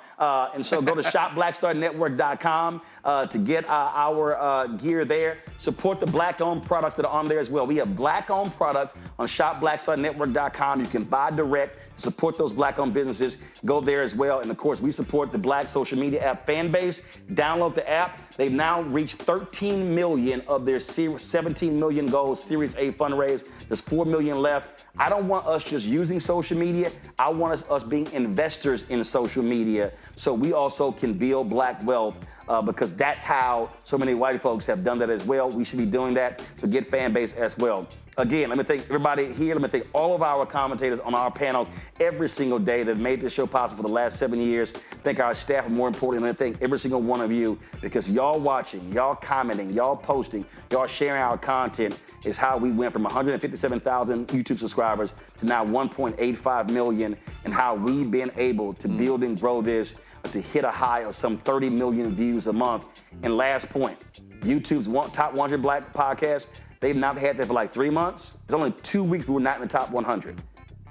And so go to shopblackstarnetwork.com to get our gear there. Support the Black-owned products that are on there as well. We have Black-owned products on shopblackstarnetwork.com. You can buy direct, support those Black-owned businesses. Go there as well. And, of course, we support the Black social media app Fanbase. Download the app. They've now reached 13 million of their 17 million goals Series A fundraise. There's 4 million left. I don't want us just using social media. I want us being investors in social media so we also can build black wealth because that's how so many white folks have done that as well. We should be doing that, so get Fanbase as well. Again, let me thank everybody here. Let me thank all of our commentators on our panels every single day that have made this show possible for the last 7 years. Thank our staff, and more importantly, let me thank every single one of you because y'all watching, y'all commenting, y'all posting, y'all sharing our content is how we went from 157,000 YouTube subscribers to now 1.85 million, and how we've been able to build and grow this to hit a high of some 30 million views a month. And last point, YouTube's top 100 black podcasts, they've not had that for like 3 months. It's only 2 weeks we were not in the top 100.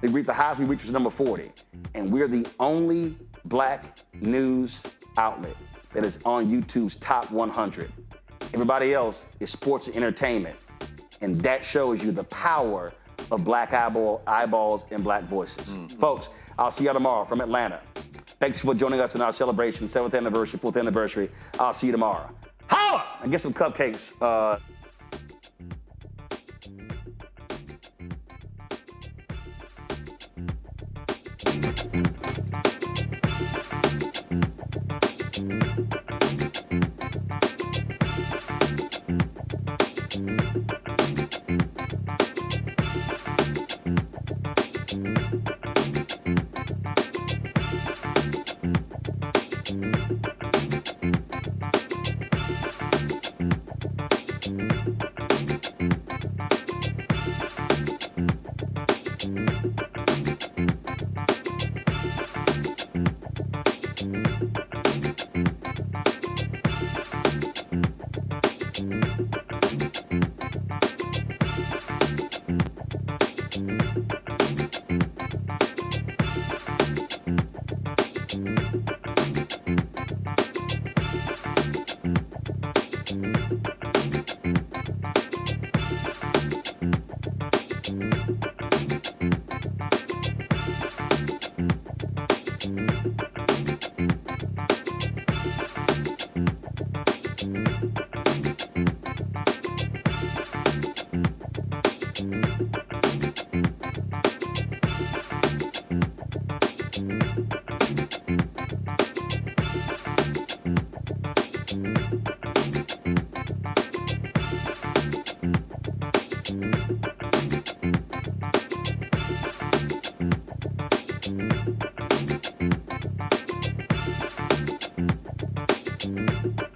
They reached the highest we reached was number 40. And we're the only black news outlet that is on YouTube's top 100. Everybody else is sports and entertainment. And that shows you the power of black eyeballs and black voices. Folks, I'll see you tomorrow from Atlanta. Thanks for joining us in our celebration, 7th anniversary, 4th anniversary. I'll see you tomorrow. Holla! And get some cupcakes. Peace.